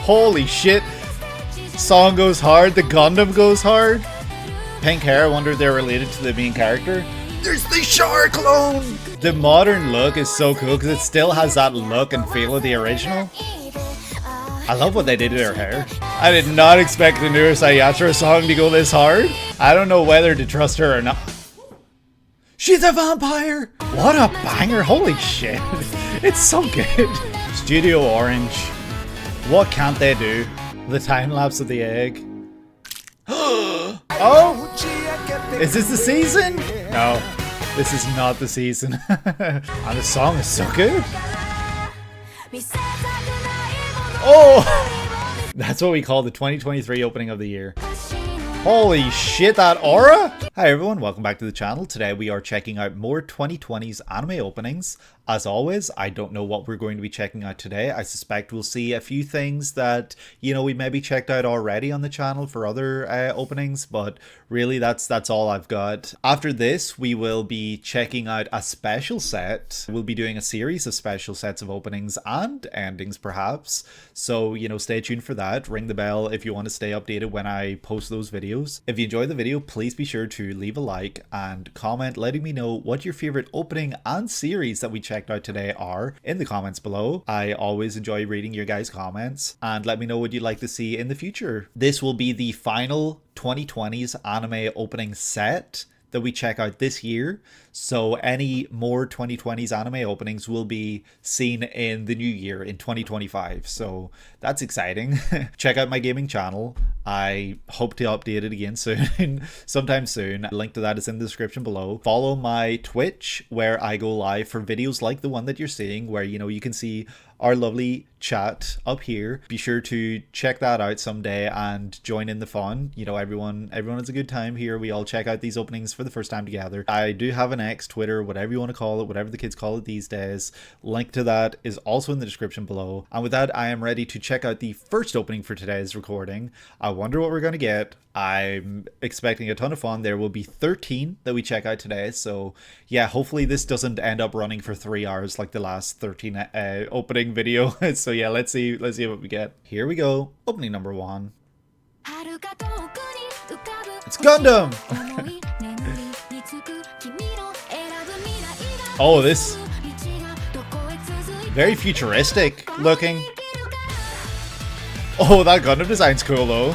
Holy shit. Song goes hard. The Gundam goes hard. Pink hair, I wonder if they're related to the main character. There's the Char clone! The modern look is so cool because it still has that look and feel of the original. I love what they did to her hair. I did not expect the Urusei Yatsura song to go this hard. I don't know whether to trust her or not. She's a vampire! What a banger, holy shit. It's so good. Studio Orange. What can't they do? The time lapse of the egg. Oh! Is this the season? No, this is not the season. And the song is so good. Oh! That's what we call the 2023 opening of the year. Holy shit, that aura! Hi everyone, welcome back to the channel. Today we are checking out more 2020's anime openings. As always, I don't know what we're going to be checking out today. I suspect we'll see a few things that, you know, we maybe checked out already on the channel for other openings, but really that's all I've got. After this, we will be checking out a special set. We'll be doing a series of special sets of openings and endings perhaps. So, you know, stay tuned for that. Ring the bell if you want to stay updated when I post those videos. If you enjoyed the video, please be sure to leave a like and comment letting me know what your favorite opening and series that we checked out today are in the comments below. I always enjoy reading your guys' comments, and let me know what you'd like to see in the future. This will be the final 2020's anime opening set that we check out this year, so any more 2020's anime openings will be seen in the new year in 2025, so that's exciting. Check out my gaming channel. I hope to update it again soon, sometime soon. Link to that is in the description below. Follow my Twitch where I go live for videos like the one that you're seeing, where, you know, you can see our lovely chat up here. Be sure to check that out someday and join in the fun. You know, everyone has a good time here. We all check out these openings for the first time together. I do have an X, Twitter, whatever you want to call it, whatever the kids call it these days. Link to that is also in the description below. And with that, I am ready to check out the first opening for today's recording. I wonder what we're going to get. I'm expecting a ton of fun. There will be 13 that we check out today, so yeah, hopefully this doesn't end up running for 3 hours like the last 13 opening video. So yeah, let's see what we get. Here we go. Opening number 1. It's Gundam. Oh, this very futuristic looking. Oh, that Gundam design's cool though.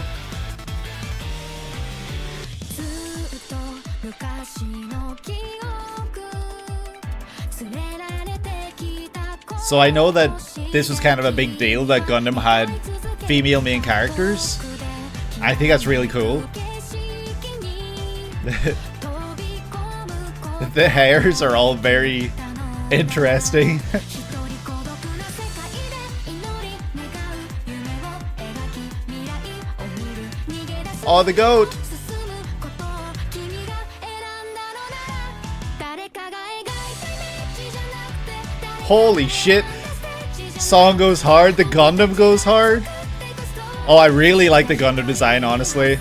So I know that this was kind of a big deal that Gundam had female main characters. I think that's really cool. The hairs are all very interesting. Oh, the goat! Holy shit! Song goes hard, the Gundam goes hard. Oh, I really like the Gundam design, honestly.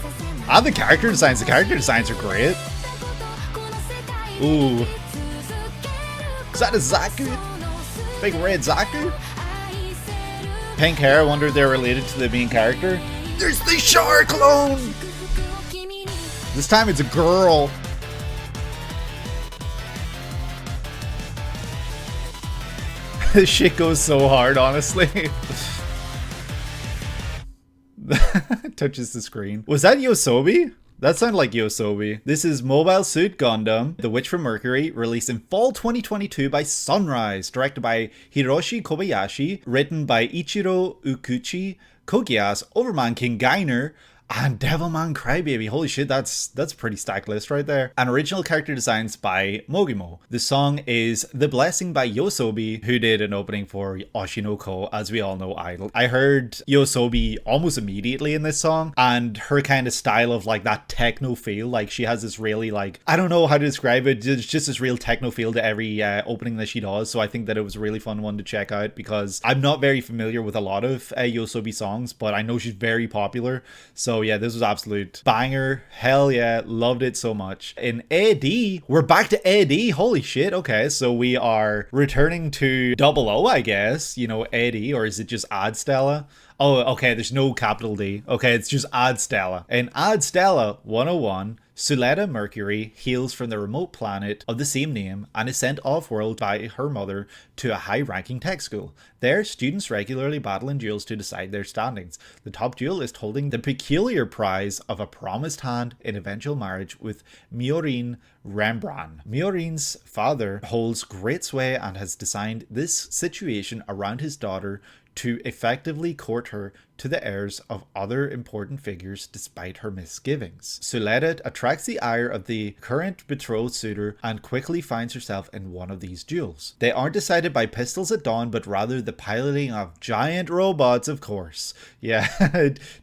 And the character designs. The character designs are great. Ooh. Is that a Zaku? Big red Zaku? Pink hair, I wonder if they're related to the main character. There's the Char clone! This time it's a girl. This shit goes so hard, honestly. Touches the screen. Was that Yoasobi? That sounded like Yoasobi. This is Mobile Suit Gundam, The Witch from Mercury, released in fall 2022 by Sunrise, directed by Hiroshi Kobayashi, written by Ichiro Ukuchi, Kogias, Overman King Gainer, and Devilman Crybaby. Holy shit, that's a pretty stacked list right there. And original character designs by Mogimo. The song is The Blessing by Yoasobi, who did an opening for Oshinoko, as we all know, Idol. I heard Yoasobi almost immediately in this song, and her kind of style of like that techno feel, like she has this really like, I don't know how to describe it, it's just this real techno feel to every opening that she does. So I think that it was a really fun one to check out, because I'm not very familiar with a lot of Yoasobi songs, but I know she's very popular. So no, yeah, this was absolute banger. Hell yeah, loved it so much. In AD, we're back to AD. Holy shit. Okay, so we are returning to Double O, I guess. You know, AD, or is it just Ad Stella? Oh, okay, there's no capital D. Okay, it's just Ad Stella. In Ad Stella 101, Suletta Mercury hails from the remote planet of the same name and is sent off-world by her mother to a high-ranking tech school. There, students regularly battle in duels to decide their standings. The top duelist holding the peculiar prize of a promised hand in eventual marriage with Miorin Rembrandt. Miorin's father holds great sway and has designed this situation around his daughter to effectively court her to the heirs of other important figures despite her misgivings. Suletta attracts the ire of the current betrothed suitor and quickly finds herself in one of these duels. They aren't decided by pistols at dawn, but rather the piloting of giant robots, of course. Yeah,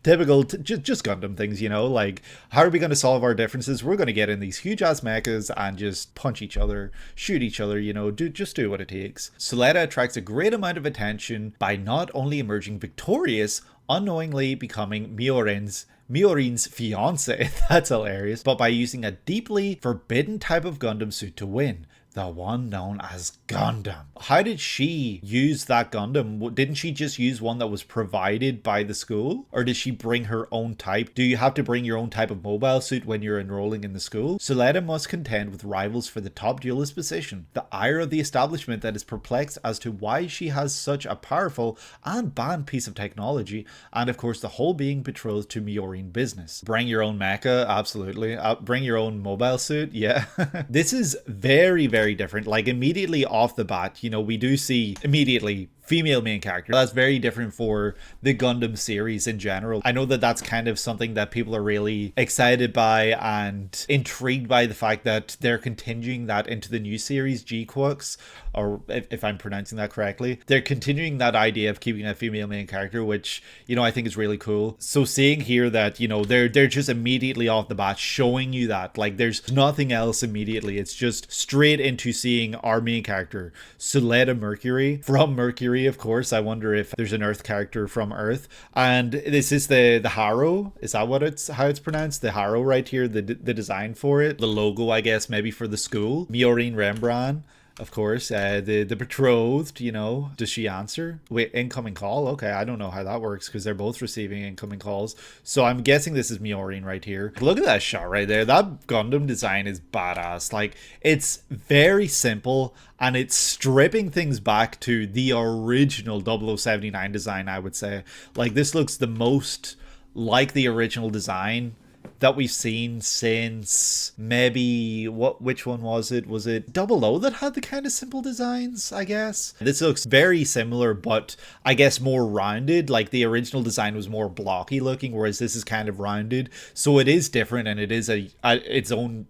typical, just Gundam things, you know, like, how are we going to solve our differences? We're going to get in these huge ass mechas and just punch each other, shoot each other, you know, just do what it takes. Suletta attracts a great amount of attention by not only emerging victorious, unknowingly becoming Miorin's fiance, that's hilarious, but by using a deeply forbidden type of Gundam suit to win, the one known as Gundam. How did she use that Gundam? Didn't she just use one that was provided by the school? Or did she bring her own type? Do you have to bring your own type of mobile suit when you're enrolling in the school? Suletta must contend with rivals for the top duelist position. The ire of the establishment that is perplexed as to why she has such a powerful and banned piece of technology, and of course the whole being betrothed to Miorin business. Bring your own mecha, absolutely. Bring your own mobile suit, yeah. This is very, very different. Like, immediately off the bat, you know, we do see immediately female main character. That's very different for the Gundam series in general. I know that that's kind of something that people are really excited by and intrigued by, the fact that they're continuing that into the new series, G-Quux, or if I'm pronouncing that correctly. They're continuing that idea of keeping a female main character, which, you know, I think is really cool. So seeing here that, you know, they're just immediately off the bat showing you that, like, there's nothing else immediately. It's just straight into seeing our main character, Suletta Mercury, from Mercury, of course. I wonder if there's an Earth character from Earth. And this is the Haro. Is that how it's pronounced? The Haro right here, the design for it. The logo, I guess, maybe for the school. Miorin Rembrandt. Of course, the betrothed, you know, does she answer? Wait, incoming call? Okay, I don't know how that works because they're both receiving incoming calls. So I'm guessing this is Miorin right here. Look at that shot right there. That Gundam design is badass. Like, it's very simple and it's stripping things back to the original 0079 design, I would say. Like, this looks the most like the original design that we've seen since maybe which one was it? Was it Double O that had the kind of simple designs, I guess? This looks very similar, but I guess more rounded. Like, the original design was more blocky looking, whereas this is kind of rounded. So it is different, and it is its own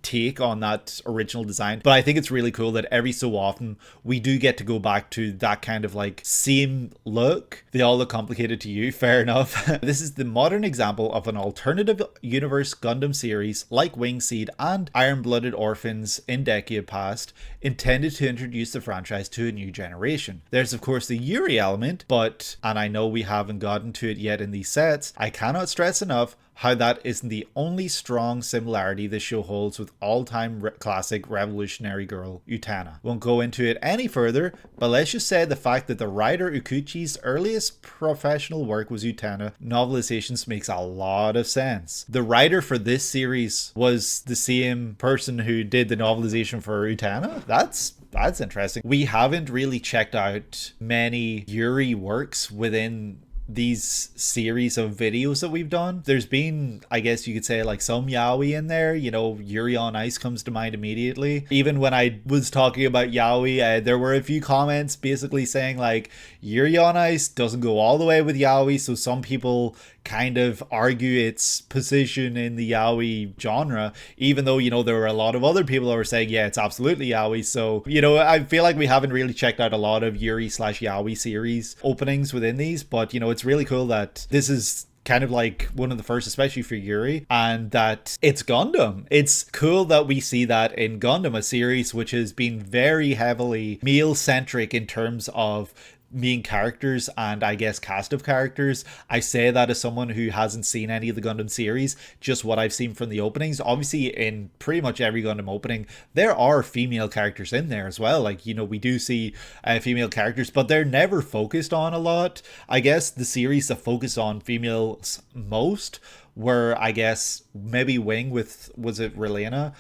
take on that original design. But I think it's really cool that every so often we do get to go back to that kind of like same look. They all look complicated to you, fair enough. This is the modern example of an alternative universe Gundam series like Wing Seed and Iron Blooded Orphans in decade past, intended to introduce the franchise to a new generation. There's of course the Yuri element, but, and I know we haven't gotten to it yet in these sets, I cannot stress enough how that isn't the only strong similarity this show holds with all-time classic revolutionary girl Utena. Won't go into it any further, but let's just say the fact that the writer Ukuchi's earliest professional work was Utena novelizations makes a lot of sense. The writer for this series was the same person who did the novelization for Utena? That's interesting. We haven't really checked out many Yuri works within these series of videos that we've done. There's been, I guess you could say, like some yaoi in there, you know, Yuri on Ice comes to mind immediately. Even when I was talking about yaoi, there were a few comments basically saying like Yuri on Ice doesn't go all the way with yaoi, so some people kind of argue its position in the yaoi genre, even though, you know, there were a lot of other people that were saying, yeah, it's absolutely yaoi. So, you know, I feel like we haven't really checked out a lot of Yuri / yaoi series openings within these, but, you know, it's really cool that this is kind of like one of the first, especially for Yuri, and that it's Gundam. It's cool that we see that in Gundam, a series which has been very heavily male-centric in terms of main characters and I guess cast of characters. I say that as someone who hasn't seen any of the Gundam series, just what I've seen from the openings. Obviously, in pretty much every Gundam opening, there are female characters in there as well. Like, you know, we do see female characters, but they're never focused on a lot. I guess the series that focus on females most were, I guess, maybe Wing with, was it Relena,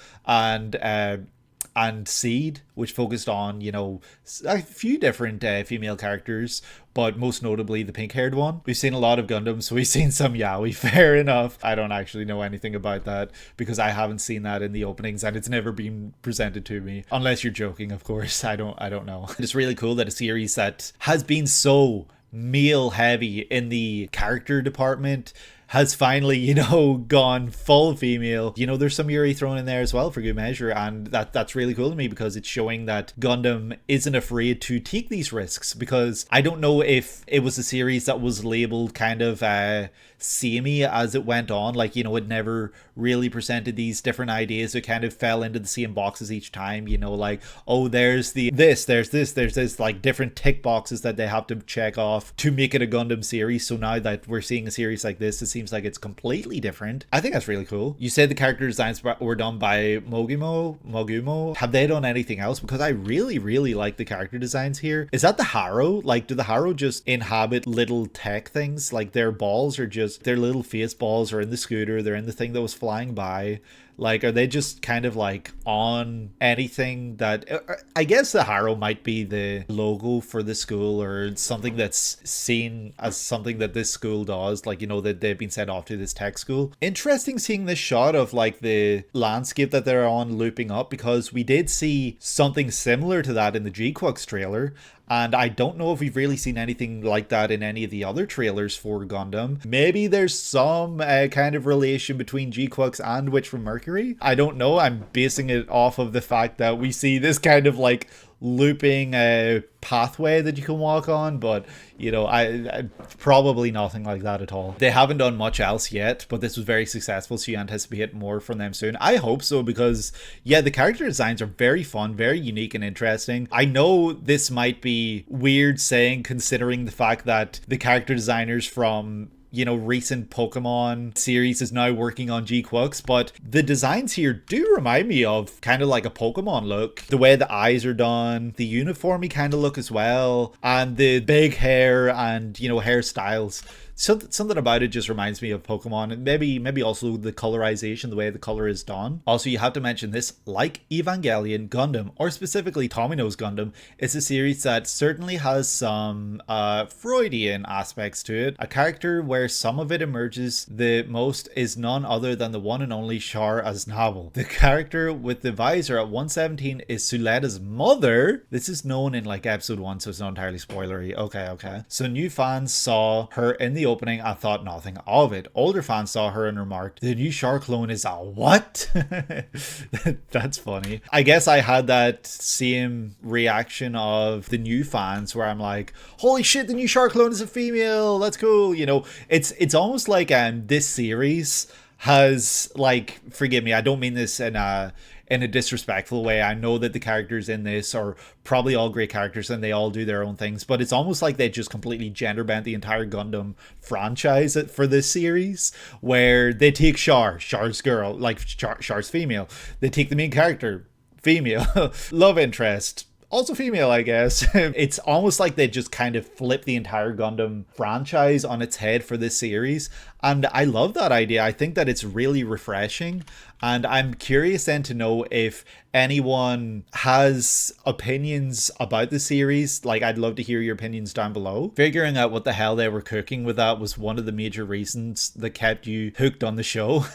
and Seed, which focused on, you know, a few different female characters, but most notably the pink-haired one. We've seen a lot of Gundam, so we've seen some yaoi, fair enough. I don't actually know anything about that because I haven't seen that in the openings and it's never been presented to me. Unless you're joking, of course. I don't know. It's really cool that a series that has been so male heavy in the character department has finally, you know, gone full female. You know, there's some Yuri thrown in there as well for good measure, and that's really cool to me because it's showing that Gundam isn't afraid to take these risks, because I don't know if it was a series that was labeled kind of samey as it went on, like, you know, it never really presented these different ideas. It kind of fell into the same boxes each time, you know, like, oh, there's this, like different tick boxes that they have to check off to make it a Gundam series. So now that we're seeing a series like this, it seems like it's completely different. I think that's really cool. You said the character designs were done by Mogumo. Have they done anything else? Because I really like the character designs here. Is that the Harrow? Like, do the Harrow just inhabit little tech things? Like, their balls are just their little face balls are in the scooter, they're in the thing that was flying by. Like, are they just kind of like on anything that, I guess the Harrow might be the logo for the school or something that's seen as something that this school does, like, you know, that they've been sent off to this tech school. Interesting seeing this shot of like the landscape that they're on looping up, because we did see something similar to that in the G-Quux trailer. And I don't know if we've really seen anything like that in any of the other trailers for Gundam. Maybe there's some kind of relation between G-Quux and Witch from Mercury. I don't know. I'm basing it off of the fact that we see this kind of like looping pathway that you can walk on, but you know, I probably nothing like that at all. They haven't done much else yet, but this was very successful, so you anticipate more from them soon. I hope so, because yeah, the character designs are very fun, very unique and interesting. I know this might be weird saying, considering the fact that the character designers from, you know, recent Pokemon series is now working on G-Quux, but the designs here do remind me of kind of like a Pokemon look. The way the eyes are done, the uniformy kind of look as well, and the big hair and, you know, hairstyles. Something about it just reminds me of Pokemon, and maybe also the colorization, the way the color is done. Also, you have to mention this, like Evangelion, Gundam, or specifically Tomino's Gundam, is a series that certainly has some Freudian aspects to it. A character where some of it emerges the most is none other than the one and only Char Aznavour. The character with the visor at 117 is Suletta's mother. This is known in like episode 1, so it's not entirely spoilery. Okay. So new fans saw her in the opening and thought nothing of it. Older fans saw her and remarked, the new Char clone is a what? That's funny. I guess I had that same reaction of the new fans where I'm like, holy shit, the new Char clone is a female, that's cool. You know, it's almost like this series has, like, forgive me, I don't mean this in a disrespectful way. I know that the characters in this are probably all great characters and they all do their own things, but it's almost like they just completely gender bent the entire Gundam franchise for this series, where they take Char's girl, like Char's female. They take the main character, female. Love interest, also female, I guess. It's almost like they just kind of flip the entire Gundam franchise on its head for this series. And I love that idea. I think that it's really refreshing. And I'm curious then to know if anyone has opinions about the series. Like, I'd love to hear your opinions down below. Figuring out what the hell they were cooking with that was one of the major reasons that kept you hooked on the show.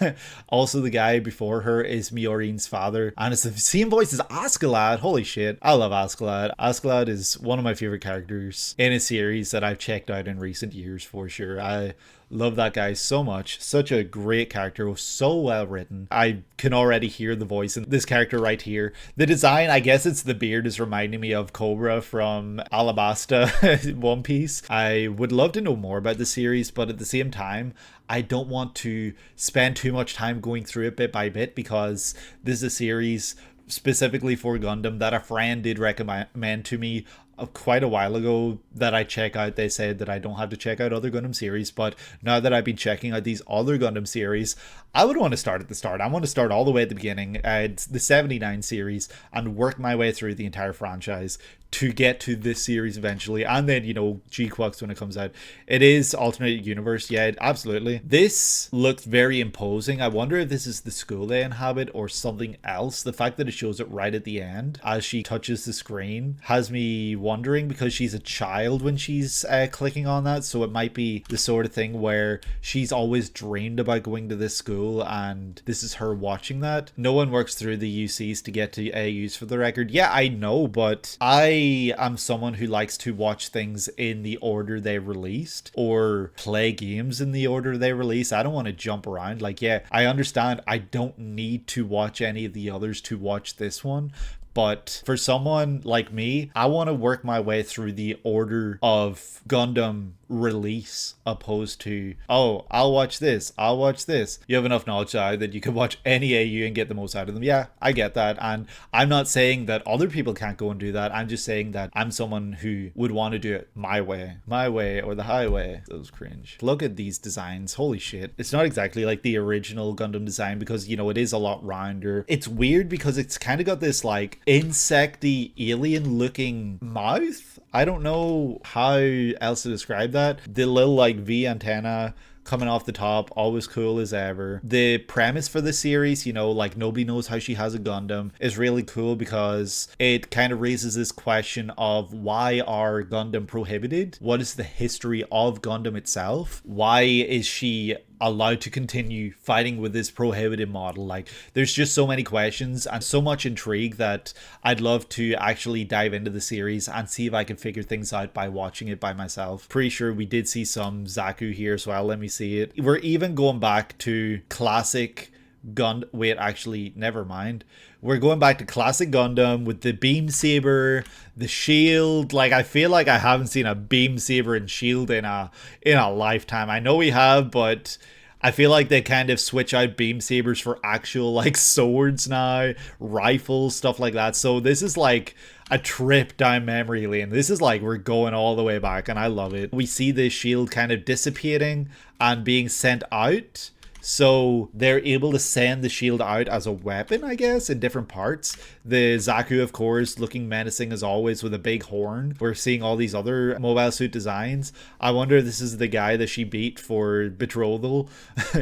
Also, the guy before her is Miorine's father, and it's the same voice as Askeladd. Holy shit, I love Askeladd. Askeladd is one of my favorite characters in a series that I've checked out in recent years for sure. I love that guy so much. Such a great character, so well written. I can already hear the voice in this character right here. The design, I guess it's the beard, is reminding me of Cobra from Alabasta One Piece. I would love to know more about the series, but at the same time, I don't want to spend too much time going through it bit by bit, because this is a series specifically for Gundam that a friend did recommend to me quite a while ago that I check out, they said that I don't have to check out other Gundam series, but now that I've been checking out these other Gundam series, I would want to start at the start. I want to start all the way at the beginning, the 79 series, and work my way through the entire franchise to get to this series eventually, and then, you know, G-Quux when it comes out. It is alternate universe, yeah, absolutely. This looks very imposing. I wonder if this is the school they inhabit or something else. The fact that it shows it right at the end as she touches the screen has me wondering, because she's a child when she's clicking on that, so it might be the sort of thing where she's always dreamed about going to this school and this is her watching that. No one works through the UCs to get to aius, for the record. Yeah, I know, but I am someone who likes to watch things in the order they released or play games in the order they release. I don't want to jump around. Like, yeah, I understand I don't need to watch any of the others to watch this one, but for someone like me, I want to work my way through the order of Gundam release, opposed to, oh, I'll watch this, I'll watch this. You have enough knowledge now that you can watch any AU and get the most out of them. Yeah, I get that, and I'm not saying that other people can't go and do that. I'm just saying that I'm someone who would want to do it my way or the highway. Those cringe. Look at these designs, holy shit. It's not exactly like the original Gundam design, because, you know, it is a lot rounder. It's weird because it's kind of got this like insecty alien looking mouth. I don't know how else to describe that. The little like V antenna coming off the top, always cool as ever. The premise for the series, you know, like nobody knows how she has a Gundam, is really cool because it kind of raises this question of, why are Gundam prohibited? What is the history of Gundam itself? Why is she allowed to continue fighting with this prohibited model? Like, there's just so many questions and so much intrigue that I'd love to actually dive into the series and see if I can figure things out by watching it by myself. Pretty sure we did see some Zaku here as well. Let me see it. We're even going back to classic Gundam. Wait, actually, never mind. We're going back to classic Gundam with the beam saber, the shield. Like, I feel like I haven't seen a beam saber and shield in a lifetime. I know we have, but I feel like they kind of switch out beam sabers for actual like swords now, rifles, stuff like that. So this is like a trip down memory lane. This is like, we're going all the way back, and I love it. We see the shield kind of dissipating and being sent out. So they're able to send the shield out as a weapon, I guess, in different parts. The Zaku, of course, looking menacing as always with a big horn. We're seeing all these other mobile suit designs. I wonder if this is the guy that she beat for betrothal,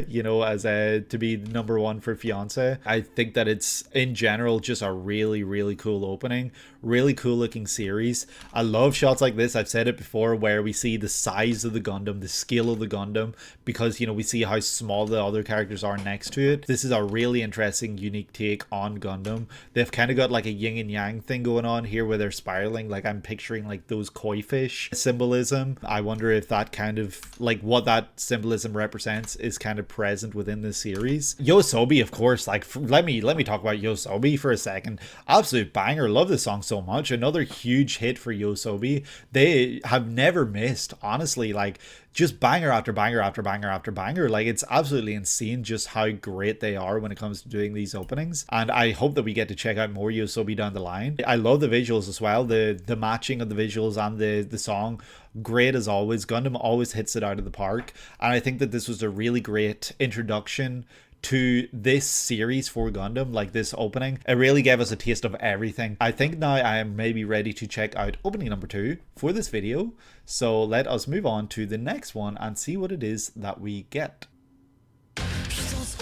you know, as to be number one for fiance. I think that it's, in general, just a really, really cool opening. Really cool looking series. I love shots like this. I've said it before, where we see the size of the Gundam, the scale of the Gundam, because, you know, we see how small the other characters are next to it. This is a really interesting, unique take on Gundam. They've kind of got like a yin and yang thing going on here where they're spiraling. Like, I'm picturing like those koi fish symbolism. I wonder if that kind of, like, what that symbolism represents is kind of present within the series. Yoasobi, of course, like, let me talk about Yoasobi for a second. Absolute banger. Love this song so much. Another huge hit for Yoasobi. They have never missed, honestly. Like, just banger after banger after banger after banger. Like, it's absolutely insane just how great they are when it comes to doing these openings, and I hope that we get to check out more Yoasobi down the line. I love the visuals as well. The matching of the visuals and the song, great as always. Gundam always hits it out of the park, and I think that this was a really great introduction to this series for Gundam. Like, this opening, it really gave us a taste of everything. I think now I am maybe ready to check out opening number 2 for this video, so let us move on to the next one and see what it is that we get.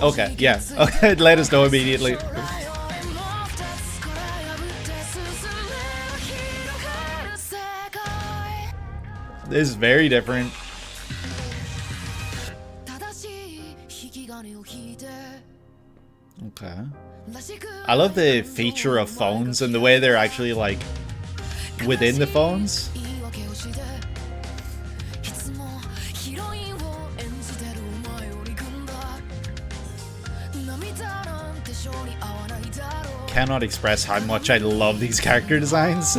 Okay, yeah, okay, let us know immediately. This is very different. Okay. I love the feature of phones and the way they're actually like within the phones. Cannot express how much I love these character designs.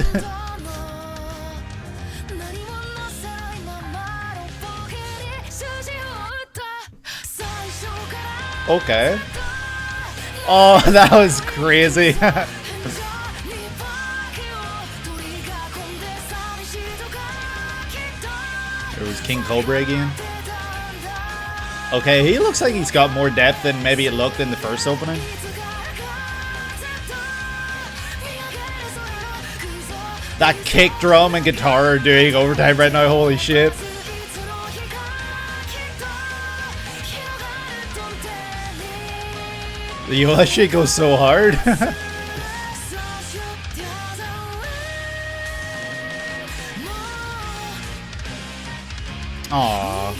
Okay. Oh, that was crazy. King Cobra again. Okay, he looks like he's got more depth than maybe it looked in the first opening. That kick drum and guitar are doing overtime right now, holy shit. The Yoasobi goes so hard. Aww.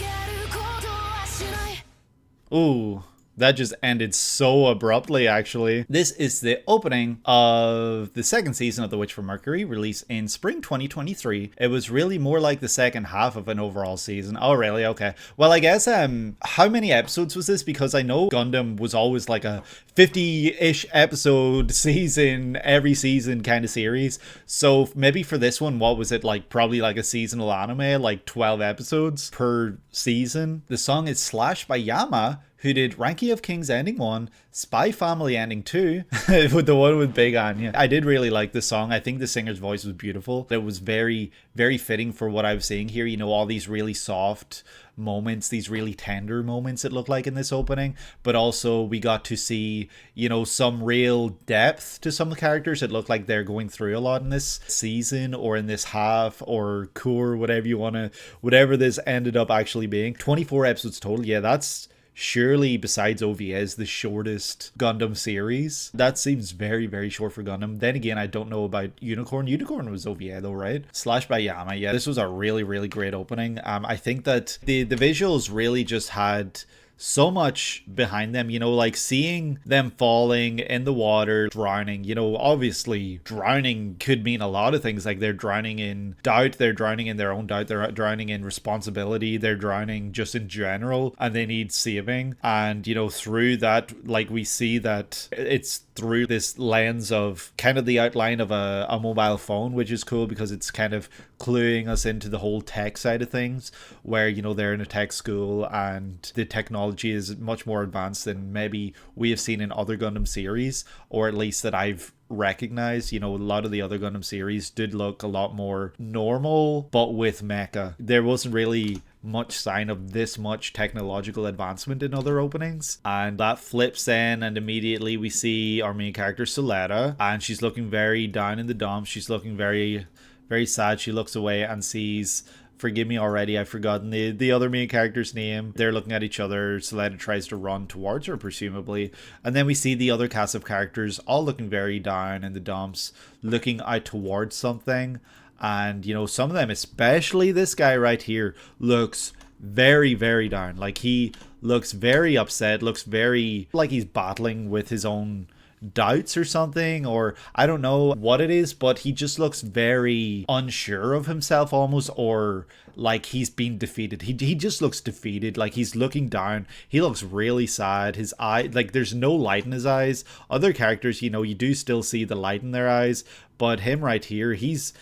Ooh. That just ended so abruptly, actually. This is the opening of the second season of The Witch from Mercury, released in spring 2023. It was really more like the second half of an overall season. Oh, really? Okay. Well, I guess, how many episodes was this? Because I know Gundam was always like a 50-ish episode season, every season kind of series. So maybe for this one, what was it like? Probably like a seasonal anime, like 12 episodes per season. The song is Slash by Yama, who did Ranking of Kings Ending 1, Spy Family Ending 2, with the one with Big Anya. I did really like the song. I think the singer's voice was beautiful. It was very, very fitting for what I was seeing here. You know, all these really soft moments, these really tender moments it looked like in this opening, but also we got to see, you know, some real depth to some of the characters. It looked like they're going through a lot in this season or in this half or core, whatever you want to, whatever this ended up actually being. 24 episodes total. Yeah, that's surely, besides OVAs, the shortest Gundam series. That seems very, very short for Gundam. Then again, I don't know about Unicorn. Unicorn was OVA though, right? Slash by Yama. Yeah, this was a really, really great opening. I think that the visuals really just had so much behind them, you know, like seeing them falling in the water, drowning, you know, obviously drowning could mean a lot of things. Like they're drowning in doubt, they're drowning in their own doubt, they're drowning in responsibility, they're drowning just in general, and they need saving. And, you know, through that, like we see that it's through this lens of kind of the outline of a mobile phone, which is cool because it's kind of cluing us into the whole tech side of things, where, you know, they're in a tech school and the technology is much more advanced than maybe we have seen in other Gundam series, or at least that I've recognized. You know, a lot of the other Gundam series did look a lot more normal, but with mecha. There wasn't really much sign of this much technological advancement in other openings, and that flips in, and immediately we see our main character Soleta, and she's looking very down in the dumps. She's looking very, very sad. She looks away and sees, forgive me already, I've forgotten the other main character's name. They're looking at each other. Soleta tries to run towards her, presumably. And then we see the other cast of characters all looking very down in the dumps, looking out towards something. And, you know, some of them, especially this guy right here, looks very, very down. Like, he looks very upset, looks very like he's battling with his own doubts or something, or I don't know what it is, but he just looks very unsure of himself almost, or like he's been defeated. He just looks defeated, like he's looking down. He looks really sad. His eye, like there's no light in his eyes. Other characters, you know, you do still see the light in their eyes, but him right here, he's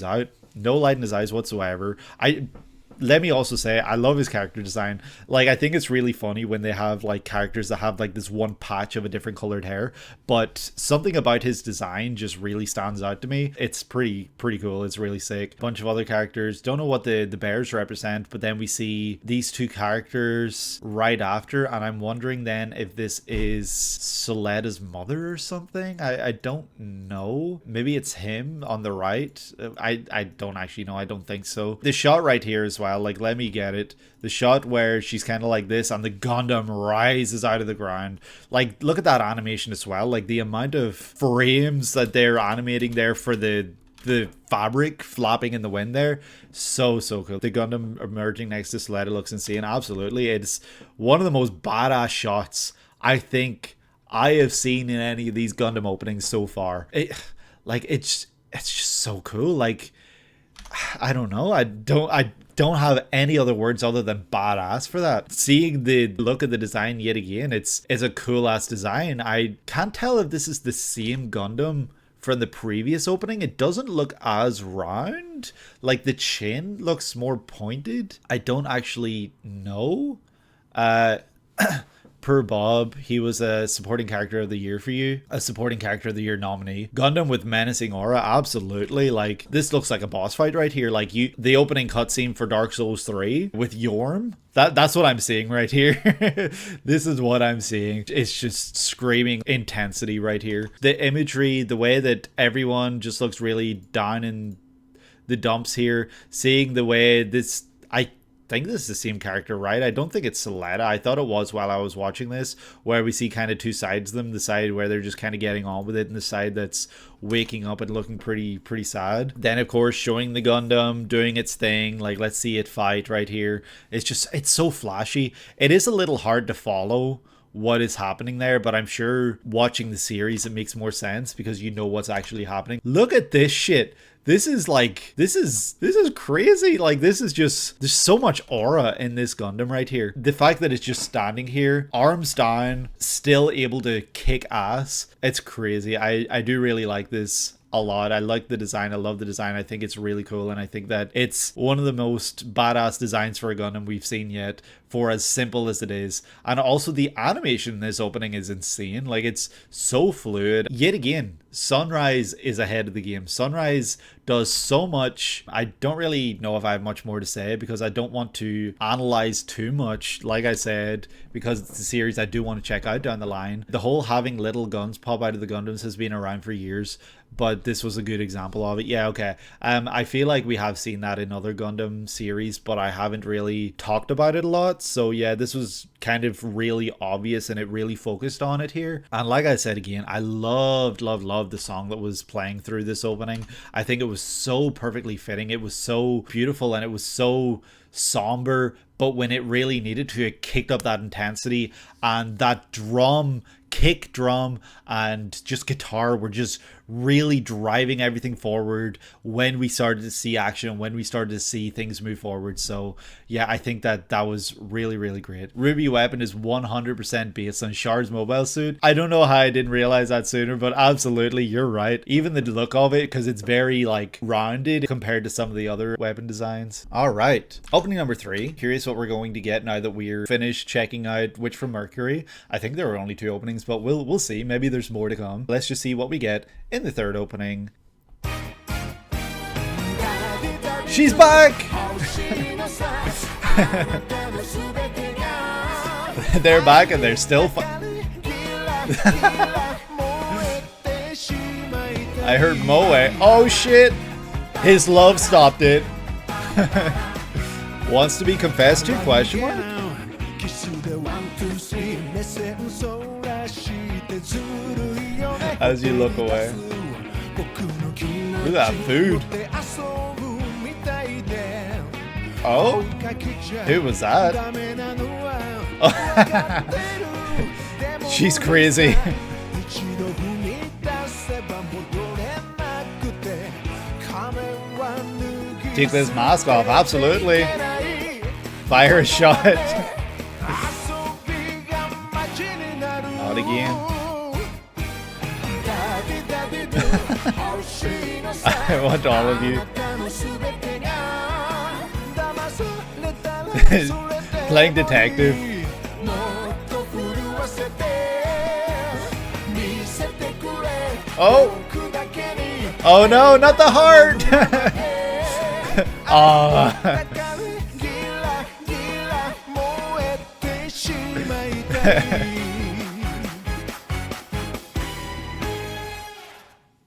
out. No light in his eyes whatsoever. Let me also say, I love his character design. Like, I think it's really funny when they have, like, characters that have, like, this one patch of a different colored hair. But something about his design just really stands out to me. It's pretty cool. It's really sick. Bunch of other characters. Don't know what the bears represent, but then we see these two characters right after. And I'm wondering then if this is Soleta's mother or something. I don't know. Maybe it's him on the right. I don't actually know. I don't think so. The shot right here as well. Like, let me get it. The shot where she's kind of like this and the Gundam rises out of the ground. Like, look at that animation as well. Like, the amount of frames that they're animating there for the fabric flapping in the wind there. So cool. The Gundam emerging next to Soleta looks insane. Absolutely. It's one of the most badass shots I think I have seen in any of these Gundam openings so far. It's just so cool. Like, I don't know. I don't have any other words other than badass for that. Seeing the look of the design yet again, it's a cool ass design. I can't tell if this is the same Gundam from the previous opening. It doesn't look as round. Like, the chin looks more pointed. I don't actually know. Per Bob, he was a supporting character of the year for you, a supporting character of the year nominee. Gundam with menacing aura, absolutely. Like, this looks like a boss fight right here. Like, the opening cutscene for Dark Souls 3 with Yorm, that's what I'm seeing right here. This is what I'm seeing. It's just screaming intensity right here. The imagery, the way that everyone just looks really down in the dumps here, seeing the way this, I think this is the same character, right? I don't think it's Soletta. I thought it was while I was watching this, where we see kind of two sides of them, the side where they're just kind of getting on with it and the side that's waking up and looking pretty sad. Then of course showing the Gundam doing its thing, like let's see it fight right here. It's so flashy. It is a little hard to follow what is happening there, but I'm sure watching the series it makes more sense because you know what's actually happening. Look at this shit. This is like, this is crazy. Like, this is just, there's so much aura in this Gundam right here. The fact that it's just standing here, arms down, still able to kick ass. It's crazy. I do really like this a lot. I like the design. I love the design. I think it's really cool, and I think that it's one of the most badass designs for a Gundam we've seen yet, for as simple as it is. And also the animation in this opening is insane. Like, it's so fluid. Yet again, Sunrise is ahead of the game. Sunrise does so much. I don't really know if I have much more to say because I don't want to analyze too much. Like I said, because it's a series I do want to check out down the line. The whole having little guns pop out of the Gundams has been around for years, but this was a good example of it. Yeah, okay. I feel like we have seen that in other Gundam series, but I haven't really talked about it a lot. So yeah, this was kind of really obvious and it really focused on it here. And like I said again, I loved the song that was playing through this opening. I think it was so perfectly fitting. It was so beautiful and it was so somber, but when it really needed to, it kicked up that intensity, and that kick drum and just guitar were just really driving everything forward when we started to see action, when we started to see things move forward. So yeah, I think that was really great. Ruby Weapon is 100% based on Shard's mobile suit. I don't know how I didn't realize that sooner, but absolutely you're right. Even the look of it, because it's very like rounded compared to some of the other weapon designs. All right, opening number 3. Curious what we're going to get now that we're finished checking out Witch from Mercury. I think there were only 2 openings, but we'll see. Maybe there's more to come. Let's just see what we get in the 3rd opening. She's back! They're back and they're still I heard Moe. Oh shit! His love stopped it. Wants to be confessed to? Question mark? As you look away. Look at that food. Oh? Who was that? Oh. She's crazy. Take this mask off, absolutely. Fire a shot. Not again. I want all of you. Playing detective. Oh! Oh no, not the heart! Oh.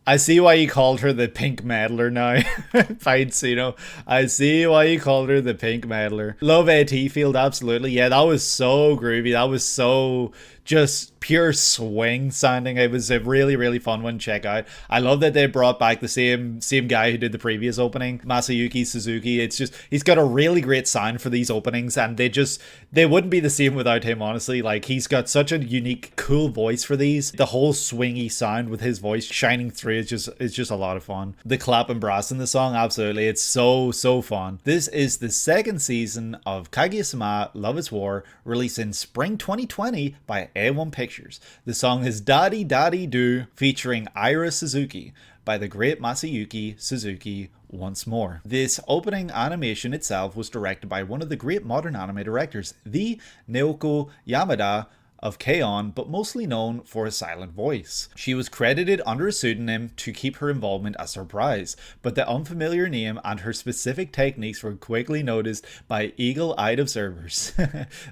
I see why you called her the pink meddler now. Pinecino. I see why you called her the pink meddler. Love AT field, absolutely. Yeah, that was so groovy. That was so just pure swing sounding. It was a really fun one to check out. I love that they brought back the same guy who did the previous opening, Masayuki Suzuki. It's just, he's got a really great sound for these openings, and they wouldn't be the same without him, honestly. Like, he's got such a unique, cool voice for these. The whole swingy sound with his voice shining through is just a lot of fun. The clap and brass in the song, absolutely. It's so fun. This is the 2nd season of Kaguya-sama Love is War, released in spring 2020 by A1 Pictures. The song is Daddy Daddy Do, featuring Aira Suzuki by the great Masayuki Suzuki once more. This opening animation itself was directed by one of the great modern anime directors, the Naoko Yamada, of K-On, but mostly known for a silent voice. She was credited under a pseudonym to keep her involvement a surprise, but the unfamiliar name and her specific techniques were quickly noticed by eagle-eyed observers.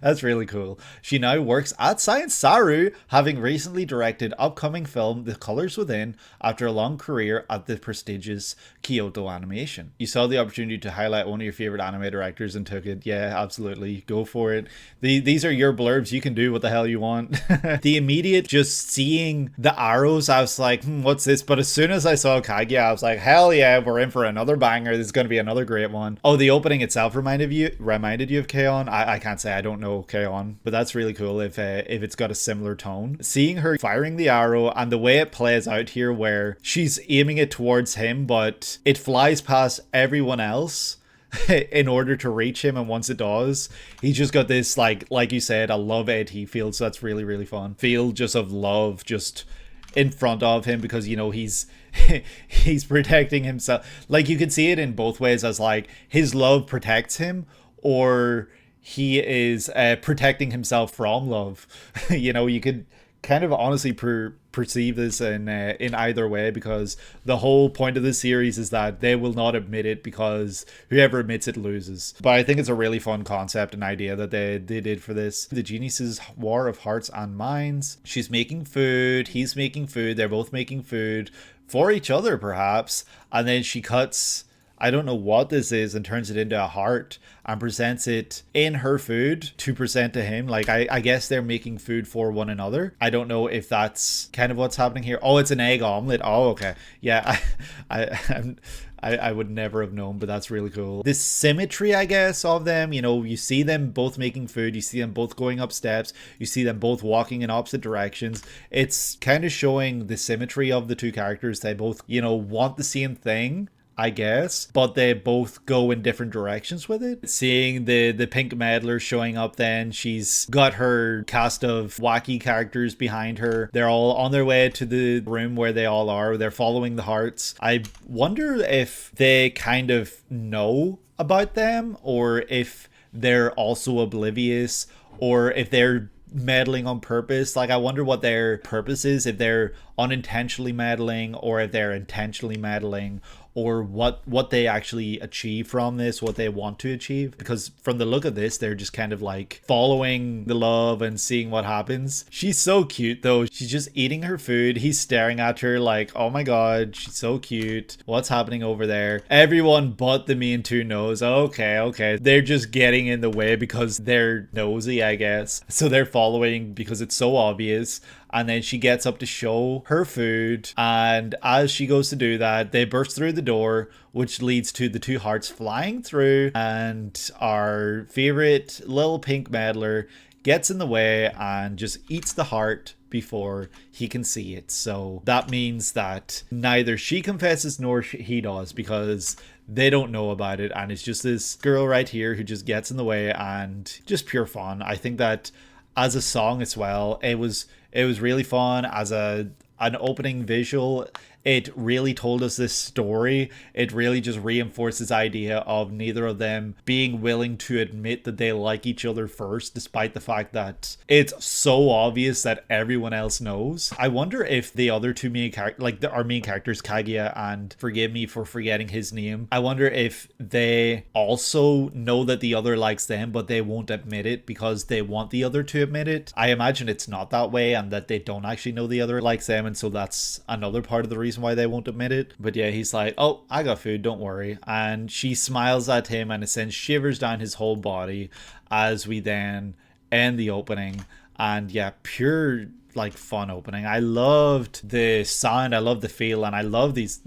That's really cool. She now works at Science Saru, having recently directed upcoming film The Colors Within after a long career at the prestigious Kyoto Animation. You saw the opportunity to highlight one of your favorite anime directors and took it. Yeah, absolutely. Go for it. These are your blurbs. You can do what the hell you want. The immediate just seeing the arrows, I was like, what's this? But as soon as I saw Kaguya, I was like, hell yeah, we're in for another banger. This is going to be another great one. Oh, the opening itself reminded you of K-On. I can't say I don't know K-On, but that's really cool if it's got a similar tone. Seeing her firing the arrow and the way it plays out here where she's aiming it towards him, but it flies past everyone else in order to reach him, and once it does, he's just got this like you said, a love AT field, so that's really, really fun. Field just of love just in front of him, because you know he's he's protecting himself. Like, you can see it in both ways, as like his love protects him, or he is protecting himself from love. You know, you could kind of honestly perceive this in either way, because the whole point of this series is that they will not admit it, because whoever admits it loses. But I think it's a really fun concept and idea that they did for this. The genius's war of hearts and minds. She's making food, he's making food, they're both making food for each other perhaps, and then she cuts, I don't know what this is, and turns it into a heart and presents it in her food to present to him. Like, I guess they're making food for one another. I don't know if that's kind of what's happening here. Oh, it's an egg omelet. Oh, okay. Yeah, I would never have known, but that's really cool. This symmetry, I guess, of them, you know, you see them both making food, you see them both going up steps, you see them both walking in opposite directions. It's kind of showing the symmetry of the two characters. They both, you know, want the same thing, I guess, but they both go in different directions with it. Seeing the pink meddler showing up, then she's got her cast of wacky characters behind her. They're all on their way to the room where they all are. They're following the hearts. I wonder if they kind of know about them, or if they're also oblivious, or if they're meddling on purpose. Like, I wonder what their purpose is, if they're unintentionally meddling, or if they're intentionally meddling, or what they actually achieve from this, what they want to achieve. Because from the look of this, they're just kind of like following the love and seeing what happens. She's so cute though. She's just eating her food. He's staring at her like, oh my god, she's so cute. What's happening over there? Everyone but the main two knows. Okay. They're just getting in the way because they're nosy, I guess. So they're following because it's so obvious. And then she gets up to show her food, and as she goes to do that, they burst through the door, which leads to the two hearts flying through, and our favorite little pink meddler gets in the way and just eats the heart before he can see it. So that means that neither she confesses nor he does, because they don't know about it, and it's just this girl right here who just gets in the way, and just pure fun. I think that as a song as well, it was really fun. As an opening visual, it really told us this story. It really just reinforced this idea of neither of them being willing to admit that they like each other first, despite the fact that it's so obvious that everyone else knows. I wonder if the other two main characters, like our main characters, Kaguya, and forgive me for forgetting his name, I wonder if they also know that the other likes them, but they won't admit it because they want the other to admit it. I imagine it's not that way, and that they don't actually know the other likes them, and so that's another part of the reason why they won't admit it. But yeah, he's like, oh, I got food, don't worry. And she smiles at him, and it sends shivers down his whole body as we then end the opening. And yeah, pure like fun opening. I loved the sound, I love the feel, and I love these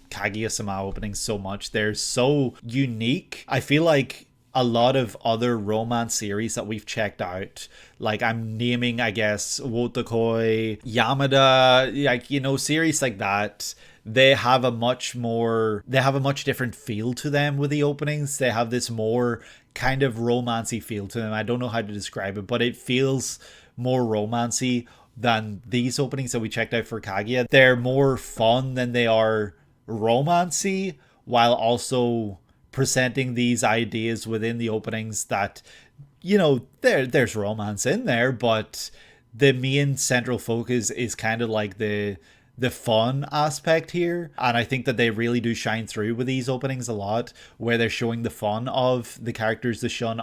Kaguya-sama openings so much. They're so unique. I feel like a lot of other romance series that we've checked out, like I'm naming, I guess, Wotakoi, Yamada, like, you know, series like that, they have a much different feel to them with the openings. They have this more kind of romancy feel to them. I don't know how to describe it, but it feels more romancy than these openings that we checked out for Kaguya. They're more fun than they are romancy, while also presenting these ideas within the openings that, you know, there's romance in there, but the main central focus is kind of like the fun aspect here, and I think that they really do shine through with these openings a lot, where they're showing the fun of the characters, the fun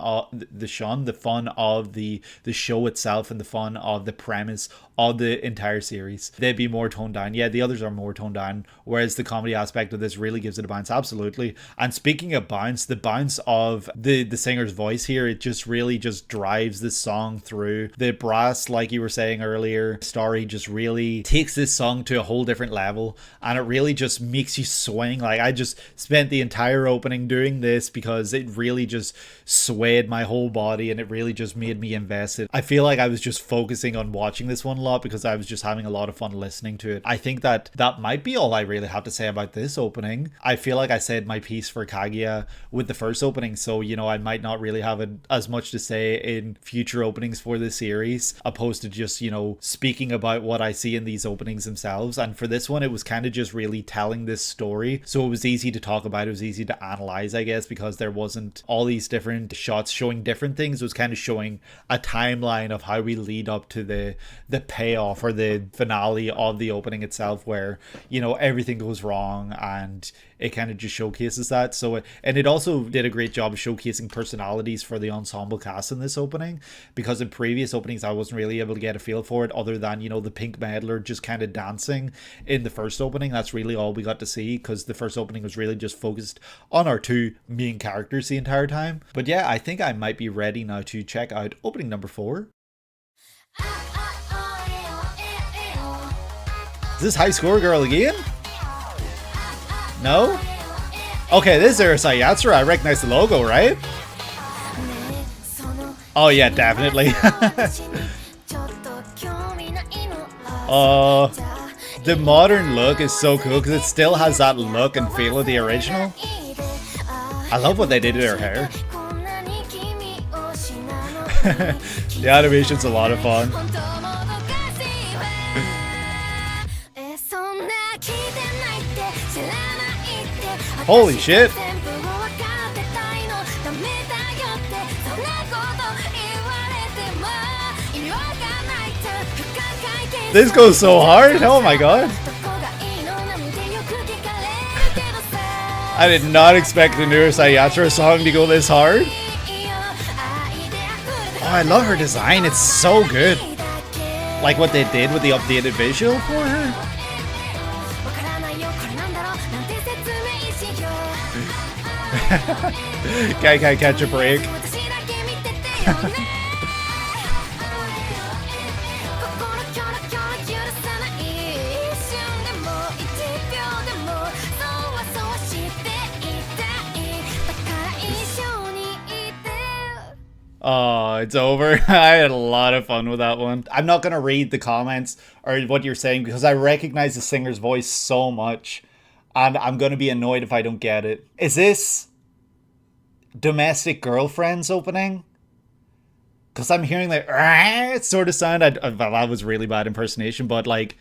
of the show itself, and the fun of the premise of the entire series. They'd be more toned down. Yeah, the others are more toned down, whereas the comedy aspect of this really gives it a bounce. Absolutely. And speaking of bounce, the bounce of the singer's voice here, it just really just drives this song through. The brass, like you were saying earlier, Starry just really takes this song to a whole different level, and it really just makes you swing. Like, I just spent the entire opening doing this because it really just swayed my whole body, and it really just made me invested. I feel like I was just focusing on watching this one a lot because I was just having a lot of fun listening to it. I think that might be all I really have to say about this opening. I feel like I said my piece for Kaguya with the first opening, so I might not really have as much to say in future openings for this series, opposed to just speaking about what I see in these openings themselves. And for this one, it was kind of just really telling this story, so it was easy to talk about, it was easy to analyze, I guess, because there wasn't all these different shots showing different things. It was kind of showing a timeline of how we lead up to the payoff or the finale of the opening itself, where everything goes wrong, and it kind of just showcases that. So it also did a great job of showcasing personalities for the ensemble cast in this opening, because in previous openings I wasn't really able to get a feel for it, other than the pink meddler just kind of dancing in the first opening. That's really all we got to see, because the first opening was really just focused on our two main characters the entire time. But yeah, I think I might be ready now to check out opening number 4. Is this High Score Girl again? No? Okay, this is Urusei Yatsura. I recognize the logo, right? Oh yeah, definitely. The modern look is so cool because it still has that look and feel of the original. I love what they did to her hair. The animation's a lot of fun. Holy shit! This goes so hard! Oh my god! I did not expect the Urusei Yatsura song to go this hard. Oh, I love her design, it's so good. Like what they did with the updated visual for her. Can't catch a break. Oh, it's over. I had a lot of fun with that one. I'm not going to read the comments or what you're saying because I recognize the singer's voice so much. And I'm going to be annoyed if I don't get it. Is this Domestic Girlfriend's opening? Because I'm hearing like sort of sound. Well, that was really bad impersonation, but like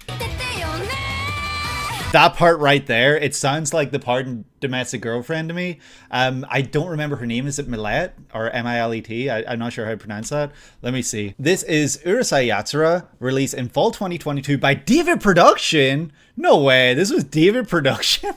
that part right there, it sounds like the part in Domestic Girlfriend to me. I don't remember her name. Is it Millet or M-I-L-E-T? I'm not sure how to pronounce that. Let me see. This is Urusei Yatsura, released in fall 2022 by David Production. No way, this was David Production.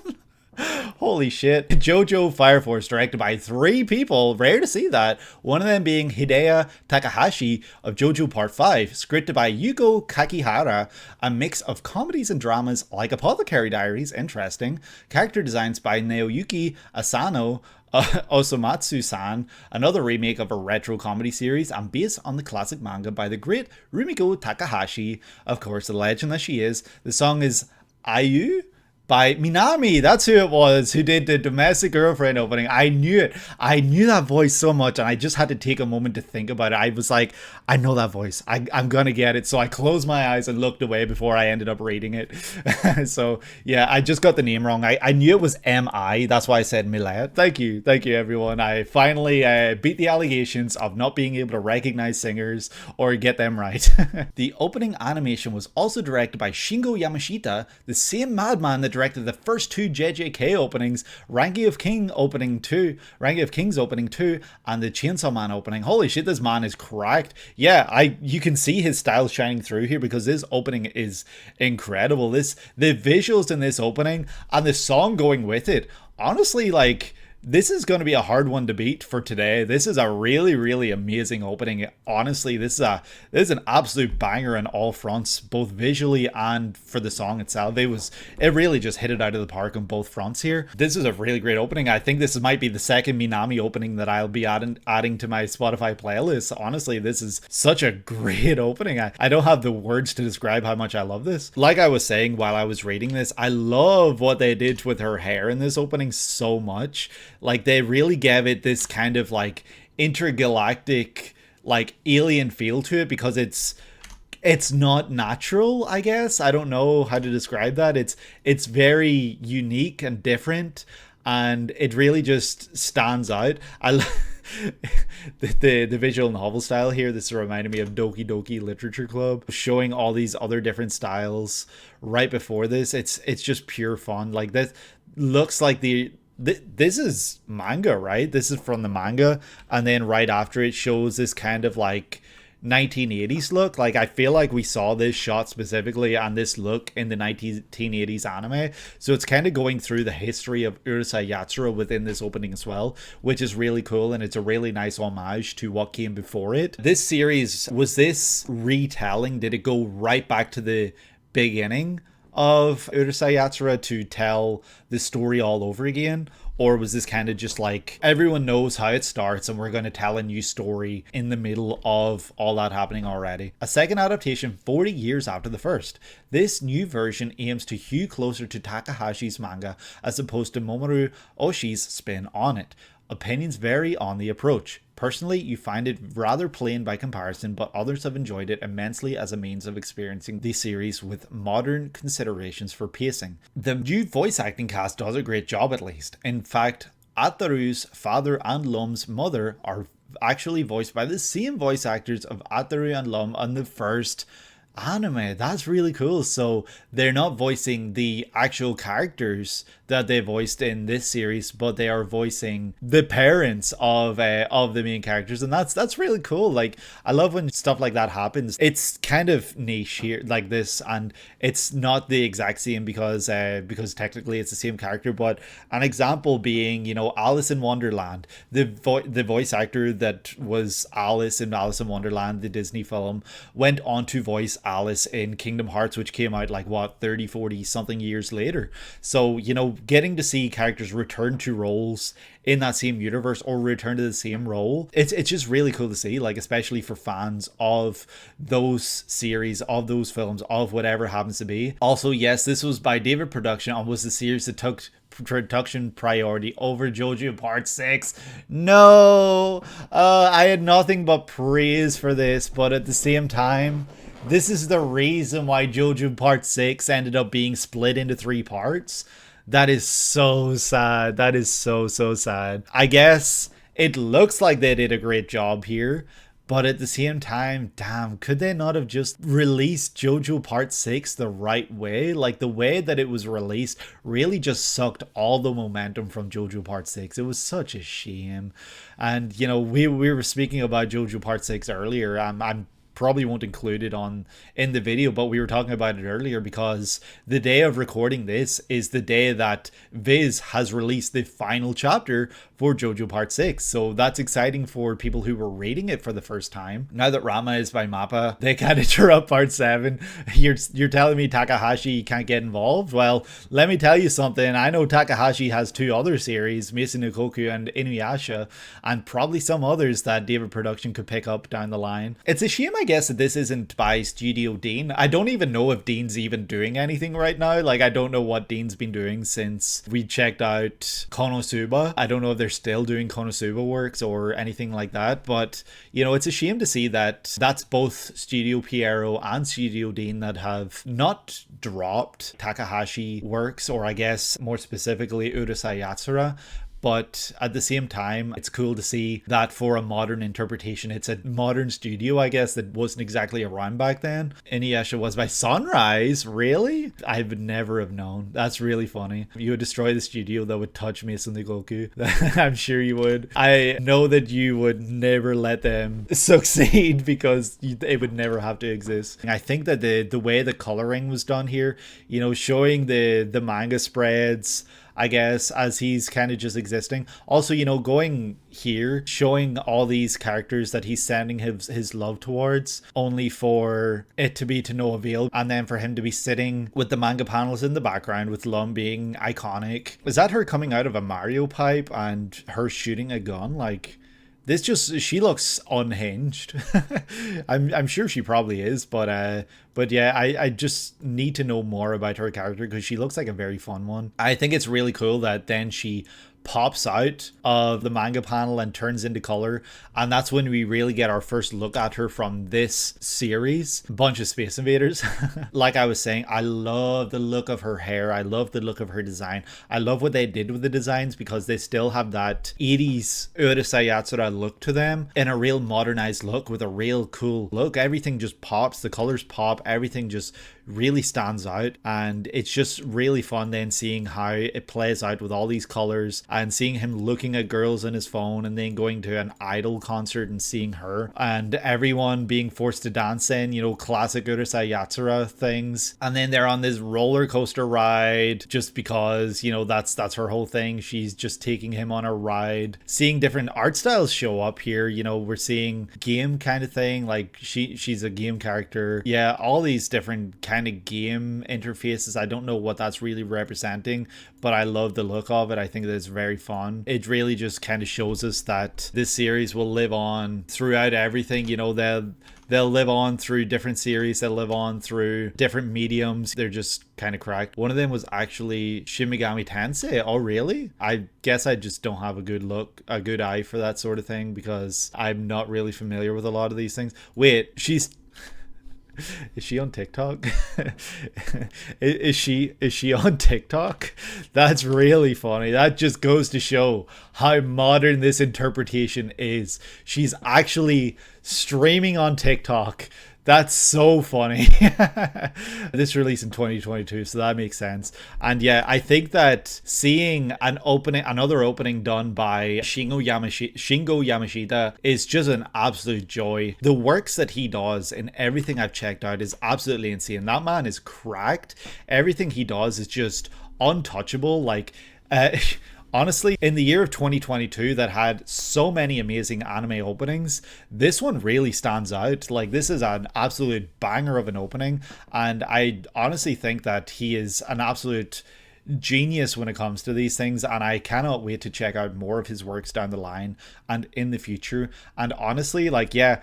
Holy shit. JoJo Fire Force, directed by 3 people. Rare to see that. One of them being Hideo Takahashi of JoJo Part 5. Scripted by Yuko Kakihara. A mix of comedies and dramas like Apothecary Diaries. Interesting. Character designs by Naoyuki Asano. Osomatsu-san, another remake of a retro comedy series and based on the classic manga by the great Rumiko Takahashi. Of course, the legend that she is. The song is Aieu by Minami. That's who it was who did the Domestic Girlfriend opening. I knew it. I knew that voice so much, and I just had to take a moment to think about it. I was like, I know that voice. I'm gonna get it. So I closed my eyes and looked away before I ended up reading it. So yeah, I just got the name wrong. I knew it was M.I. That's why I said Millet. Thank you everyone. I finally beat the allegations of not being able to recognize singers or get them right. The opening animation was also directed by Shingo Yamashita, the same madman that directed the first 2 JJK openings, Ranking of Kings opening 2, and the Chainsaw Man opening. Holy shit, this man is cracked. Yeah, you can see his style shining through here because this opening is incredible. The visuals in this opening and the song going with it, honestly, like, this is going to be a hard one to beat for today. This is a really, really amazing opening. Honestly, this is an absolute banger on all fronts, both visually and for the song itself. It really just hit it out of the park on both fronts here. This is a really great opening. I think this might be the second Minami opening that I'll be adding to my Spotify playlist. Honestly, this is such a great opening. I don't have the words to describe how much I love this. Like I was saying while I was reading this, I love what they did with her hair in this opening so much. Like, they really gave it this kind of like intergalactic, like alien feel to it, because it's not natural, I guess. I don't know how to describe that. It's very unique and different, and it really just stands out. The visual novel style here, this reminded me of Doki Doki Literature Club, showing all these other different styles right before this. It's just pure fun. Like, this looks like this is manga, right? This is from the manga, and then right after it shows this kind of like 1980s look. Like, I feel like we saw this shot specifically and this look in the 1980s anime, so it's kind of going through the history of Urusei Yatsura within this opening as well, which is really cool, and it's a really nice homage to what came before it. This series, was this retelling? Did it go right back to the beginning of Urusei Yatsura to tell the story all over again? Or was this kind of just like, everyone knows how it starts and we're going to tell a new story in the middle of all that happening already? A second adaptation 40 years after the first. This new version aims to hew closer to Takahashi's manga as opposed to Mamoru Oshii's spin on it. Opinions vary on the approach. Personally, you find it rather plain by comparison, but others have enjoyed it immensely as a means of experiencing the series with modern considerations for pacing. The new voice acting cast does a great job, at least. In fact, Ataru's father and Lum's mother are actually voiced by the same voice actors of Ataru and Lum on the first anime. That's really cool. So they're not voicing the actual characters that they voiced in this series, but they are voicing the parents of the main characters, and that's really cool. Like, I love when stuff like that happens. It's kind of niche here, like this, and it's not the exact same because technically it's the same character. But an example being, you know, Alice in Wonderland, the voice actor that was Alice in Wonderland, the Disney film, went on to voice Alice in Kingdom Hearts, which came out like what, 30-40 something years later. So, you know, getting to see characters return to roles in that same universe or return to the same role, it's just really cool to see, like, especially for fans of those series, of those films, of whatever happens to be. Also, yes, this was by David Production and was the series that took production priority over JoJo Part 6. No, I had nothing but praise for this, but at the same time, this is the reason why JoJo Part 6 ended up being split into 3 parts. That is so sad. That is so sad. I guess it looks like they did a great job here, but at the same time, damn, could they not have just released JoJo Part 6 the right way? Like, the way that it was released really just sucked all the momentum from JoJo Part 6. It was such a shame. And, you know, we were speaking about JoJo Part 6 earlier. I'm probably won't include it in the video, but we were talking about it earlier because the day of recording this is the day that Viz has released the final chapter for JoJo Part 6. So that's exciting for people who were reading it for the first time. Now that Rama is by Mappa, they kind of drew up Part 7. You're telling me Takahashi can't get involved? Well, let me tell you something. I know Takahashi has 2 other series, Mason Koku and Inuyasha, and probably some others that David Production could pick up down the line. It's a shame, I guess, that this isn't by Studio Dean. I don't even know if Dean's even doing anything right now. Like, I don't know what Dean's been doing since we checked out Konosuba. I don't know if they're still doing Konosuba works or anything like that, but, you know, it's a shame to see that that's both Studio Pierrot and Studio Dean that have not dropped Takahashi works, or I guess more specifically Urusei Yatsura, but at the same time, it's cool to see that for a modern interpretation, it's a modern studio, I guess, that wasn't exactly around back then. Inuyasha was by Sunrise, really? I would never have known. That's really funny. You would destroy the studio that would touch Mason the Goku. I'm sure you would. I know that you would never let them succeed because it would never have to exist. I think that the way the coloring was done here, you know, showing the manga spreads, I guess, as he's kind of just existing. Also, you know, going here, showing all these characters that he's sending his love towards, only for it to be to no avail, and then for him to be sitting with the manga panels in the background with Lum being iconic. Is that her coming out of a Mario pipe and her shooting a gun? Like, this just, she looks unhinged. I'm sure she probably is, but yeah, I just need to know more about her character because she looks like a very fun one. I think it's really cool that then she pops out of the manga panel and turns into color, and that's when we really get our first look at her from this series. Bunch of Space Invaders. Like I was saying, I love the look of her hair. I love the look of her design. I love what they did with the designs because they still have that 80s Urusei Yatsura look to them in a real modernized look with a real cool look. Everything just pops, the colors pop, everything just really stands out, and it's just really fun then seeing how it plays out with all these colors and seeing him looking at girls on his phone and then going to an idol concert and seeing her and everyone being forced to dance in, you know, classic Urusei Yatsura things. And then they're on this roller coaster ride just because, you know, that's her whole thing. She's just taking him on a ride. Seeing different art styles show up here, you know, we're seeing game kind of thing, like she's a game character. Yeah, all these different kind of game interfaces. I don't know what that's really representing, but I love the look of it. I think that it's very fun. It really just kind of shows us that this series will live on throughout everything. You know, they'll live on through different series, they'll live on through different mediums. They're just kind of cracked. One of them was actually Shin Megami Tensei. Oh really? I guess I just don't have a good eye for that sort of thing because I'm not really familiar with a lot of these things. Wait, is she on TikTok? is she on TikTok? That's really funny. That just goes to show how modern this interpretation is. She's actually streaming on TikTok. That's so funny. This released in 2022, so that makes sense. And yeah, I think that seeing another opening done by Shingo Yamashita is just an absolute joy. The works that he does in everything I've checked out is absolutely insane. That man is cracked. Everything he does is just untouchable. Like, honestly, in the year of 2022 that had so many amazing anime openings, this one really stands out. Like, this is an absolute banger of an opening, and I honestly think that he is an absolute genius when it comes to these things, and I cannot wait to check out more of his works down the line and in the future. And honestly, like, yeah,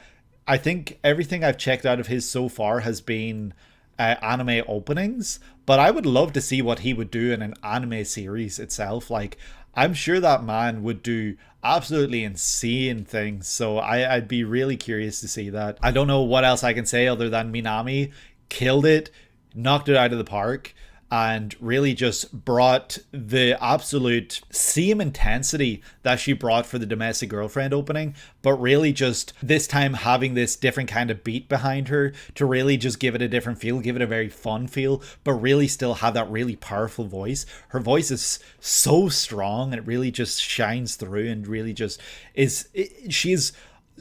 I think everything I've checked out of his so far has been anime openings, but I would love to see what he would do in an anime series itself. Like, I'm sure that man would do absolutely insane things, so I'd be really curious to see that. I don't know what else I can say other than Minami killed it, knocked it out of the park, and really just brought the absolute same intensity that she brought for the Domestic Girlfriend opening, but really just this time having this different kind of beat behind her to really just give it a different feel, give it a very fun feel, but really still have that really powerful voice. Her voice is so strong and it really just shines through and really just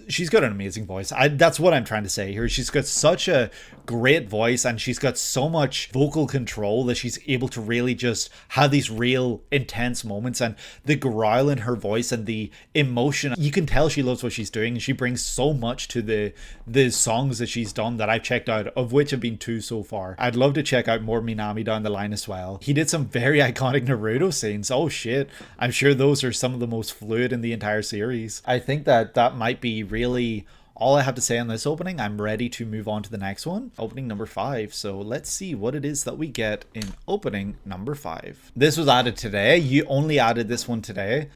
she's got an amazing voice. That's what I'm trying to say here. She's got such a great voice and she's got so much vocal control that she's able to really just have these real intense moments, and the growl in her voice and the emotion, you can tell she loves what she's doing, and she brings so much to the songs that she's done that I've checked out, of which have been 2 so far. I'd love to check out more Minami down the line as well. He did some very iconic Naruto scenes. Oh shit, I'm sure those are some of the most fluid in the entire series. I think that might be really all I have to say on this opening. I'm ready to move on to the next one, opening number 5. So let's see what it is that we get in opening number 5. This was added today. You only added this one today.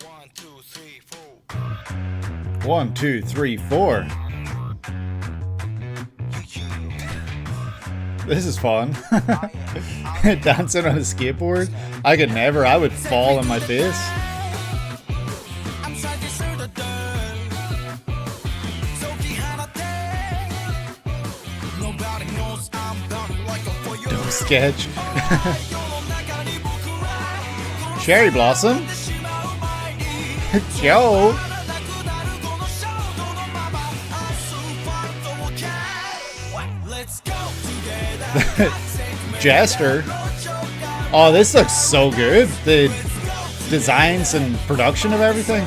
1, 2, 3, 4. 1, 2, 3, 4. This is fun. Dancing on a skateboard. I could never. I would fall on my face. sketch. Cherry Blossom? Joe? Jester? Oh, this looks so good. The designs and production of everything.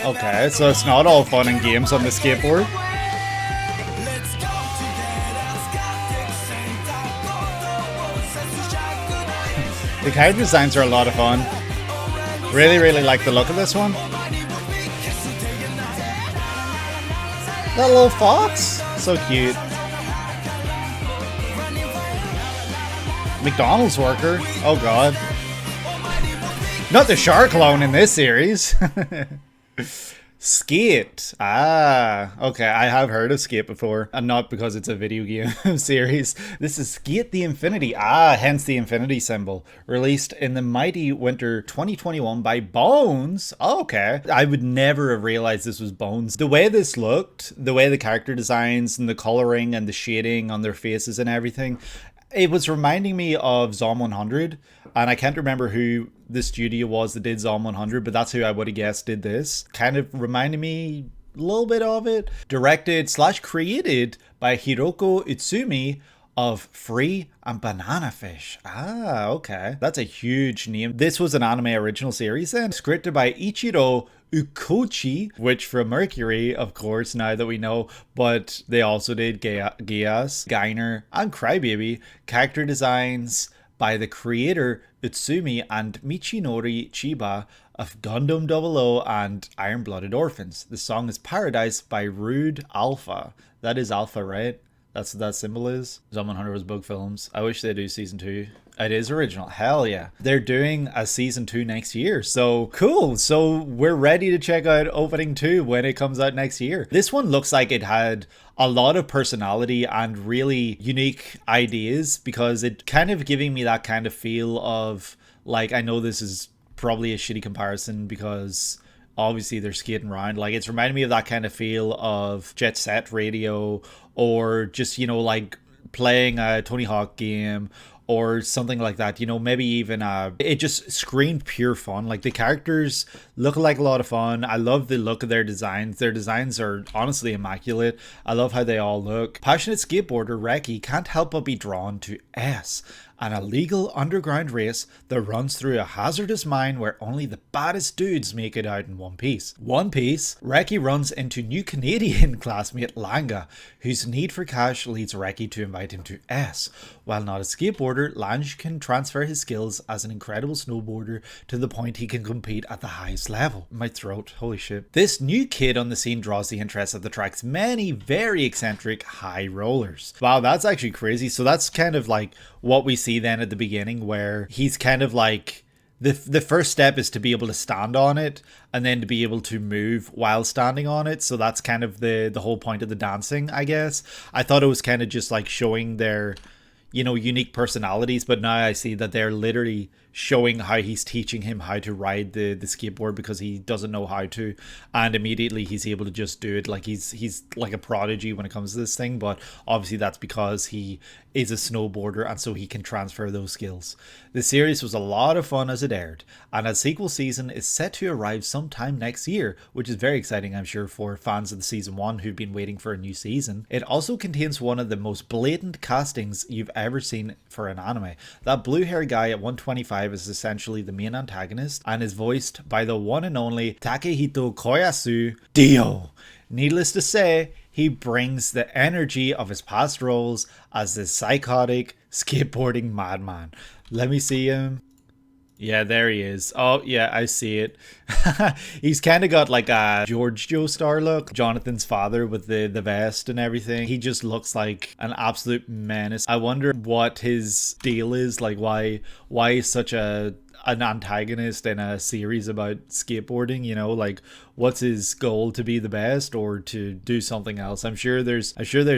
Okay, so it's not all fun and games on the skateboard. The character designs are a lot of fun. Really like the look of this one. That little fox? So cute. McDonald's worker? Oh god. Not the shark clone in this series. Skate. Ah, okay. I have heard of Skate before, and not because it's a video game series. This is Skate the Infinity. Ah, hence the infinity symbol. Released in the mighty winter 2021 by Bones. Oh, okay. I would never have realized this was Bones. The way this looked, the way the character designs and the coloring and the shading on their faces and everything, it was reminding me of Zom 100, and I can't remember who the studio was that did Zom 100, but that's who I would have guessed did this. Kind of reminded me a little bit of it. Directed / created by Hiroko Utsumi of Free and Banana Fish. Ah, okay. That's a huge name. This was an anime original series then. Scripted by Ichiro Ukochi, which from Mercury, of course, now that we know, but they also did Geas, Gainer, and Crybaby. Character designs by the creator Utsumi and Michinori Chiba of Gundam 00 and Iron Blooded Orphans. The song is Paradise by Rude Alpha. That is Alpha, right? That's what that symbol is. Zom 100 was Bug Films. I wish they do season 2. It is original. Hell yeah. They're doing a season 2 next year. So cool. So we're ready to check out opening 2 when it comes out next year. This one looks like it had a lot of personality and really unique ideas, because it kind of giving me that kind of feel of, like, I know this is probably a shitty comparison because obviously they're skating around. Like, it's reminding me of that kind of feel of Jet Set Radio, or just, you know, like playing a Tony Hawk game or something like that, you know, maybe even it just screamed pure fun. Like, the characters look like a lot of fun. I love the look of their designs. Their designs are honestly immaculate. I love how they all look. Passionate skateboarder Reki can't help but be drawn to S, an illegal underground race that runs through a hazardous mine where only the baddest dudes make it out in one piece. Reki runs into new Canadian classmate Langa, whose need for cash leads Reki to invite him to S. While not a skateboarder, Lange can transfer his skills as an incredible snowboarder to the point he can compete at the highest level. My throat, holy shit. This new kid on the scene draws the interest of the track's many very eccentric high rollers. Wow, that's actually crazy. So that's kind of like what we see then at the beginning, where he's kind of like, the first step is to be able to stand on it and then to be able to move while standing on it. So that's kind of the whole point of the dancing, I guess. I thought it was kind of just like showing their, you know, unique personalities, but now I see that they're literally showing how he's teaching him how to ride the skateboard because he doesn't know how to, and immediately he's able to just do it. Like, he's like a prodigy when it comes to this thing, but obviously that's because he is a snowboarder and so he can transfer those skills. The series was a lot of fun as it aired, and a sequel season is set to arrive sometime next year, which is very exciting, I'm sure, for fans of the season 1 who've been waiting for a new season. It also contains one of the most blatant castings you've ever seen for an anime. That blue hair guy at 125 is essentially the main antagonist and is voiced by the one and only Takehito Koyasu Dio. Needless to say, he brings the energy of his past roles as this psychotic skateboarding madman. Let me see him. Yeah, there he is. Oh, yeah, I see it. He's kind of got like a George Joestar look. Jonathan's father with the vest and everything. He just looks like an absolute menace. I wonder what his deal is. Like, why he's such a an antagonist in a series about skateboarding, you know, like what's his goal, to be the best or to do something else? I'm sure there's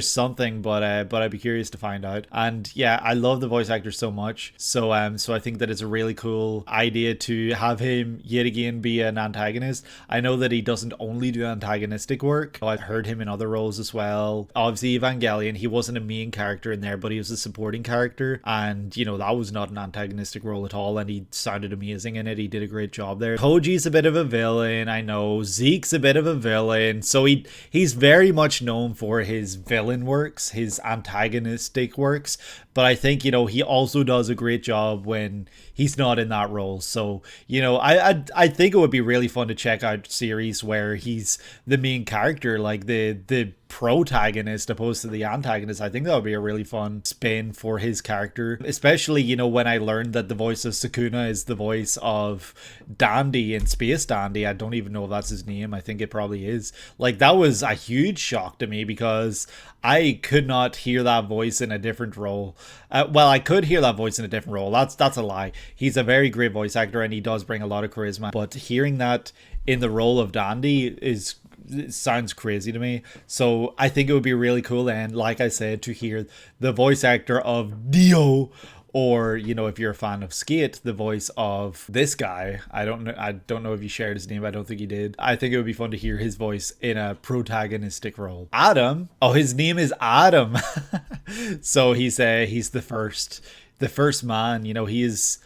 something, but I'd be curious to find out. And yeah, I love the voice actor so much. So I think that it's a really cool idea to have him yet again be an antagonist. I know that he doesn't only do antagonistic work. I've heard him in other roles as well. Obviously Evangelion, he wasn't a main character in there, but he was a supporting character, and you know, that was not an antagonistic role at all, and he sounded amazing in it. He did a great job there. Koji's a bit of a villain, I know. Zeke's a bit of a villain, so he's very much known for his villain works, his antagonistic works, but I think, you know, he also does a great job when he's not in that role. So, you know, I think it would be really fun to check out series where he's the main character, like the protagonist opposed to the antagonist. I think that would be a really fun spin for his character, especially, you know, when I learned that the voice of Sukuna is the voice of Dandy in Space Dandy. I don't even know if that's his name. I think it probably is. Like, that was a huge shock to me because I could not hear that voice in a different role. Well, I could hear that voice in a different role. That's a lie. He's a very great voice actor and he does bring a lot of charisma, but hearing that in the role of Dandy it sounds crazy to me. So I think it would be really cool, and like I said, to hear the voice actor of Dio, or, you know, if you're a fan of Skate, the voice of this guy. I don't know if you shared his name. I don't think he did. I think it would be fun to hear his voice in a protagonistic role. Adam. Oh, his name is Adam. So he's the first man. You know, he is.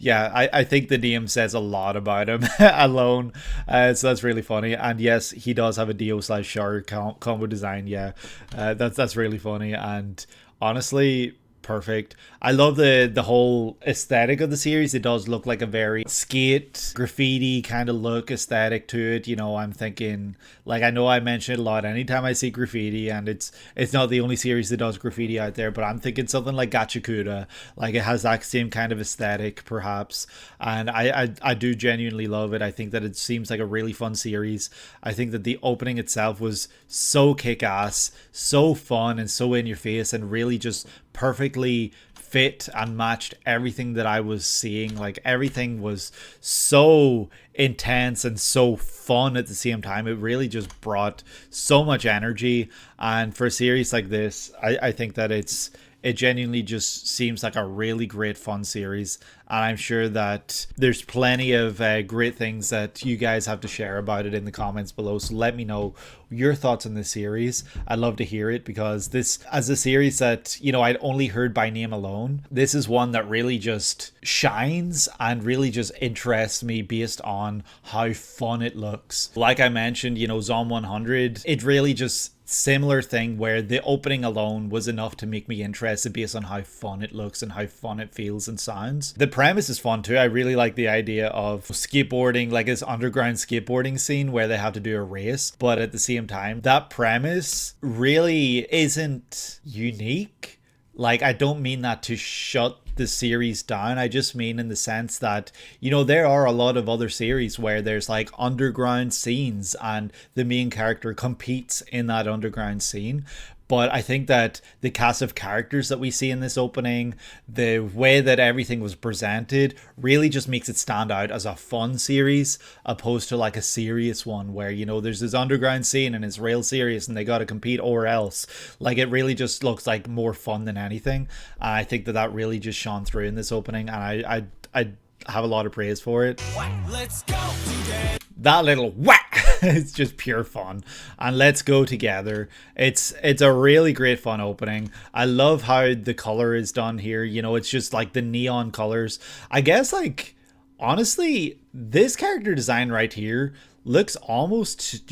Yeah, I think the name says a lot about him alone. So that's really funny. And yes, he does have a Dio/Char combo design. Yeah, that's really funny. And honestly, perfect. I love the whole aesthetic of the series. It does look like a very skate graffiti kind of look aesthetic to it. You know, I'm thinking, like, I know I mention it a lot anytime I see graffiti, and it's not the only series that does graffiti out there, but I'm thinking something like Gachakuda, like it has that same kind of aesthetic perhaps, and I do genuinely love it. I think that it seems like a really fun series. I think that the opening itself was so kick-ass, so fun, and so in your face, and really just perfectly fit and matched everything that I was seeing. Like, everything was so intense and so fun at the same time. It really just brought so much energy, and for a series like this, I think that it genuinely just seems like a really great fun series, and I'm sure that there's plenty of great things that you guys have to share about it in the comments below. So let me know your thoughts on this series. I'd love to hear it, because this, as a series that, you know, I'd only heard by name alone, this is one that really just shines and really just interests me based on how fun it looks. Like I mentioned, you know, Zom 100, it really just similar thing where the opening alone was enough to make me interested based on how fun it looks and how fun it feels and sounds. The premise is fun too. I really like the idea of skateboarding, like this underground skateboarding scene where they have to do a race, but at the same time, that premise really isn't unique. Like, I don't mean that to shut the series down. I just mean in the sense that, you know, there are a lot of other series where there's like underground scenes and the main character competes in that underground scene. But I think that the cast of characters that we see in this opening, the way that everything was presented, really just makes it stand out as a fun series opposed to like a serious one where, you know, there's this underground scene and it's real serious and they got to compete or else. Like, it really just looks like more fun than anything. And I think that really just shone through in this opening, and I have a lot of praise for it. Let's go today. That little whack, it's just pure fun. And let's go together. It's a really great fun opening. I love how the color is done here. You know, it's just like the neon colors. I guess, like, honestly, this character design right here looks almost,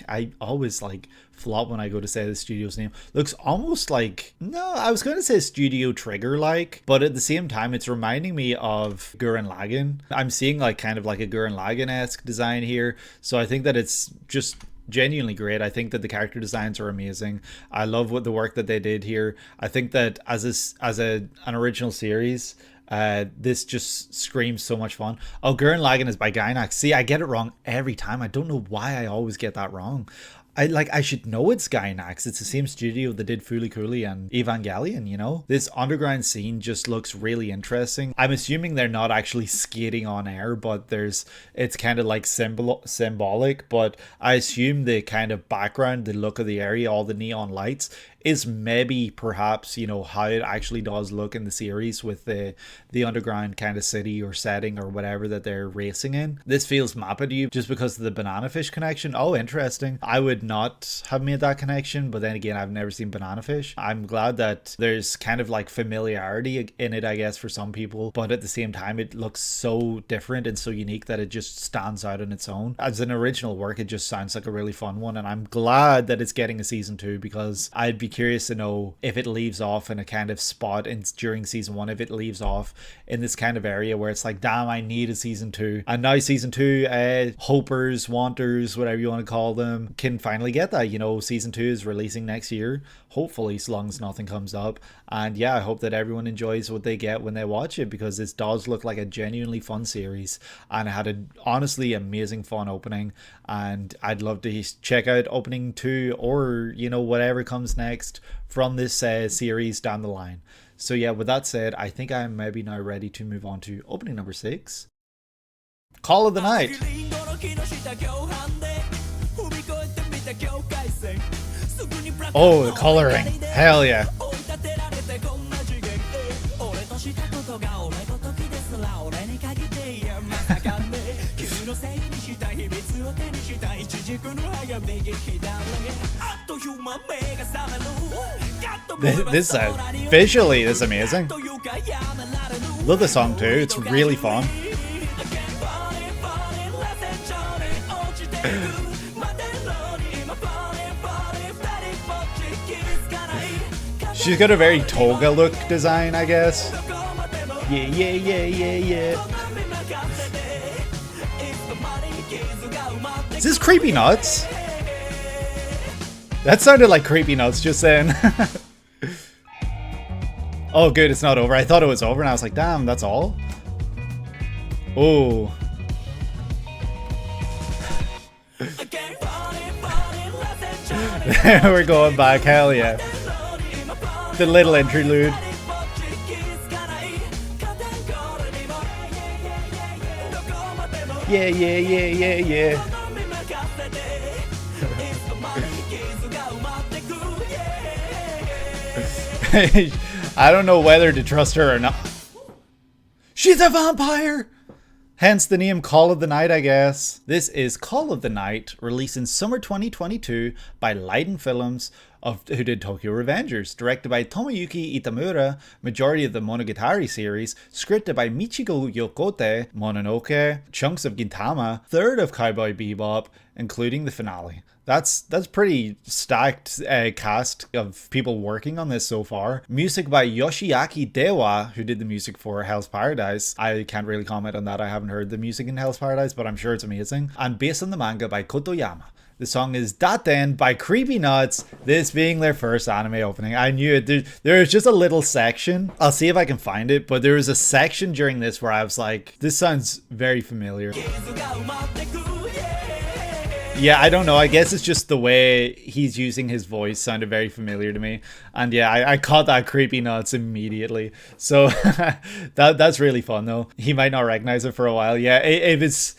I always like flop when I go to say the studio's name, looks almost like, no, I was going to say Studio Trigger like, but at the same time it's reminding me of Gurren Lagann. I'm seeing like kind of like a Gurren Lagann-esque design here, so I think that it's just genuinely great. I think that the character designs are amazing. I love what the work that they did here. I think that as an original series, this just screams so much fun. Oh, Gurren Lagann is by Gainax. See, I get it wrong every time. I don't know why I always get that wrong. I should know it's Gainax. It's the same studio that did Fooly Cooly and Evangelion, you know? This underground scene just looks really interesting. I'm assuming they're not actually skating on air, but it's kind of like symbolic, but I assume the kind of background, the look of the area, all the neon lights is maybe perhaps, you know, how it actually does look in the series with the underground kind of city or setting or whatever that they're racing in. This feels Mappa to you just because of the banana fish connection. Oh, interesting. I would not have made that connection, but then again, I've never seen banana fish. I'm glad that there's kind of like familiarity in it, I guess, for some people, but at the same time, it looks so different and so unique that it just stands out on its own. As an original work, it just sounds like a really fun one, and I'm glad that it's getting a season 2 because I'd be curious to know if it leaves off in a kind of spot during season 1, if it leaves off in this kind of area where it's like, damn, I need a season 2. And now season 2, hopers, wanters, whatever you want to call them, can finally get that. You know, season 2 is releasing next year, hopefully, as long as nothing comes up. And yeah, I hope that everyone enjoys what they get when they watch it, because this does look like a genuinely fun series, and it had an honestly amazing fun opening, and I'd love to check out opening 2 or, you know, whatever comes next from this series down the line. So yeah, with that said, I think I'm maybe now ready to move on to opening number 6, Call of the Night. Oh, the coloring, hell yeah. This visually is amazing. Love the song too, it's really fun. She's got a very toga look design, I guess. Yeah. Is this Creepy Nuts? That sounded like Creepy Nuts just then. Oh good, it's not over. I thought it was over and I was like, damn, that's all? Oh. We're going back, hell yeah. The little interlude. Yeah. I don't know whether to trust her or not. She's a vampire! Hence the name Call of the Night, I guess. This is Call of the Night, released in summer 2022 by Leiden Films, who did Tokyo Revengers, directed by Tomoyuki Itamura, majority of the Monogatari series, scripted by Michigo Yokote, Mononoke, chunks of Gintama, third of Cowboy Bebop, including the finale. That's pretty stacked cast of people working on this so far. Music by Yoshiaki Dewa, who did the music for Hell's Paradise. I can't really comment on that. I haven't heard the music in Hell's Paradise, but I'm sure it's amazing. And based on the manga by Kotoyama. The song is Daten by Creepy Nuts, this being their first anime opening. I knew it. There was just a little section. I'll see if I can find it, but there was a section during this where I was like, this sounds very familiar. Yeah, I don't know. I guess it's just the way he's using his voice sounded very familiar to me. And yeah, I caught that Creepy Nuts immediately. So that's really fun though. He might not recognize it for a while. Yeah, it was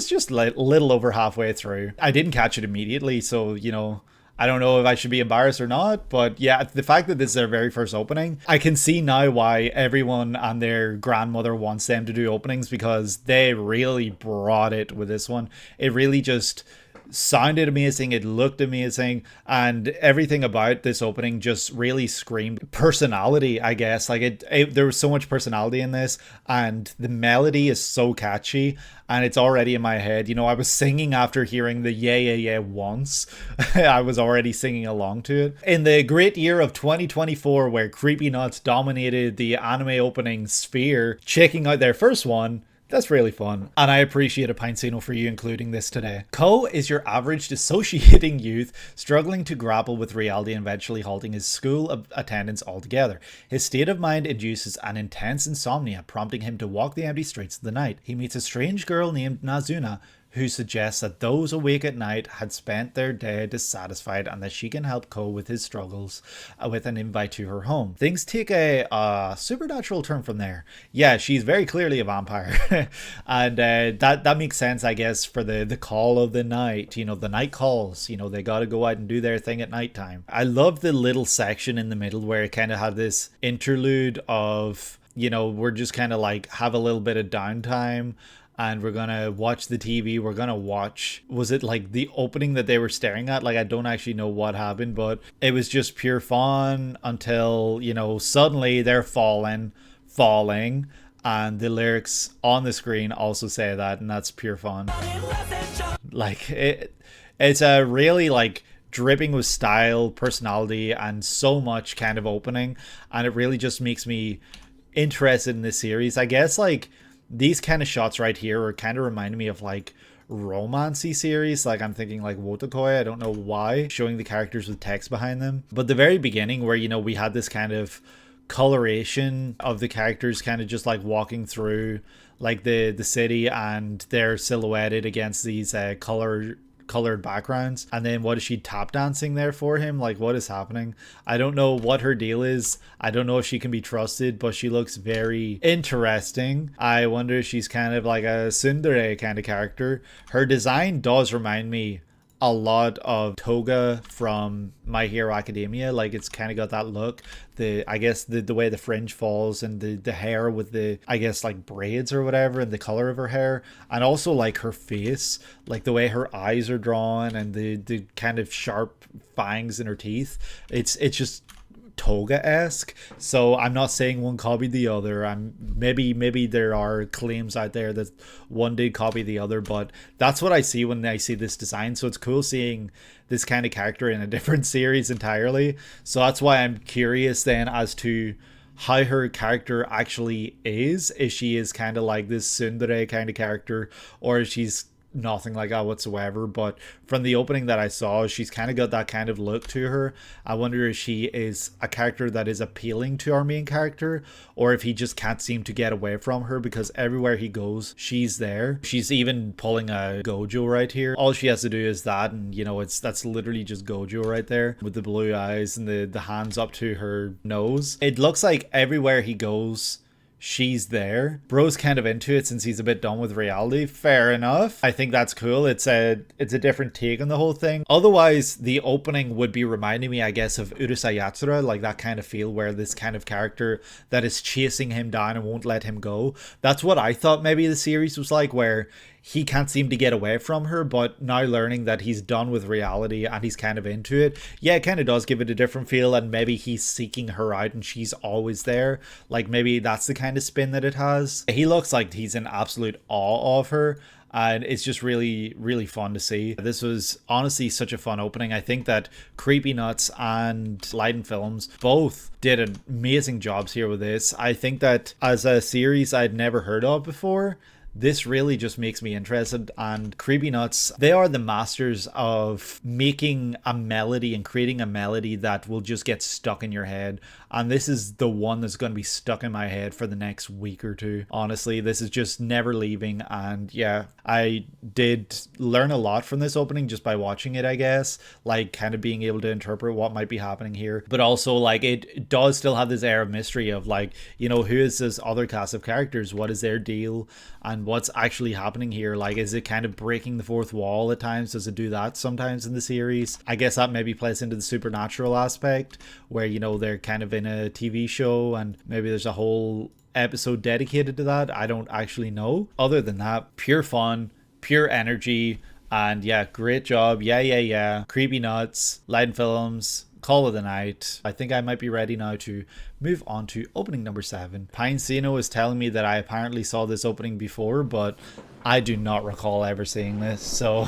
just like a little over halfway through. I didn't catch it immediately, so, you know, I don't know if I should be embarrassed or not, but yeah, the fact that this is their very first opening, I can see now why everyone and their grandmother wants them to do openings, because they really brought it with this one. It really just sounded amazing, it looked amazing, and everything about this opening just really screamed personality, I guess. Like there was so much personality in this, and the melody is so catchy, and it's already in my head. You know, I was singing after hearing the yeah once. I was already singing along to it. In the great year of 2024, where Creepy Nuts dominated the anime opening sphere, checking out their first one, that's really fun, and I appreciate a Pinecino for you including this today. Ko is your average dissociating youth struggling to grapple with reality and eventually halting his school attendance altogether. His state of mind induces an intense insomnia, prompting him to walk the empty streets of the night. He meets a strange girl named Nazuna, who suggests that those awake at night had spent their day dissatisfied and that she can help Ko with his struggles with an invite to her home. Things take a supernatural turn from there. Yeah, she's very clearly a vampire. And that makes sense, I guess, for the call of the night. You know, the night calls. You know, they got to go out and do their thing at nighttime. I love the little section in the middle where it kind of had this interlude of, you know, we're just kind of like have a little bit of downtime and we're gonna watch the TV. We're gonna watch, was it like the opening that they were staring at? Like, I don't actually know what happened, but it was just pure fun until, you know, suddenly they're falling, and the lyrics on the screen also say that, and that's pure fun. Like, it's a really like dripping with style, personality, and so much kind of opening, and it really just makes me interested in this series. I guess like these kind of shots right here are kind of reminding me of like romancy series. Like I'm thinking like Wotakoi, I don't know why, showing the characters with text behind them. But the very beginning where, you know, we had this kind of coloration of the characters kind of just like walking through like the city, and they're silhouetted against these colored backgrounds, and then what is she tap dancing there for him? Like, what is happening? I don't know what her deal is. I don't know if she can be trusted, but she looks very interesting. I wonder if she's kind of like a tsundere kind of character. Her design does remind me a lot of Toga from My Hero Academia. Like, it's kind of got that look. I guess the way the fringe falls, and the hair with the, I guess, like braids or whatever, and the color of her hair, and also like her face, like the way her eyes are drawn, and the kind of sharp fangs in her teeth. It's just Toga-esque. So I'm not saying one copied the other. Maybe there are claims out there that one did copy the other, but that's what I see when I see this design. So it's cool seeing this kind of character in a different series entirely. So that's why I'm curious then as to how her character actually is. If she is kind of like this tsundere kind of character, or if she's nothing like that whatsoever. But from the opening that I saw, she's kind of got that kind of look to her. I wonder if she is a character that is appealing to our main character, or if he just can't seem to get away from her, because everywhere he goes she's there. She's even pulling a Gojo right here. All she has to do is that, and you know, that's literally just Gojo right there, with the blue eyes and the hands up to her nose. It looks like everywhere he goes she's there. Bro's kind of into it since he's a bit done with reality. Fair enough. I think that's cool. It's a different take on the whole thing. Otherwise, the opening would be reminding me, I guess, of Urusei Yatsura, like that kind of feel where this kind of character that is chasing him down and won't let him go. That's what I thought maybe the series was like, where he can't seem to get away from her, but now learning that he's done with reality and he's kind of into it. Yeah, it kind of does give it a different feel, and maybe he's seeking her out and she's always there. Like, maybe that's the kind of spin that it has. He looks like he's in absolute awe of her, and it's just really, really fun to see. This was honestly such a fun opening. I think that Creepy Nuts and Leiden Films both did amazing jobs here with this. I think that as a series I'd never heard of before, this really just makes me interested. And Creepy Nuts, they are the masters of making a melody and creating a melody that will just get stuck in your head. And this is the one that's going to be stuck in my head for the next week or two. Honestly, this is just never leaving. And yeah, I did learn a lot from this opening just by watching it, I guess. Like, kind of being able to interpret what might be happening here. But also, like, it does still have this air of mystery of, like, you know, who is this other cast of characters? What is their deal? And what's actually happening here? Like, is it kind of breaking the fourth wall at times? Does it do that sometimes in the series? I guess that maybe plays into the supernatural aspect, where, you know, they're kind of in a TV show and maybe there's a whole episode dedicated to that. I don't actually know. Other than that, pure fun, pure energy, and yeah, great job. Yeah. Creepy Nuts, Leiden Films, call of the night. I think I might be ready now to move on to opening number 7. Pinecino is telling me that I apparently saw this opening before, but I do not recall ever seeing this. So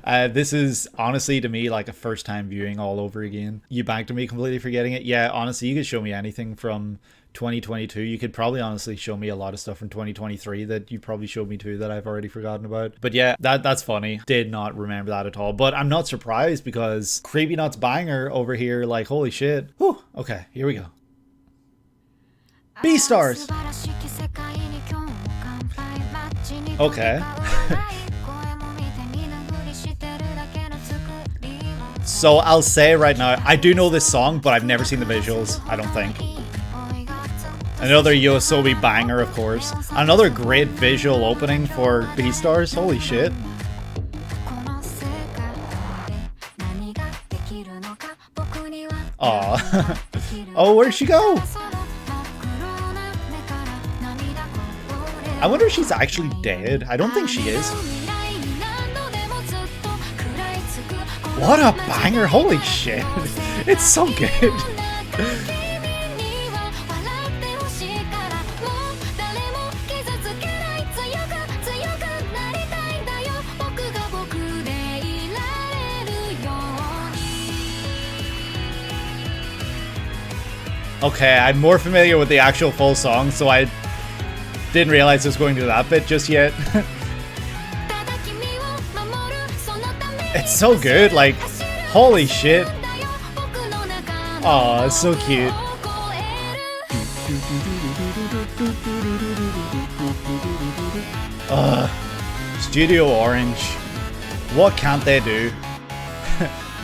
this is honestly to me like a first time viewing all over again. You banked on me completely forgetting it. Yeah, honestly, you could show me anything from 2022. You could probably honestly show me a lot of stuff from 2023 that you probably showed me too that I've already forgotten about. But yeah, that's funny. Did not remember that at all. But I'm not surprised, because Creepy Nuts banger over here, like, holy shit. Whew. Okay, here we go. Beastars. Okay. So I'll say right now, I do know this song, but I've never seen the visuals, I don't think. Another Yoasobi banger, of course. Another great visual opening for Beastars. Holy shit. Aw. Oh, where'd she go? I wonder if she's actually dead. I don't think she is. What a banger. Holy shit. It's so good. Okay, I'm more familiar with the actual full song, so I didn't realize it was going to that bit just yet. It's so good, like, holy shit. Aw, it's so cute. Studio Orange. What can't they do?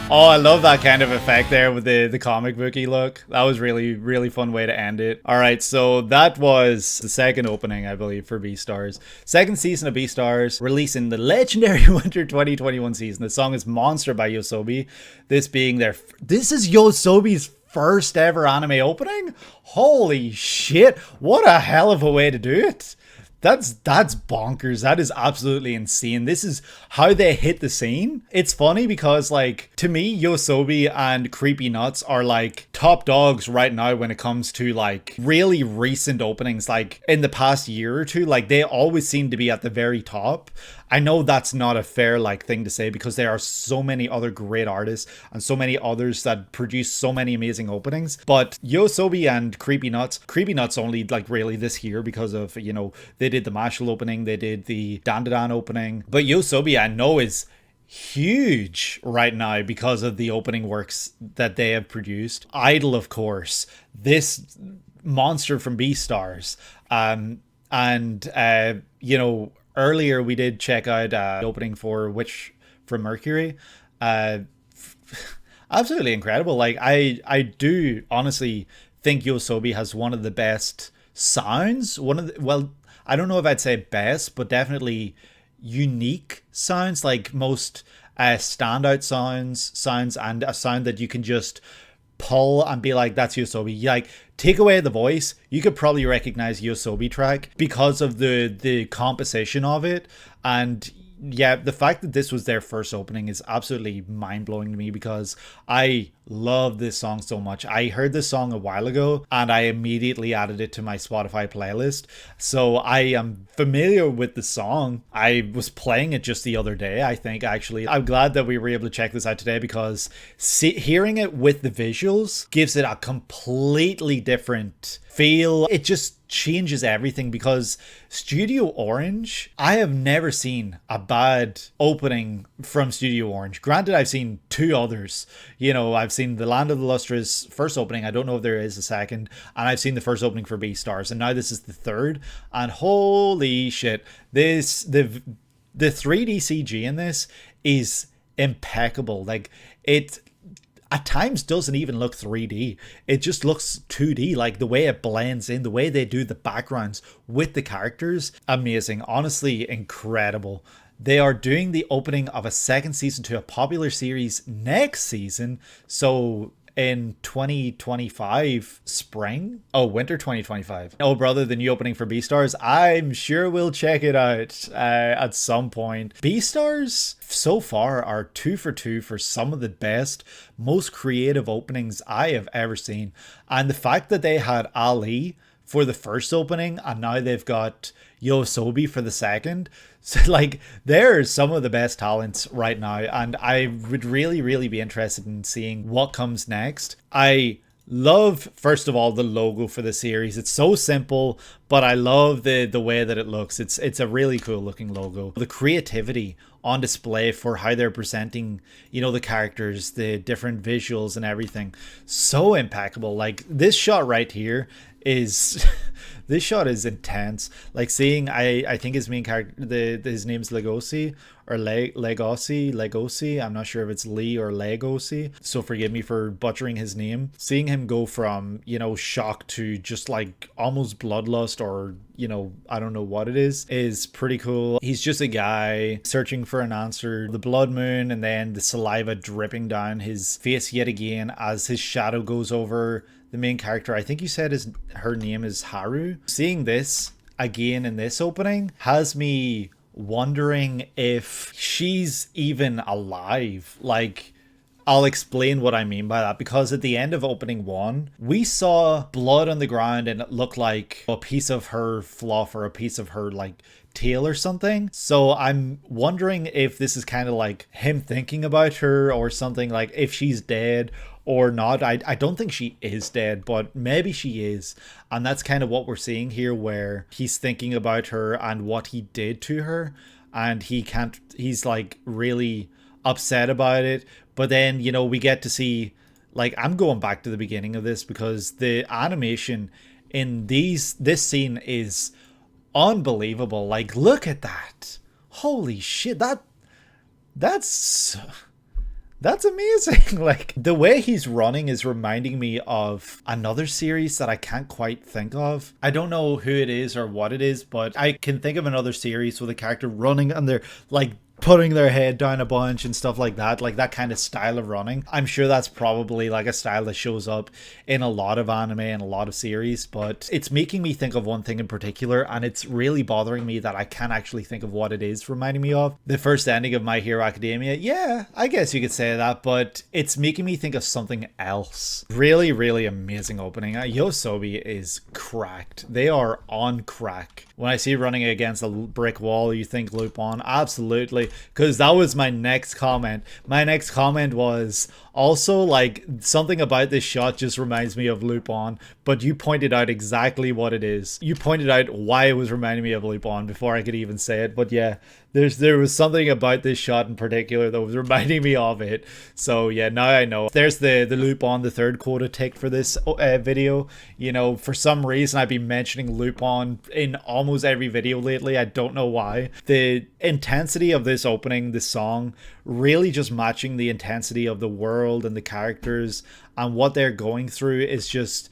Oh, I love that kind of effect there with the comic booky look. That was really fun way to end it. Alright, so that was the second opening, I believe, for Beastars. Second season of Beastars, releasing the legendary Winter 2021 season. The song is Monster by Yoasobi. This being their... This is Yoasobi's first ever anime opening? Holy shit, what a hell of a way to do it. That's bonkers. That is absolutely insane. This is how they hit the scene. It's funny because, like, to me, Yoasobi and Creepy Nuts are like top dogs right now when it comes to like really recent openings. Like in the past year or two, like they always seem to be at the very top. I know that's not a fair like thing to say because there are so many other great artists and so many others that produce so many amazing openings. But Yoasobi and Creepy Nuts only like really this year because of, you know, they did the Mashal opening, they did the Daten opening. But Yoasobi I know is huge right now because of the opening works that they have produced. Idol, of course, this monster from Beastars, you know, earlier we did check out opening for from Mercury. Absolutely incredible. Like I do honestly think Yoasobi has one of the best sounds. Well, I don't know if I'd say best, but definitely unique sounds, like most standout sounds and a sound that you can just pull and be like, that's Yoasobi. Like, take away the voice, you could probably recognize Yoasobi track because of the composition of it. And yeah, the fact that this was their first opening is absolutely mind-blowing to me because I love this song so much. I heard this song a while ago and I immediately added it to my Spotify playlist. So I am familiar with the song. I was playing it just the other day, I think, actually. I'm glad that we were able to check this out today because hearing it with the visuals gives it a completely different feel. It just changes everything because Studio Orange, I have never seen a bad opening from Studio Orange. Granted, I've seen two others. You know, I've seen the Land of the Lustrous first opening. I don't know if there is a second. And I've seen the first opening for Beastars. And now this is the third. And holy shit, the 3D CG in this is impeccable. Like, it at times doesn't even look 3D. It just looks 2D, like the way it blends in, the way they do the backgrounds with the characters. Amazing. Honestly, incredible. They are doing the opening of a second season to a popular series next season. So in 2025 spring? Oh, winter 2025. Oh, brother, the new opening for Beastars. I'm sure we'll check it out at some point. Beastars so far are 2 for 2 for some of the best, most creative openings I have ever seen. And the fact that they had Ali for the first opening and now they've got Yoasobi for the second. So, like, they're some of the best talents right now, and I would really be interested in seeing what comes next. I love, first of all, the logo for the series. It's so simple, but I love the way that it looks. It's a really cool looking logo. The creativity on display for how they're presenting, you know, the characters, the different visuals and everything. So impeccable. Like this shot right here is this shot is intense. Like seeing, I think his main character, his name's Legosi or Legosi. I'm not sure if it's Lee or Legosi, so forgive me for butchering his name. Seeing him go from, you know, shock to just like almost bloodlust, or, you know, I don't know what it is pretty cool. He's just a guy searching for an answer. The blood moon and then the saliva dripping down his face yet again as his shadow goes over the main character. I think you said her name is Haru. Seeing this again in this opening has me wondering if she's even alive. Like, I'll explain what I mean by that, because at the end of opening 1, we saw blood on the ground and it looked like a piece of her fluff or a piece of her like tail or something. So I'm wondering if this is kind of like him thinking about her or something, like if she's dead or not. I don't think she is dead, but maybe she is. And that's kind of what we're seeing here, where he's thinking about her and what he did to her. And he's like really upset about it. But then, you know, we get to see, like, I'm going back to the beginning of this because the animation in this scene is unbelievable. Like, look at that. Holy shit. That's amazing. Like, the way he's running is reminding me of another series that I can't quite think of. I don't know who it is or what it is, but I can think of another series with a character running and they're like putting their head down a bunch and stuff like that kind of style of running. I'm sure that's probably like a style that shows up in a lot of anime and a lot of series, but it's making me think of one thing in particular, and it's really bothering me that I can't actually think of what it is reminding me of. The first ending of My Hero Academia, yeah, I guess you could say that, but it's making me think of something else. Really, really amazing opening. Yoasobi is cracked. They are on crack. When I see running against a brick wall, you think Lupin? Absolutely. Because that was my next comment. My next comment was also like something about this shot just reminds me of Lupin, but you pointed out exactly what it is. You pointed out why it was reminding me of Lupin before I could even say it. But yeah, there was something about this shot in particular that was reminding me of it. So yeah, now I know. There's the Lupin the third quota tick for this video. You know, for some reason I've been mentioning Lupin in almost every video lately. I don't know why. The intensity of this opening, the song, really just matching the intensity of the world and the characters and what they're going through is just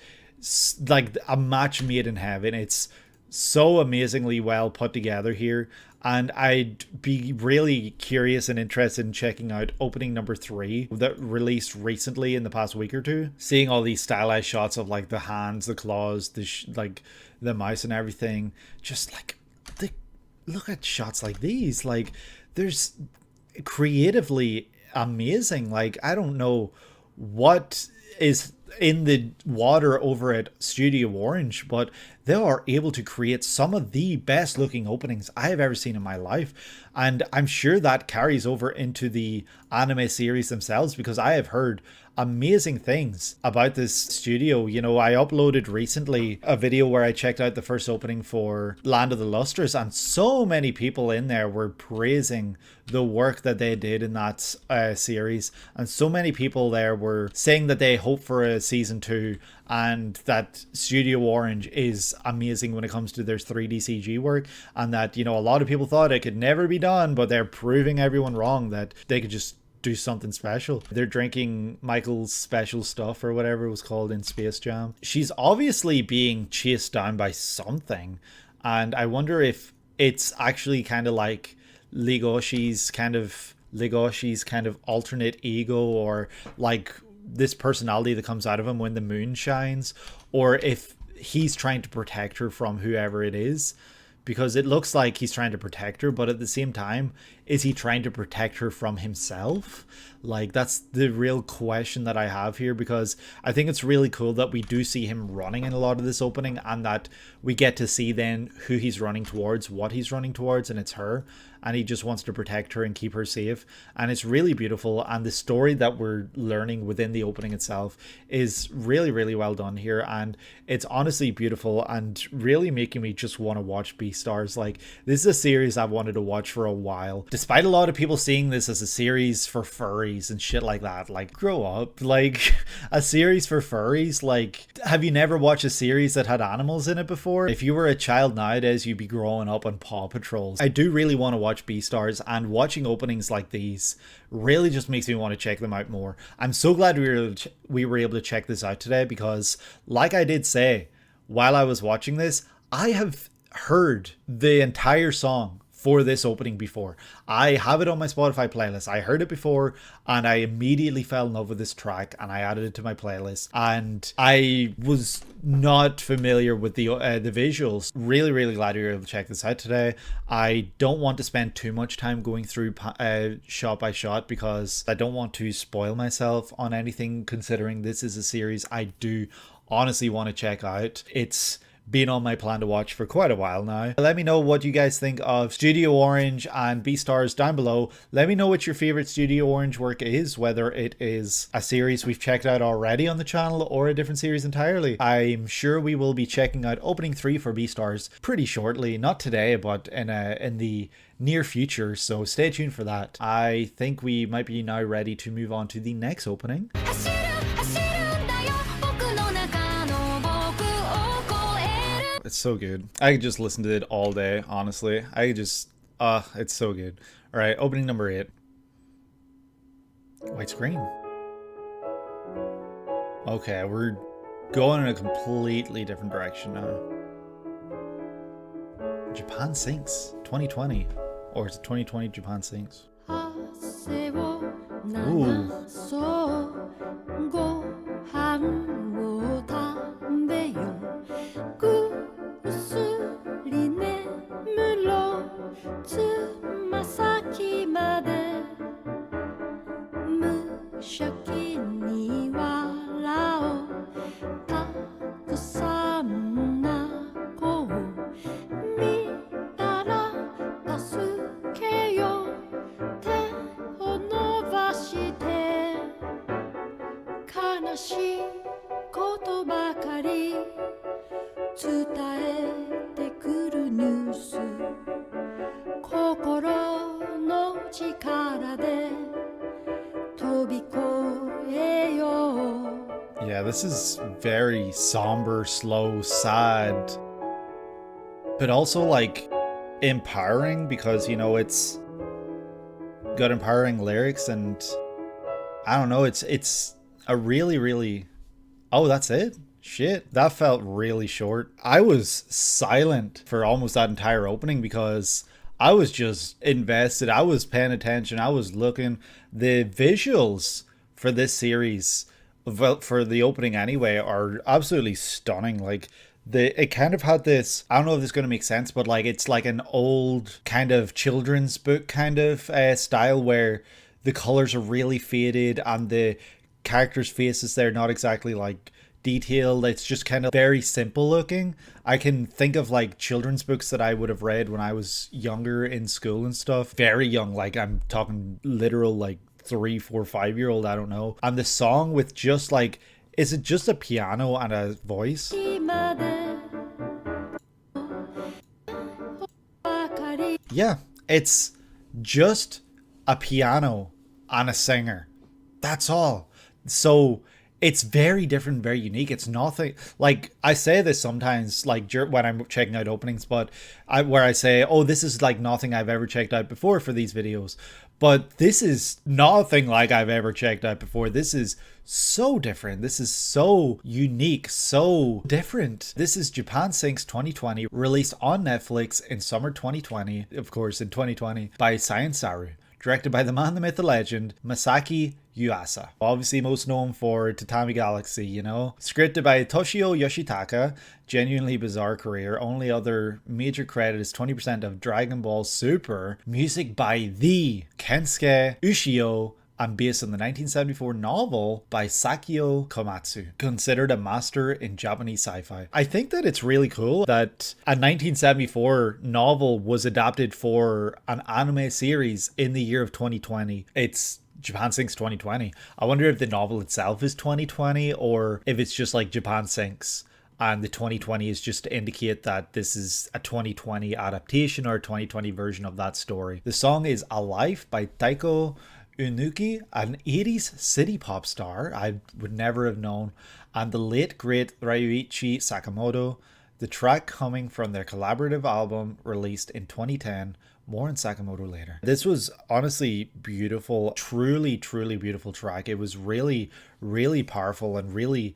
like a match made in heaven. It's so amazingly well put together here, and I'd be really curious and interested in checking out opening number 3 that released recently in the past week or two. Seeing all these stylized shots of like the hands, the claws, like the mouse and everything, just like look at shots like these. Like, there's creatively amazing. Like, I don't know what is in the water over at Studio Orange, but they are able to create some of the best looking openings I have ever seen in my life. And I'm sure that carries over into the anime series themselves, because I have heard amazing things about this studio. You know, I uploaded recently a video where I checked out the first opening for Land of the Lustrous, and so many people in there were praising the work that they did in that series, and so many people there were saying that they hope for a season 2 and that Studio Orange is amazing when it comes to their 3D CG work, and that, you know, a lot of people thought it could never be done, but they're proving everyone wrong, that they could just do something special. They're drinking Michael's special stuff or whatever it was called in Space Jam. She's obviously being chased down by something, and I wonder if it's actually kind of like Legoshi's kind of alternate ego, or like this personality that comes out of him when the moon shines, or if he's trying to protect her from whoever it is. Because it looks like he's trying to protect her, but at the same time, is he trying to protect her from himself? Like, that's the real question that I have here, because I think it's really cool that we do see him running in a lot of this opening, and that we get to see then who he's running towards, what he's running towards, and it's her. and he just wants to protect her and keep her safe. And it's really beautiful, and the story that we're learning within the opening itself is really, really well done here, and it's honestly beautiful and really making me just want to watch Beastars. Like, this is a series I've wanted to watch for a while, despite a lot of people seeing this as a series for furries and shit like that. Like, grow up. Like, a series for furries? Like, have you never watched a series that had animals in it before? If you were a child nowadays, you'd be growing up on Paw Patrols. I do really want to watch Beastars, and watching openings like these really just makes me want to check them out more. I'm so glad we were able to check this out today, because like I did say while I was watching this, I have heard the entire song for this opening before. I have it on my Spotify playlist. I heard it before and I immediately fell in love with this track and I added it to my playlist, and I was not familiar with the visuals. Really, really glad you were able to check this out today. I don't want to spend too much time going through shot by shot, because I don't want to spoil myself on anything, considering this is a series I do honestly want to check out. It's been on my plan to watch for quite a while now. Let me know what you guys think of Studio Orange and Beastars down below. Let me know what your favorite Studio Orange work is, whether it is a series we've checked out already on the channel or a different series entirely. I'm sure we will be checking out opening 3 for Beastars pretty shortly, not today, but in the near future, so stay tuned for that. I think we might be now ready to move on to the next opening. It's so good. I could just listen to it all day, honestly. I could just, it's so good. All right, opening number 8. White screen. Okay, we're going in a completely different direction now. Japan Sinks 2020. Or is it 2020 Japan Sinks? Ooh. Yeah, this is very somber, slow, sad, but also like empowering, because, you know, it's got empowering lyrics, and I don't know, it's a really, really, oh, that's it? Shit, that felt really short. I was silent for almost that entire opening because I was just invested. I was paying attention. I was looking. The visuals for this series, for the opening anyway, are absolutely stunning. Like, it kind of had this, I don't know if this is going to make sense, but like, it's like an old kind of children's book kind of style, where the colors are really faded and the characters' faces, they're not exactly like detailed. It's just kind of very simple looking. I can think of like children's books that I would have read when I was younger in school and stuff. Very young, like I'm talking literal like 3, 4, 5-year-old, I don't know. And the song with just like, is it just a piano and a voice? Yeah, it's just a piano and a singer. That's all. So it's very different, very unique. It's nothing, like I say this sometimes, like when I'm checking out openings, but where I say, oh, this is like nothing I've ever checked out before for these videos. But this is nothing like I've ever checked out before. This is so different. This is so unique, so different. This is Japan Sinks 2020, released on Netflix in summer 2020, of course, in 2020, by Science Saru. Directed by the man, the myth, the legend, Masayuki Yuasa. Obviously most known for Tatami Galaxy, you know. Scripted by Toshio Yoshitaka. Genuinely bizarre career. Only other major credit is 20% of Dragon Ball Super. Music by the Kensuke Ushio, and based on the 1974 novel by Sakio Komatsu, considered a master in Japanese sci-fi. I think that it's really cool that a 1974 novel was adapted for an anime series in the year of 2020. It's Japan Sinks 2020. I wonder if the novel itself is 2020 or if it's just like Japan Sinks and the 2020 is just to indicate that this is a 2020 adaptation or a 2020 version of that story. The song is Alive by Taeko Oonuki, an 80s city pop star I would never have known, and the late great Ryuichi Sakamoto. The track coming from their collaborative album released in 2010. More on Sakamoto later. This was honestly beautiful, truly beautiful track. It was really powerful, and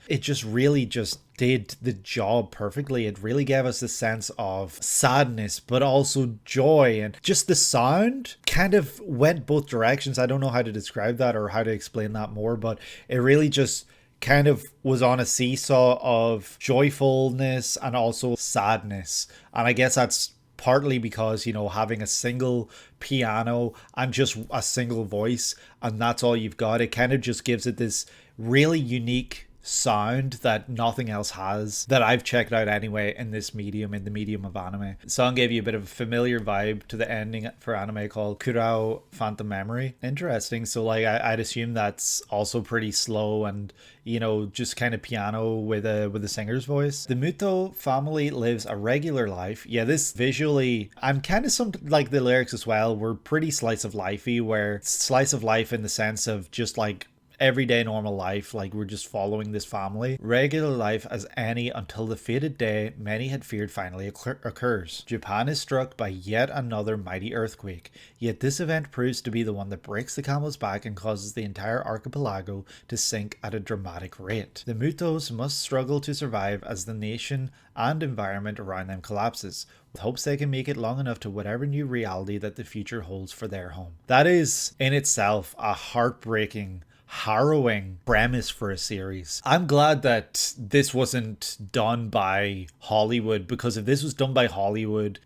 it just did the job perfectly. It really gave us a sense of sadness but also joy, and just the sound kind of went both directions. I don't know how to describe that or how to explain that more, but it really just kind of was on a seesaw of joyfulness and also sadness. And I guess that's partly because, you know, having a single piano and just a single voice, and that's all you've got, it kind of just gives it this really unique sound that nothing else has that I've checked out anyway in this medium, in the medium of anime. The song gave you a bit of a familiar vibe to the ending for anime called Kurao Phantom Memory. Interesting. So like I'd assume that's also pretty slow and, you know, just kind of piano with a singer's voice. The Muto family lives a regular life. Yeah, this visually, and kind of some like the lyrics as well were pretty slice of lifey, where slice of life in the sense of just like everyday normal life, like we're just following this family. Regular life as any until the fated day many had feared finally occurs. Japan is struck by yet another mighty earthquake, yet this event proves to be the one that breaks the camel's back and causes the entire archipelago to sink at a dramatic rate. The Mutos must struggle to survive as the nation and environment around them collapses, with hopes they can make it long enough to whatever new reality that the future holds for their home. That is in itself a heartbreaking, harrowing premise for a series. I'm glad that this wasn't done by Hollywood, because if this was done by Hollywood,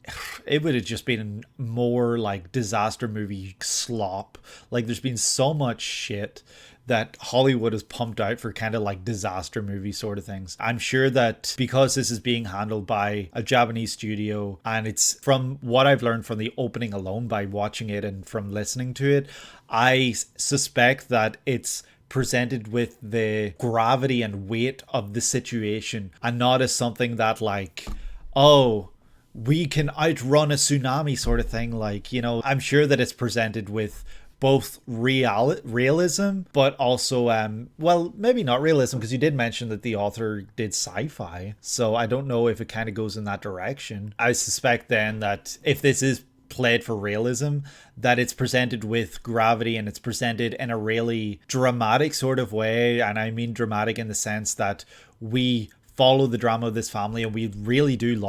it would have just been more like disaster movie slop. Like there's been so much shit that Hollywood has pumped out for kind of like disaster movie sort of things. I'm sure that because this is being handled by a Japanese studio, and it's, from what I've learned from the opening alone by watching it and from listening to it, I suspect that it's presented with the gravity and weight of the situation, and not as something that like, oh, we can outrun a tsunami sort of thing. Like, you know, I'm sure that it's presented with both realism, but also, well, maybe not realism, because you did mention that the author did sci-fi, so I don't know if it kind of goes in that direction. I suspect then that if this is played for realism, that it's presented with gravity and it's presented in a really dramatic sort of way. And I mean dramatic in the sense that we follow the drama of this family and we really do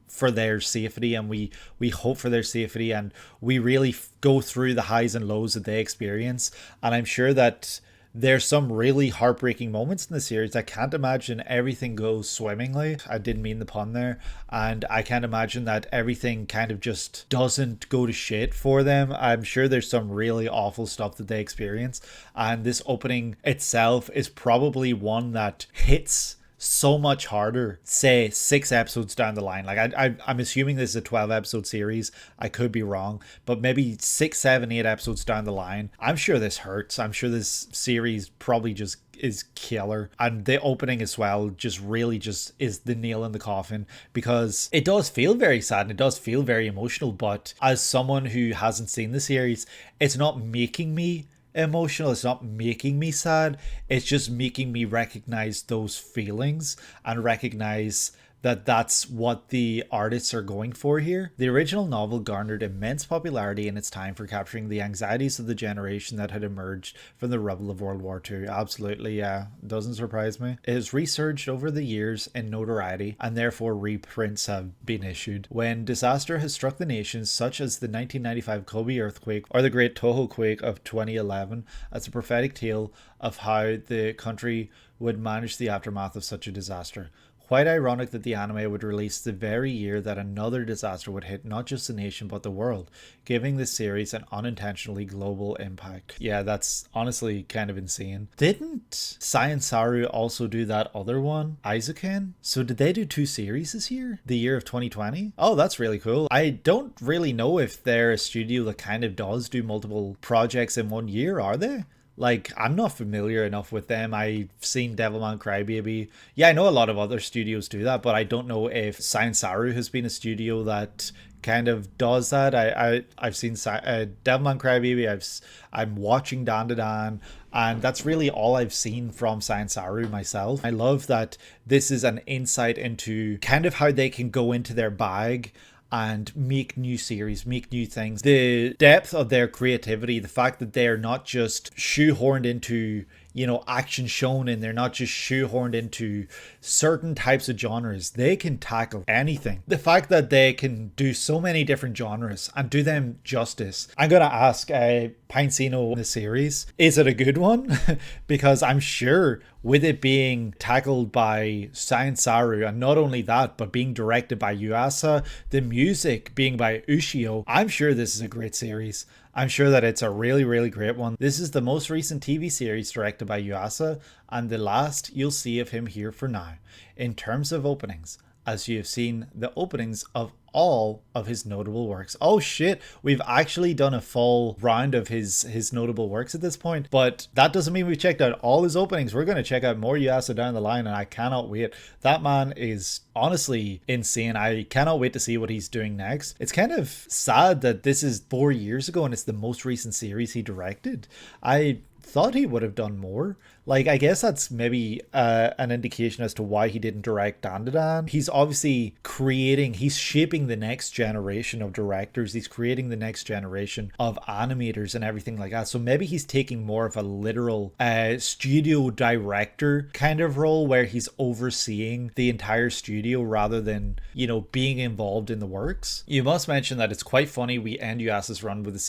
for their safety, and we hope for their safety, and we really go through the highs and lows that they experience. And I'm sure that there's some really heartbreaking moments in the series. I can't imagine everything goes swimmingly. I didn't mean the pun there. And I can't imagine that everything kind of just doesn't go to shit for them. I'm sure there's some really awful stuff that they experience. And this opening itself is probably one that hits so much harder, say 6 episodes down the line. Like I'm assuming this is a 12 episode series. I could be wrong, but maybe 6, 7, 8 episodes down the line, I'm sure this hurts. I'm sure this series probably just is killer. And the opening as well just really just is the nail in the coffin, because it does feel very sad and it does feel very emotional, but as someone who hasn't seen the series, it's not making me emotional, it's not making me sad, it's just making me recognize those feelings and recognize that that's what the artists are going for here. The original novel garnered immense popularity in its time for capturing the anxieties of the generation that had emerged from the rubble of World War II. Absolutely, yeah, doesn't surprise me. It has resurged over the years in notoriety, and therefore reprints have been issued. When disaster has struck the nation, such as the 1995 Kobe earthquake or the Great Toho quake of 2011, as a prophetic tale of how the country would manage the aftermath of such a disaster. Quite ironic that the anime would release the very year that another disaster would hit not just the nation but the world, giving the series an unintentionally global impact. Yeah, that's honestly kind of insane. Didn't Science Saru also do that other one, Aizuken? So did they do 2 series this year? The year of 2020? Oh, that's really cool. I don't really know if they're a studio that kind of does do multiple projects in one year, are they? Like, I'm not familiar enough with them. I've seen Devilman Crybaby. Yeah, I know a lot of other studios do that, but I don't know if Science Saru has been a studio that kind of does that. I've seen Devilman Crybaby. I'm watching Dan, and that's really all I've seen from Science Saru myself. I love that this is an insight into kind of how they can go into their bag and make new series, make new things. The depth of their creativity, the fact that they're not just shoehorned into, you know, action shonen, they're not just shoehorned into certain types of genres. They can tackle anything. The fact that they can do so many different genres and do them justice. I'm gonna ask Pinecino in the series, is it a good one? Because I'm sure with it being tackled by Science Saru, and not only that, but being directed by Yuasa, the music being by Ushio, I'm sure this is a great series. I'm sure that it's a really, really great one. This is the most recent TV series directed by Yuasa, and the last you'll see of him here for now. In terms of openings, as you have seen the openings of all of his notable works. Oh shit, we've actually done a full round of his notable works at this point, but that doesn't mean we've checked out all his openings. We're going to check out more Yuasa down the line, and I cannot wait. That man is honestly insane. I cannot wait to see what he's doing next. It's kind of sad that this is 4 years ago and it's the most recent series he directed. I thought he would have done more. Like, I guess that's maybe an indication as to why he didn't direct Dandadan. He's obviously he's shaping the next generation of directors. He's creating the next generation of animators and everything like that. So maybe he's taking more of a literal studio director kind of role where he's overseeing the entire studio rather than, you know, being involved in the works. You must mention that it's quite funny we end Yuasa's run with this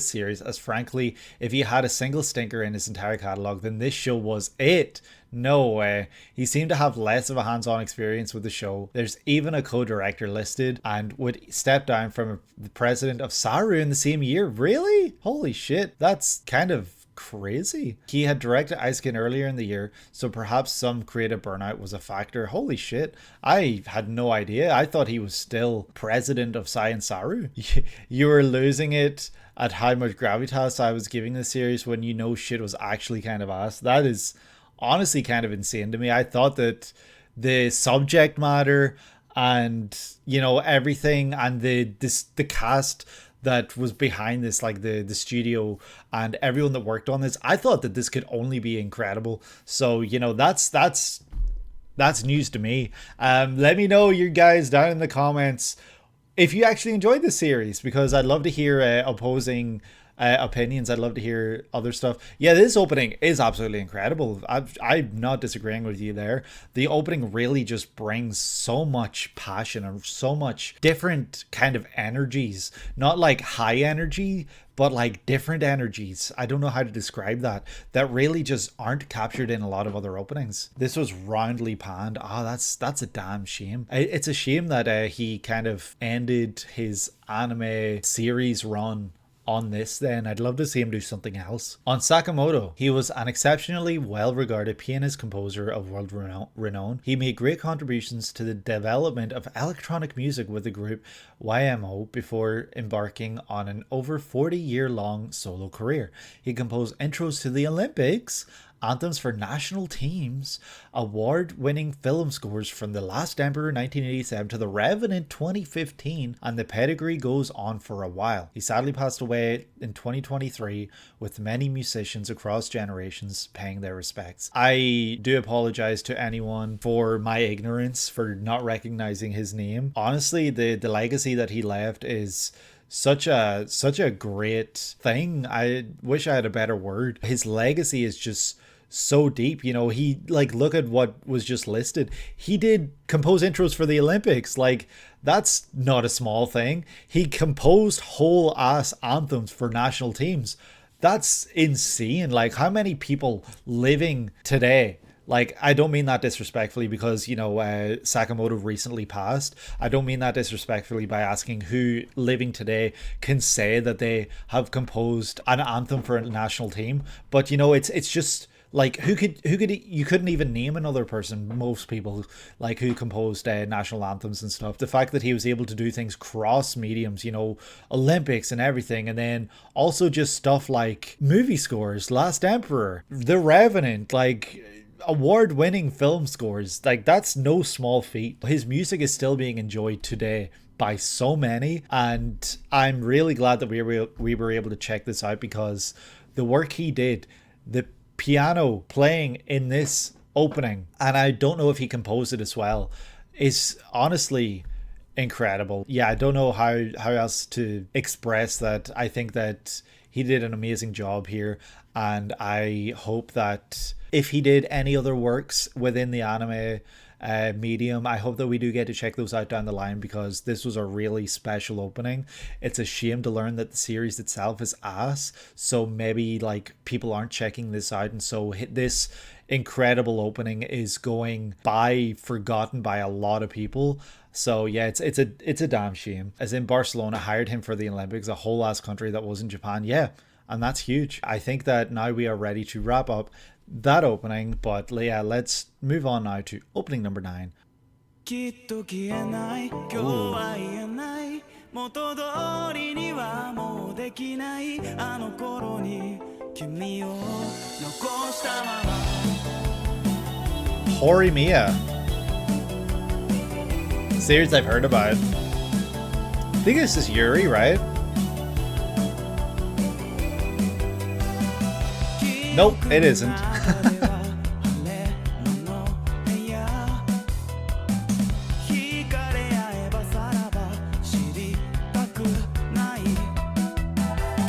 series as frankly, if he had a single stinker in his entire catalog, then this show was it. No way. He seemed to have less of a hands-on experience with the show. There's even a co-director listed and would step down from the president of Saru in the same year. Really? Holy shit. That's kind of crazy. He had directed Aizuken earlier in the year, so perhaps some creative burnout was a factor. Holy shit. I had no idea. I thought he was still president of Science Saru. You were losing it at how much gravitas I was giving this series when you know shit was actually kind of ass. That is honestly kind of insane to me. I thought that the subject matter and, you know, everything and the cast that was behind this, like the studio and everyone that worked on this, I thought that this could only be incredible. So, you know, that's news to me. Let me know, you guys, down in the comments if you actually enjoyed this series, because I'd love to hear opposing opinions. I'd love to hear other stuff. Yeah, this opening is absolutely incredible. I'm not disagreeing with you there. The opening really just brings so much passion and so much different kind of energies. Not like high energy, but like different energies. I don't know how to describe that really just aren't captured in a lot of other openings. This was roundly panned. That's a damn shame. It's a shame that he kind of ended his anime series run on this. Then I'd love to see him do something else. On Sakamoto, he was an exceptionally well-regarded pianist composer of world renown. He made great contributions to the development of electronic music with the group YMO before embarking on an over 40-year-long solo career. He composed intros to the Olympics, anthems for national teams, award-winning film scores from The Last Emperor 1987 to The Revenant 2015, and the pedigree goes on for a while. He sadly passed away in 2023, with many musicians across generations paying their respects. I do apologize to anyone for my ignorance for not recognizing his name. Honestly, the legacy that he left is such a great thing. I wish I had a better word. His legacy is just so deep. You know, he, like, look at what was just listed. He did compose intros for the Olympics. Like, that's not a small thing. He composed whole ass anthems for national teams. That's insane. Like, how many people living today Like, I don't mean that disrespectfully because, Sakamoto recently passed. I don't mean that disrespectfully by asking who living today can say that they have composed an anthem for a national team. But, it's just like, you couldn't even name another person, most people, like, who composed national anthems and stuff. The fact that he was able to do things cross mediums, Olympics and everything, and then also just stuff like movie scores, Last Emperor, The Revenant, like award-winning film scores, like, that's no small feat. His music is still being enjoyed today by so many, and I'm really glad that we were able to check this out, because the work he did, the piano playing in this opening, and I don't know if he composed it as well, is honestly incredible. Yeah, I don't know how else to express that. I think that he did an amazing job here, and I hope that if he did any other works within the anime medium, I hope that we do get to check those out down the line, because this was a really special opening. It's a shame to learn that the series itself is ass, so maybe like people aren't checking this out, and so this incredible opening is going by forgotten by a lot of people. So yeah, it's a damn shame. As in, Barcelona hired him for the Olympics, a whole ass country that wasn't Japan. Yeah, and that's huge. I think that now we are ready to wrap up that opening, but yeah, let's move on now to opening number 9. Horimiya, series I've heard about. I think this is Yuri, right? Nope, it isn't.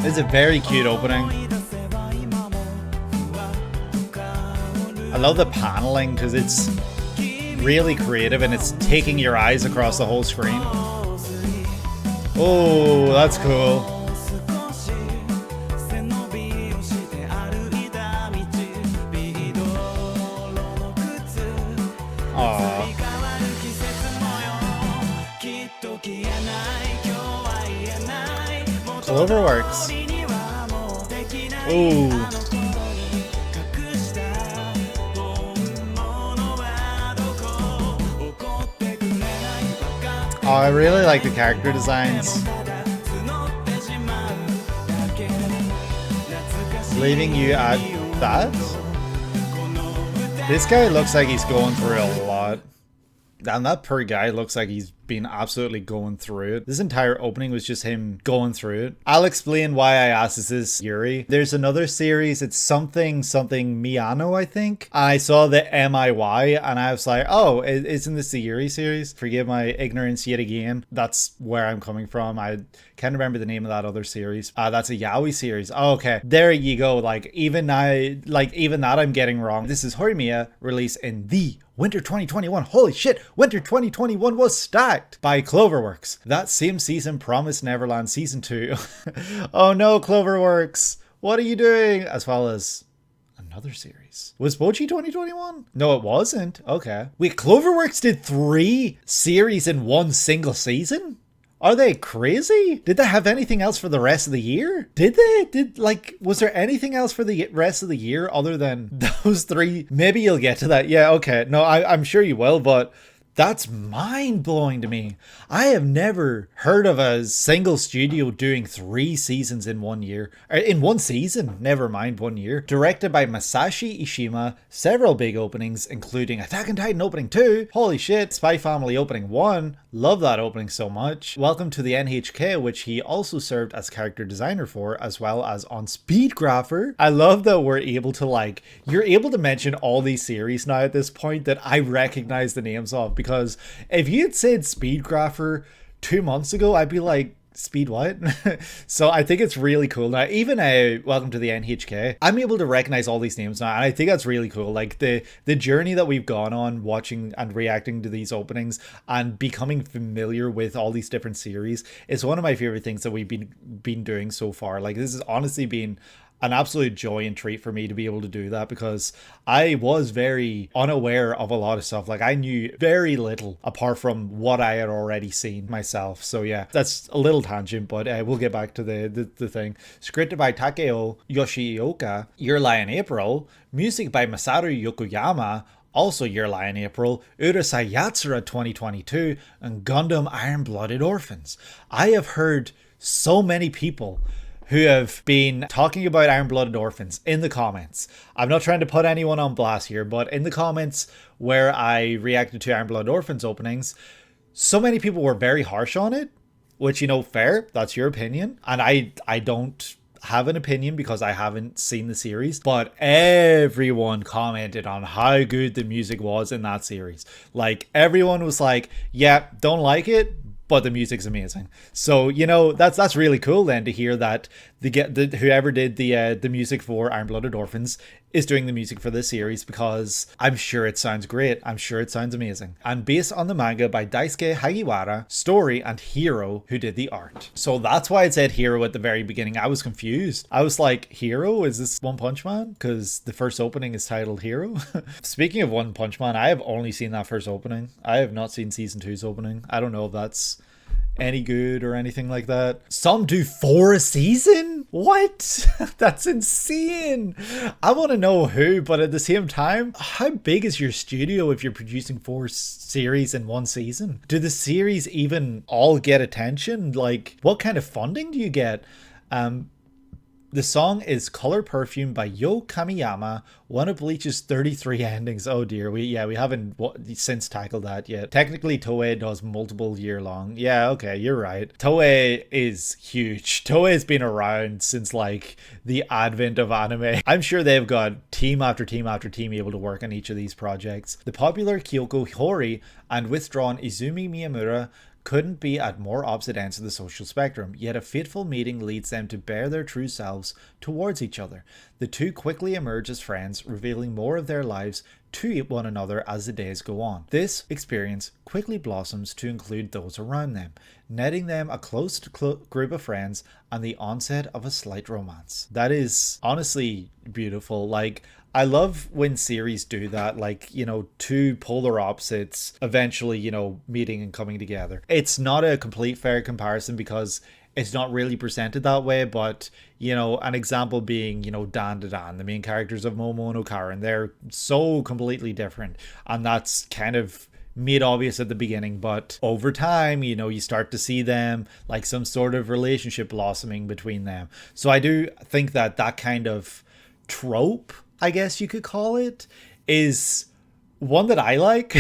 It's a very cute opening. I love the paneling because it's really creative and it's taking your eyes across the whole screen. Oh, that's cool. Aww. Cloverworks. Ooh. Oh, I really like the character designs. Leaving you at that? This guy looks like he's going through a lot. And that poor guy looks like he's been absolutely going through it. This entire opening was just him going through it. I'll explain why I asked, is this Yuri? There's another series, it's something Miyano, I think. And I saw the MIY and I was like, oh, isn't this the Yuri series? Forgive my ignorance yet again. That's where I'm coming from. I can't remember the name of that other series. That's a yaoi series. Oh, okay, there you go. Even that I'm getting wrong. This is Horimiya, released in the Winter 2021. Holy shit, Winter 2021 was stacked by Cloverworks. That same season promised Neverland Season 2. Oh no, Cloverworks, what are you doing? As well as another series. Was Bochi 2021? No, it wasn't. Okay. Wait, Cloverworks did 3 series in one single season? Are they crazy? Did they have anything else for the rest of the year? Did they? Was there anything else for the rest of the year other than those 3? Maybe you'll get to that. Yeah, okay. No, I'm sure you will, but that's mind-blowing to me. I have never heard of a single studio doing 3 seasons in 1 year. Or in one season, never mind 1 year. Directed by Masashi Ishima, several big openings, including Attack on Titan opening 2. Holy shit, Spy Family opening 1. Love that opening so much. Welcome to the NHK, which he also served as character designer for, as well as on Speedgrapher. I love that we're able to you're able to mention all these series now at this point that I recognize the names of, because if you had said Speedgrapher 2 months ago, I'd be like, Speed what? So I think it's really cool now. Even Welcome to the NHK, I'm able to recognize all these names now, and I think that's really cool. Like the journey that we've gone on watching and reacting to these openings and becoming familiar with all these different series is one of my favorite things that we've been doing so far. Like, this has honestly been an absolute joy and treat for me to be able to do that, because I was very unaware of a lot of stuff. Like, I knew very little apart from what I had already seen myself. So yeah, that's a little tangent, but we'll get back to the thing. Scripted by Taeko Yoshioka, Your Lie in April. Music by Masaru Yokoyama, also Your Lie in April, Urusei Yatsura 2022, and Gundam Iron-Blooded Orphans. I have heard so many people who have been talking about Iron-Blooded Orphans in the comments. I'm not trying to put anyone on blast here, but in the comments where I reacted to Iron-Blooded Orphans openings, so many people were very harsh on it, which, you know, fair, that's your opinion. And I don't have an opinion because I haven't seen the series, but everyone commented on how good the music was in that series. Like, everyone was like, yeah, don't like it, but the music's amazing. So, you know, that's really cool then to hear that whoever did the music for Iron-Blooded Orphans is doing the music for this series, because I'm sure it sounds great. I'm sure it sounds amazing. And based on the manga by Daisuke Hagiwara, story, and Hiro, who did the art. So that's why it said Hiro at the very beginning. I was confused. I was like, Hiro? Is this One Punch Man? Because the first opening is titled Hiro. Speaking of One Punch Man, I have only seen that first opening. I have not seen season 2's opening. I don't know if that's any good or anything like that. Some do 4 a season? What? That's insane. I want to know who, but at the same time, how big is your studio if you're producing 4 series in one season? Do the series even all get attention? Like, what kind of funding do you get? The song is Color Perfume by Kamiyama, one of Bleach's 33 endings. Oh dear, we haven't since tackled that yet. Technically, Toei does multiple year long. Yeah, okay, you're right. Toei is huge. Toei's been around since like the advent of anime. I'm sure they've got team after team after team able to work on each of these projects. The popular Kyoko Hori and withdrawn Izumi Miyamura couldn't be at more opposite ends of the social spectrum, yet a fateful meeting leads them to bare their true selves towards each other. The two quickly emerge as friends, revealing more of their lives to one another as the days go on. This experience quickly blossoms to include those around them, netting them a close group of friends and the onset of a slight romance. That is honestly beautiful. Like, I love when series do that, like, you know, two polar opposites eventually, you know, meeting and coming together. It's not a complete fair comparison because it's not really presented that way, but, you know, an example being, you know, Dan to Dan, the main characters of Momo and Okaran, they're so completely different, and that's kind of made obvious at the beginning, but over time, you know, you start to see them like some sort of relationship blossoming between them. So I do think that that kind of trope, I guess you could call it, is one that I like,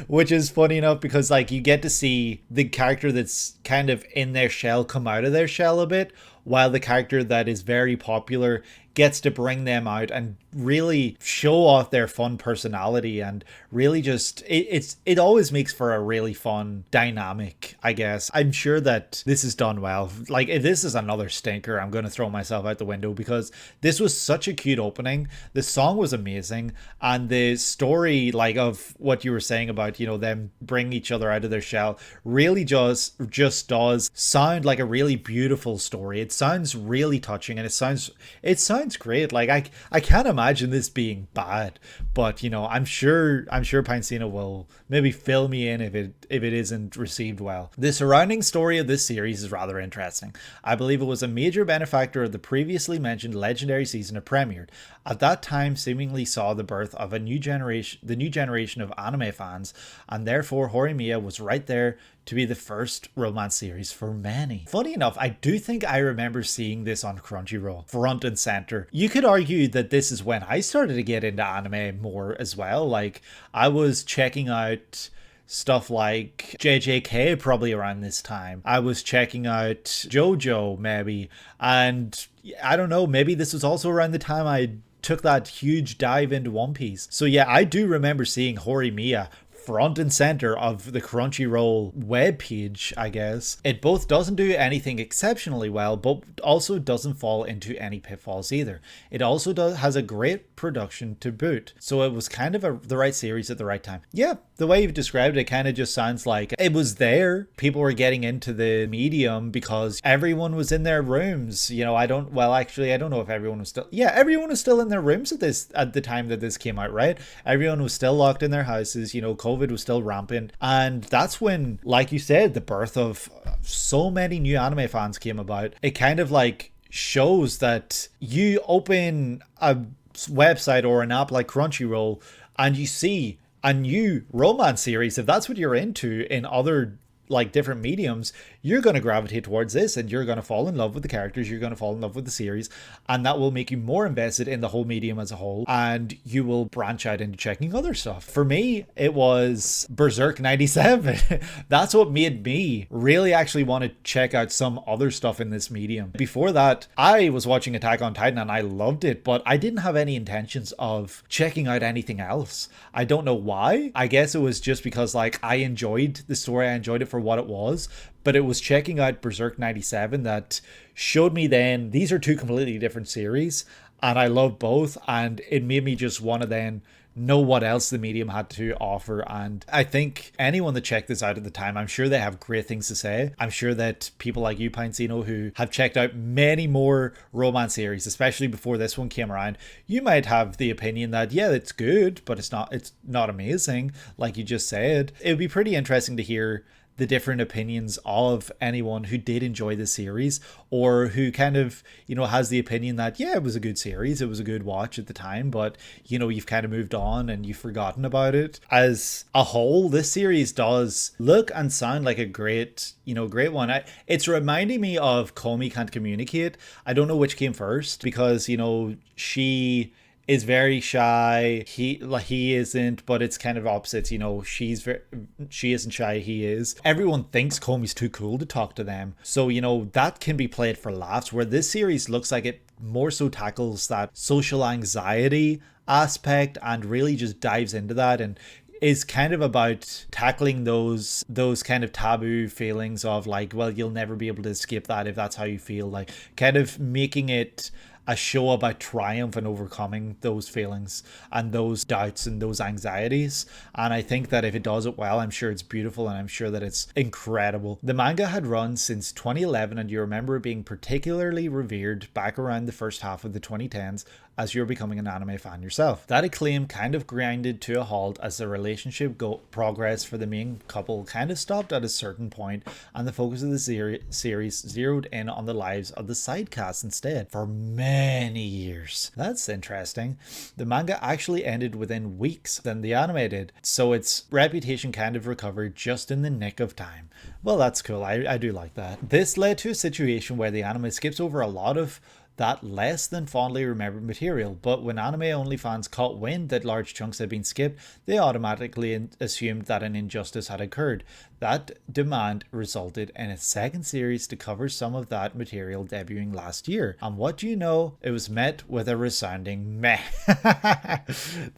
which is funny enough because like you get to see the character that's kind of in their shell come out of their shell a bit, while the character that is very popular gets to bring them out and really show off their fun personality, and really just it always makes for a really fun dynamic, I guess. I'm sure that this is done well. Like, if this is another stinker, I'm going to throw myself out the window, because this was such a cute opening. The song was amazing, and the story, like, of what you were saying about, you know, them bringing each other out of their shell really just does sound like a really beautiful story. It sounds really touching, and it sounds great. Like, I can't imagine this being bad, but, you know, I'm sure Pinecino will maybe fill me in if it isn't received well. The surrounding story of this series is rather interesting. I believe it was a major benefactor of the previously mentioned legendary season it premiered. At that time, seemingly saw the birth of the new generation of anime fans, and therefore Horimiya was right there to be the first romance series for many. Funny enough, I do think I remember seeing this on Crunchyroll, front and center. You could argue that this is when I started to get into anime more as well. Like, I was checking out stuff like JJK probably around this time. I was checking out JoJo maybe, and I don't know, maybe this was also around the time I took that huge dive into One Piece. So yeah, I do remember seeing Horimiya front and center of the Crunchyroll webpage, I guess. It both doesn't do anything exceptionally well, but also doesn't fall into any pitfalls either. It also has a great production to boot. So it was kind of the right series at the right time. Yeah, the way you've described it kind of just sounds like it was there. People were getting into the medium because everyone was in their rooms. You know, I don't know if everyone was still, everyone was still in their rooms at the time that this came out, right? Everyone was still locked in their houses. You know, COVID was still rampant. And that's when, like you said, the birth of so many new anime fans came about. It kind of like shows that you open a website or an app like Crunchyroll and you see a new romance series. If that's what you're into in other like different mediums, you're going to gravitate towards this and you're going to fall in love with the characters, you're going to fall in love with the series, and that will make you more invested in the whole medium as a whole, and you will branch out into checking other stuff. For me, it was Berserk 97. That's what made me really actually want to check out some other stuff in this medium. Before that, I was watching Attack on Titan and I loved it, but I didn't have any intentions of checking out anything else. I don't know why. I guess it was just because like I enjoyed the story, I enjoyed it for what it was, but it was checking out Berserk 97 that showed me then these are two completely different series and I love both, and it made me just want to then know what else the medium had to offer. And I think anyone that checked this out at the time, I'm sure they have great things to say. I'm sure that people like you, Pinecino, who have checked out many more romance series, especially before this one came around, you might have the opinion that yeah, it's good, but it's not amazing, like you just said. It would be pretty interesting to hear the different opinions of anyone who did enjoy the series, or who kind of, you know, has the opinion that yeah, it was a good series, it was a good watch at the time, but you know, you've kind of moved on and you've forgotten about it. As a whole, this series does look and sound like a great one. It's reminding me of Komi Can't Communicate. I don't know which came first, because you know, she is very shy, he isn't, but it's kind of opposites. You know, she isn't shy, he is. Everyone thinks Komi's too cool to talk to them, so you know, that can be played for laughs, where this series looks like it more so tackles that social anxiety aspect and really just dives into that, and is kind of about tackling those kind of taboo feelings of like, well, you'll never be able to escape that if that's how you feel, like kind of making it a show about triumph and overcoming those feelings and those doubts and those anxieties. And I think that if it does it well, I'm sure it's beautiful and I'm sure that it's incredible. The manga had run since 2011, and you remember it being particularly revered back around the first half of the 2010s as you're becoming an anime fan yourself. That acclaim kind of grinded to a halt as the relationship progress for the main couple kind of stopped at a certain point, and the focus of the series zeroed in on the lives of the side cast instead for many years. That's interesting. The manga actually ended within weeks than the anime did, so its reputation kind of recovered just in the nick of time. Well, that's cool. I do like that. This led to a situation where the anime skips over a lot of that less than fondly remembered material, but when anime only fans caught wind that large chunks had been skipped, they automatically assumed that an injustice had occurred. That demand resulted in a second series to cover some of that material debuting last year, and what do you know, it was met with a resounding meh.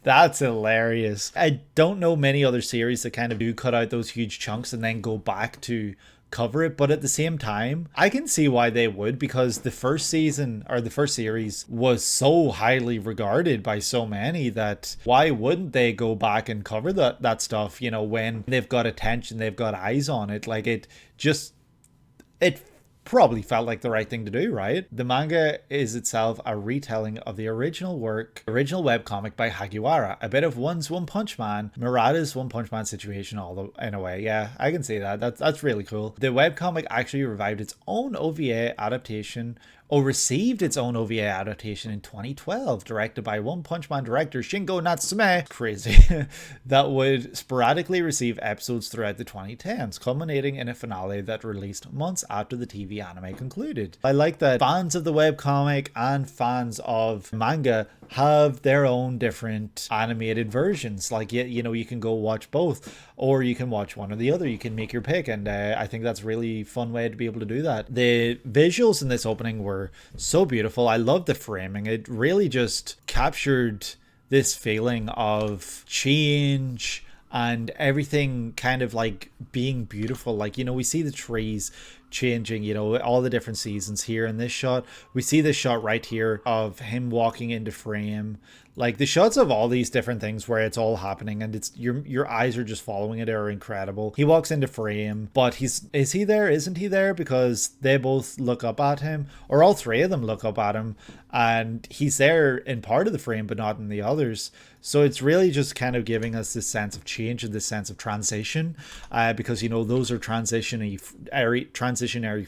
That's hilarious. I don't know many other series that kind of do cut out those huge chunks and then go back to cover it, but at the same time, I can see why they would, because the first season or the first series was so highly regarded by so many that why wouldn't they go back and cover that stuff, you know, when they've got attention, they've got eyes on it. Like it probably felt like the right thing to do, right? The manga is itself a retelling of the original webcomic by Hagiwara, a bit of One's One Punch Man, Murata's One Punch Man situation in a way. Yeah, I can see that. That's really cool. The webcomic actually received its own OVA adaptation in 2012, directed by One Punch Man director Shingo Natsume. Crazy. That would sporadically receive episodes throughout the 2010s, culminating in a finale that released months after the TV anime concluded. I like that fans of the webcomic and fans of manga have their own different animated versions. Like, you know, you can go watch both, or you can watch one or the other. You can make your pick, and I think that's a really fun way to be able to do that. The visuals in this opening were so beautiful. I love the framing. It really just captured this feeling of change and everything kind of like being beautiful. Like, you know, we see the trees changing, you know, all the different seasons here in this shot. We see this shot right here of him walking into frame. Like the shots of all these different things where it's all happening and it's your eyes are just following it are incredible. He walks into frame, but is he there? Isn't he there? Because they both look up at him, or all three of them look up at him, and he's there in part of the frame but not in the others. So it's really just kind of giving us this sense of change and this sense of transition, because, you know, those are transitionary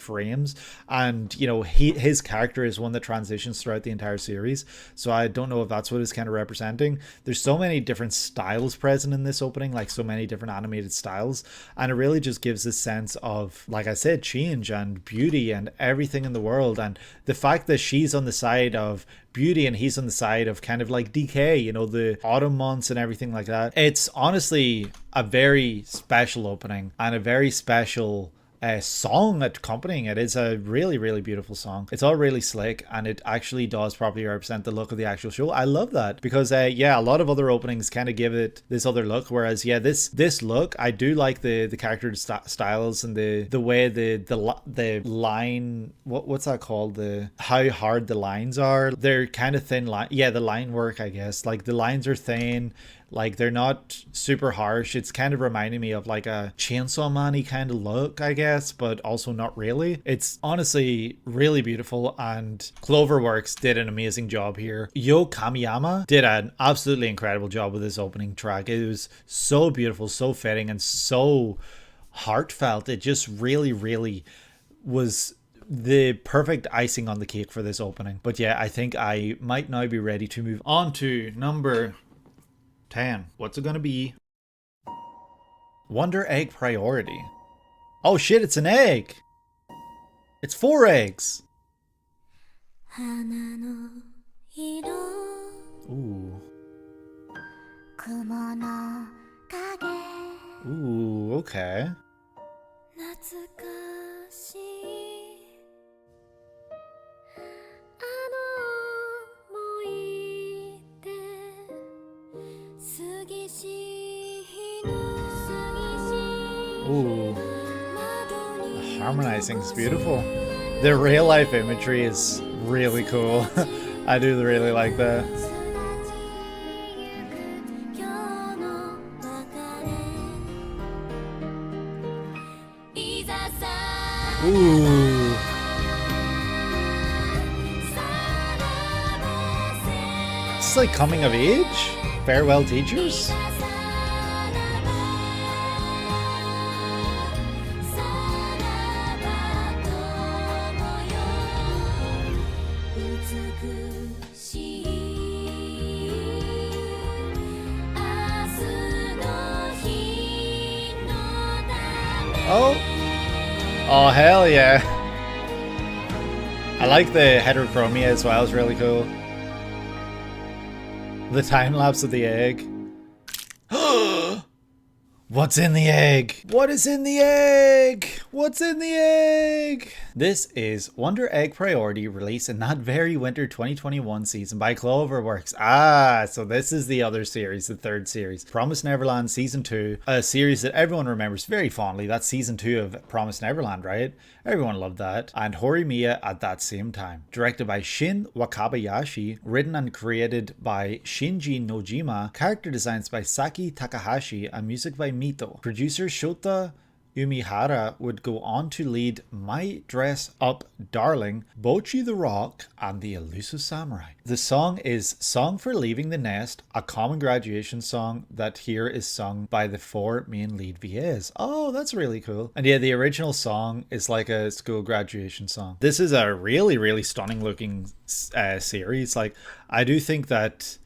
frames, and, you know, his character is one that transitions throughout the entire series. So I don't know if that's what it's kind of representing. There's so many different styles present in this opening, like so many different animated styles, and it really just gives this sense of, like I said, change and beauty and everything in the world. And the fact that she's on the side of beauty and he's on the side of kind of like decay, you know, the autumn months and everything like that. It's honestly a very special opening and a very special song accompanying it. Is a really, really beautiful song. It's all really slick, and it actually does properly represent the look of the actual show. I love that, because yeah, a lot of other openings kind of give it this other look, whereas yeah, this look, I do like the character styles and the way the line, what's that called, the how hard the lines are. They're kind of thin line, yeah, the line work, I guess. Like the lines are thin, like they're not super harsh. It's kind of reminding me of like a Chainsaw Man-y kind of look, I guess, but also not really. It's honestly really beautiful, and Cloverworks did an amazing job here. Kamiyama did an absolutely incredible job with this opening track. It was so beautiful, so fitting, and so heartfelt. It just really, really was the perfect icing on the cake for this opening. But yeah, I think I might now be ready to move on to number 10. What's it gonna be? Wonder Egg Priority. Oh shit, it's an egg! It's 4 eggs! Ooh. Ooh, okay. Ooh. The harmonizing is beautiful. The real life imagery is really cool. I do really like that. Ooh. It's like coming of age? Farewell teachers? Oh. Oh, hell yeah. I like the heterochromia as well, it's really cool. The time lapse of the egg. What's in the egg? What is in the egg? What's in the egg? This is Wonder Egg Priority, released in that very winter 2021 season by Cloverworks. Ah, so this is the other series, the third series. Promised Neverland Season 2, a series that everyone remembers very fondly. That's Season 2 of Promised Neverland, right? Everyone loved that. And Horimiya at that same time. Directed by Shin Wakabayashi, written and created by Shinji Nojima, character designs by Saki Takahashi, and music by Mito. Producer Shota Umihara would go on to lead My Dress Up Darling, Bochi the Rock, and The Elusive Samurai. The song is Song for Leaving the Nest, a common graduation song that here is sung by the 4 main lead VAs. Oh, that's really cool. And yeah, the original song is like a school graduation song. This is a really, really stunning looking series. Like, I do think that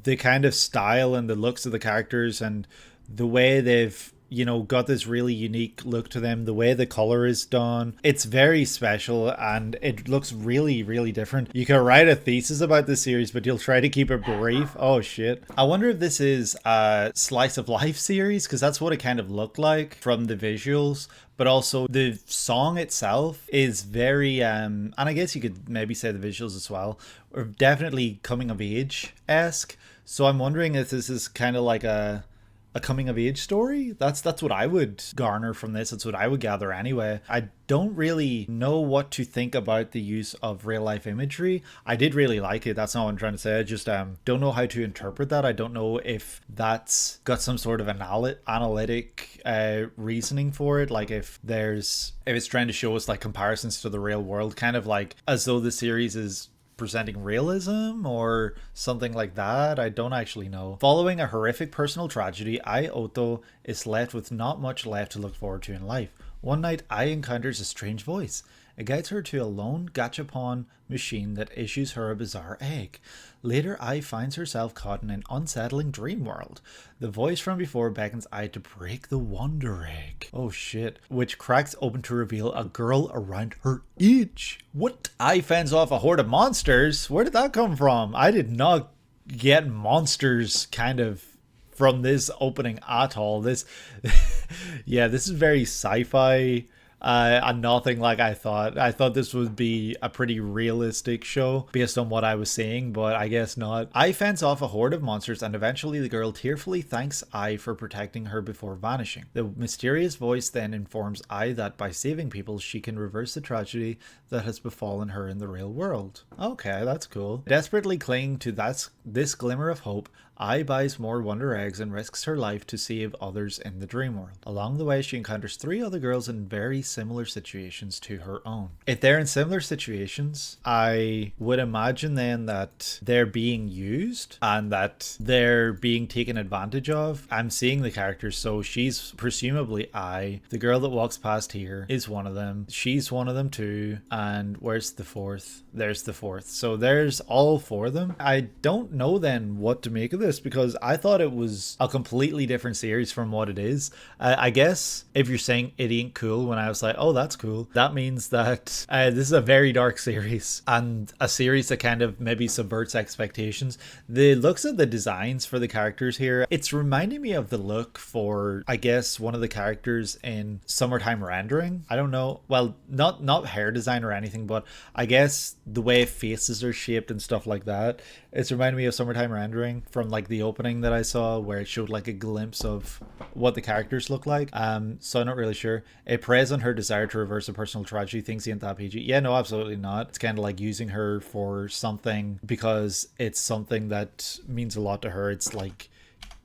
the kind of style and the looks of the characters and the way they've, you know, got this really unique look to them, the way the color is done, it's very special and it looks really, really different. You can write a thesis about this series, but you'll try to keep it brief. Oh shit. I wonder if this is a slice of life series, because that's what it kind of looked like from the visuals, but also the song itself is very and I guess you could maybe say the visuals as well are definitely coming of age-esque. So I'm wondering if this is kind of like a a coming of age story. That's what I would garner from this. That's what I would gather anyway. I don't really know what to think about the use of real life imagery. I did really like it. That's not what I'm trying to say. I just don't know how to interpret that. I don't know if that's got some sort of analytic reasoning for it. Like if it's trying to show us like comparisons to the real world, kind of like as though the series is presenting realism or something like that. I don't actually know. Following a horrific personal tragedy, Ai Oto is left with not much left to look forward to in life. One night, Ai encounters a strange voice. It guides her to a lone gachapon machine that issues her a bizarre egg. Later, Ai finds herself caught in an unsettling dream world. The voice from before beckons Ai to break the wonder egg. Oh shit. Which cracks open to reveal a girl around her age. What? Ai fends off a horde of monsters? Where did that come from? I did not get monsters kind of from this opening at all. This yeah, this is very sci-fi and nothing like I thought. I thought this would be a pretty realistic show based on what I was seeing, but I guess not. Ai fends off a horde of monsters and eventually the girl tearfully thanks Ai for protecting her before vanishing. The mysterious voice then informs Ai that by saving people she can reverse the tragedy that has befallen her in the real world. Okay, that's cool. Desperately clinging to this glimmer of hope, Ai buys more wonder eggs and risks her life to save others in the dream world. Along the way, she encounters 3 other girls in very similar situations to her own. If they're in similar situations, I would imagine then that they're being used and that they're being taken advantage of. I'm seeing the characters, so she's presumably Ai. The girl that walks past here is one of them. She's one of them too. And where's the 4th? There's the 4th. So there's all 4 of them. I don't know then what to make of this, because I thought it was a completely different series from what it is. I guess if you're saying it ain't cool when I was like, oh, that's cool, that means that this is a very dark series and a series that kind of maybe subverts expectations. The looks of the designs for the characters here, it's reminding me of the look for, I guess, one of the characters in Summertime Rendering. I don't know, well, not hair design or anything, but I guess the way faces are shaped and stuff like that. It's reminding me of Summertime Rendering from like the opening that I saw where it showed like a glimpse of what the characters look like. So I'm not really sure. It preys on her desire to reverse a personal tragedy. Thinks he ain't that PG. Yeah, no, absolutely not. It's kind of like using her for something because it's something that means a lot to her. It's like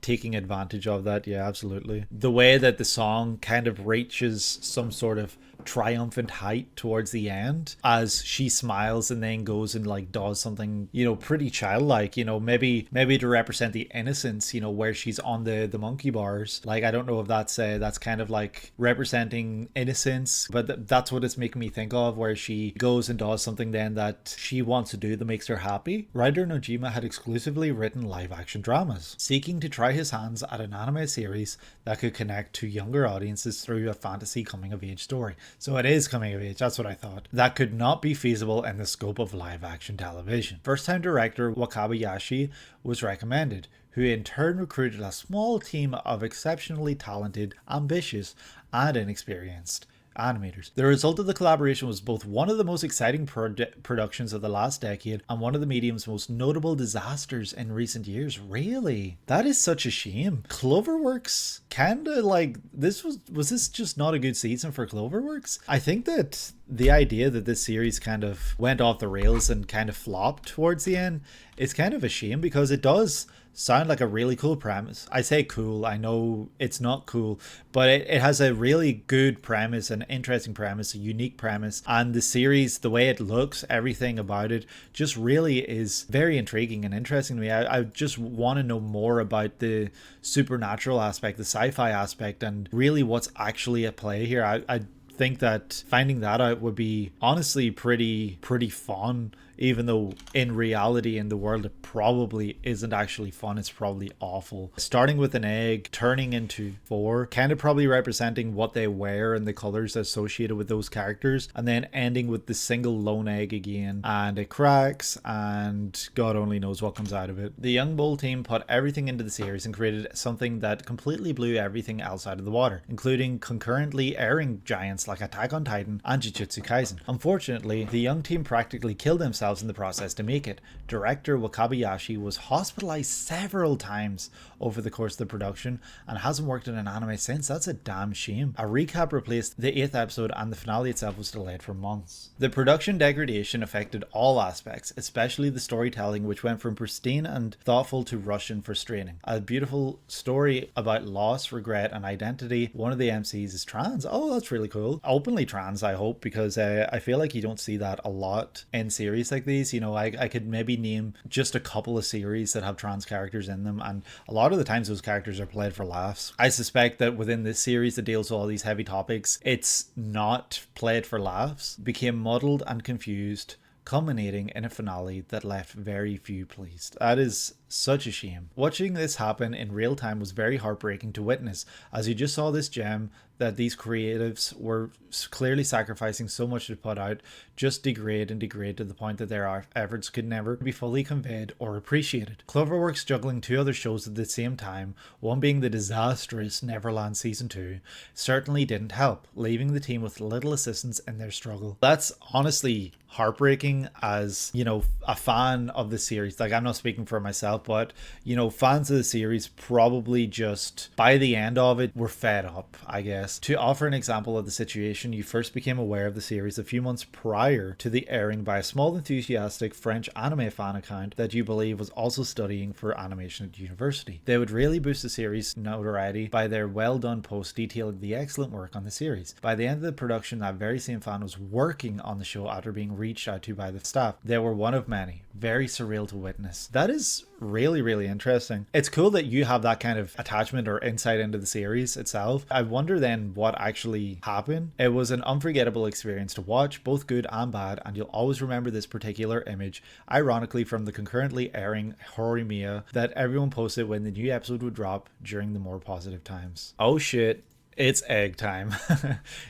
taking advantage of that. Yeah, absolutely. The way that the song kind of reaches some sort of triumphant height towards the end as she smiles and then goes and like does something, you know, pretty childlike, you know, maybe to represent the innocence, you know, where she's on the monkey bars. Like, I don't know if that's kind of like representing innocence, but that's what it's making me think of, where she goes and does something then that she wants to do that makes her happy. Writer Nojima had exclusively written live action dramas, seeking to try his hands at an anime series that could connect to younger audiences through a fantasy coming of age story. So it is coming of age, that's what I thought. That could not be feasible in the scope of live action television. First time director Wakabayashi was recommended, who in turn recruited a small team of exceptionally talented, ambitious, and inexperienced animators. The result of the collaboration was both one of the most exciting productions of the last decade and one of the medium's most notable disasters in recent years. Really? That is such a shame. Cloverworks kinda like, was this just not a good season for Cloverworks? I think that the idea that this series kind of went off the rails and kind of flopped towards the end is kind of a shame, because it does sound like a really cool premise. I say cool, I know it's not cool, but it has a really good premise, an interesting premise, a unique premise, and the series, the way it looks, everything about it just really is very intriguing and interesting to me. I just want to know more about the supernatural aspect, the sci-fi aspect, and really what's actually at play here. I think that finding that out would be honestly pretty fun, even though in reality in the world it probably isn't actually fun. It's probably awful. Starting with an egg, turning into 4, kind of probably representing what they wear and the colors associated with those characters, and then ending with the single lone egg again, and it cracks and God only knows what comes out of it. The Young Bull team put everything into the series and created something that completely blew everything else out of the water, including concurrently airing giant events like Attack on Titan and Jujutsu Kaisen. Unfortunately, the young team practically killed themselves in the process to make it. Director Wakabayashi was hospitalized several times over the course of the production and hasn't worked in an anime since. That's a damn shame. A recap replaced the 8th episode and the finale itself was delayed for months. The production degradation affected all aspects, especially the storytelling, which went from pristine and thoughtful to rushed and frustrating. A beautiful story about loss, regret and identity. One of the MCs is trans. Oh, that's really cool. Openly trans, I hope, because I feel like you don't see that a lot in series like these. You know, I could maybe name just a couple of series that have trans characters in them, and a lot of the times those characters are played for laughs. I suspect that within this series that deals with all these heavy topics, it's not played for laughs, became muddled and confused, culminating in a finale that left very few pleased. That is such a shame. Watching this happen in real time was very heartbreaking to witness, as you just saw this gem that these creatives were clearly sacrificing so much to put out just degrade and degrade to the point that their efforts could never be fully conveyed or appreciated. Cloverworks juggling two other shows at the same time, one being the disastrous Neverland Season 2, certainly didn't help, leaving the team with little assistance in their struggle. That's honestly heartbreaking as, you know, a fan of the series. Like, I'm not speaking for myself, but, you know, fans of the series probably just, by the end of it, were fed up, I guess. To offer an example of the situation, you first became aware of the series a few months prior to the airing by a small enthusiastic French anime fan account that you believe was also studying for animation at university. They would really boost the series' notoriety by their well done post detailing the excellent work on the series. By the end of the production, that very same fan was working on the show after being reached out to by the staff. They were one of many. Very surreal to witness. That is really interesting. It's cool that you have that kind of attachment or insight into the series itself. I wonder then what actually happened. It was an unforgettable experience to watch, both good and bad, and you'll always remember this particular image, ironically from the concurrently airing Horimiya that everyone posted when the new episode would drop during the more positive times. Oh shit. It's egg time.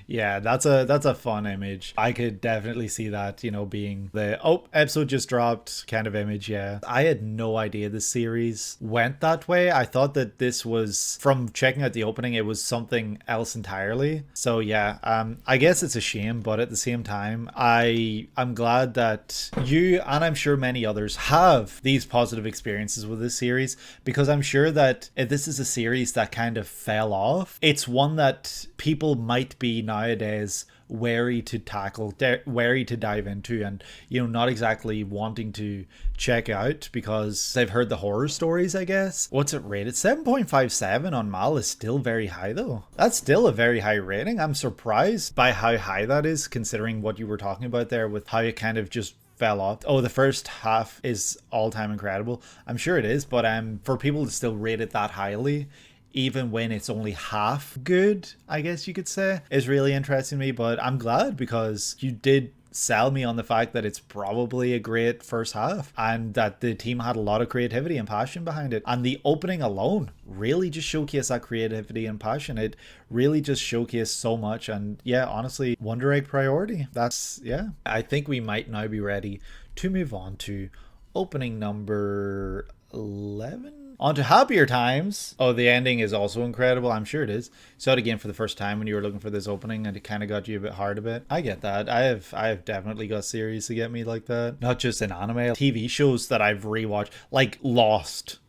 Yeah, that's a fun image. I could definitely see that, you know, being the episode just dropped kind of image. Yeah, I had no idea the series went that way. I thought that this was, from checking out the opening, it was something else entirely. So yeah, I guess it's a shame, but at the same time, I'm glad that you, and I'm sure many others, have these positive experiences with this series, because I'm sure that if this is a series that kind of fell off, it's one that people might be nowadays wary to tackle, wary to dive into, and, you know, not exactly wanting to check out because they've heard the horror stories, I guess. What's it rated? 7.57 on Mal is still very high though. That's still a very high rating. I'm surprised by how high that is, considering what you were talking about there with how it kind of just fell off. Oh, the first half is all-time incredible. I'm sure it is, but for people to still rate it that highly, even when it's only half good, I guess you could say, is really interesting to me. But I'm glad, because you did sell me on the fact that it's probably a great first half and that the team had a lot of creativity and passion behind it. And the opening alone really just showcased that creativity and passion. It really just showcased so much. And yeah, honestly, Wonder Egg priority. That's, yeah. I think we might now be ready to move on to opening number 11. On to happier times. Oh, the ending is also incredible. I'm sure it is. Saw it again for the first time when you were looking for this opening, and it kind of got you a bit hard a bit. I get that. I have definitely got series to get me like that. Not just in anime. TV shows that I've rewatched, like Lost.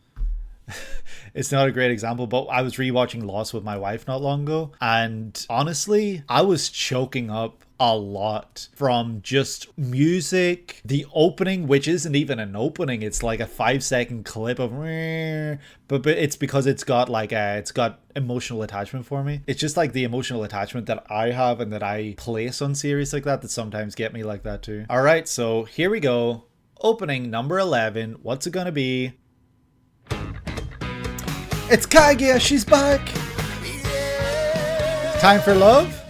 It's not a great example, but I was rewatching Lost with my wife not long ago, and honestly, I was choking up a lot from just music. The opening, which isn't even an opening, it's like a 5-second clip of, but it's because it's got like it's got emotional attachment for me. It's just like the emotional attachment that I have and that I place on series like that sometimes get me like that too. All right, so here we go. Opening number 11. What's it gonna be? It's Kaguya, she's back. Time for Love.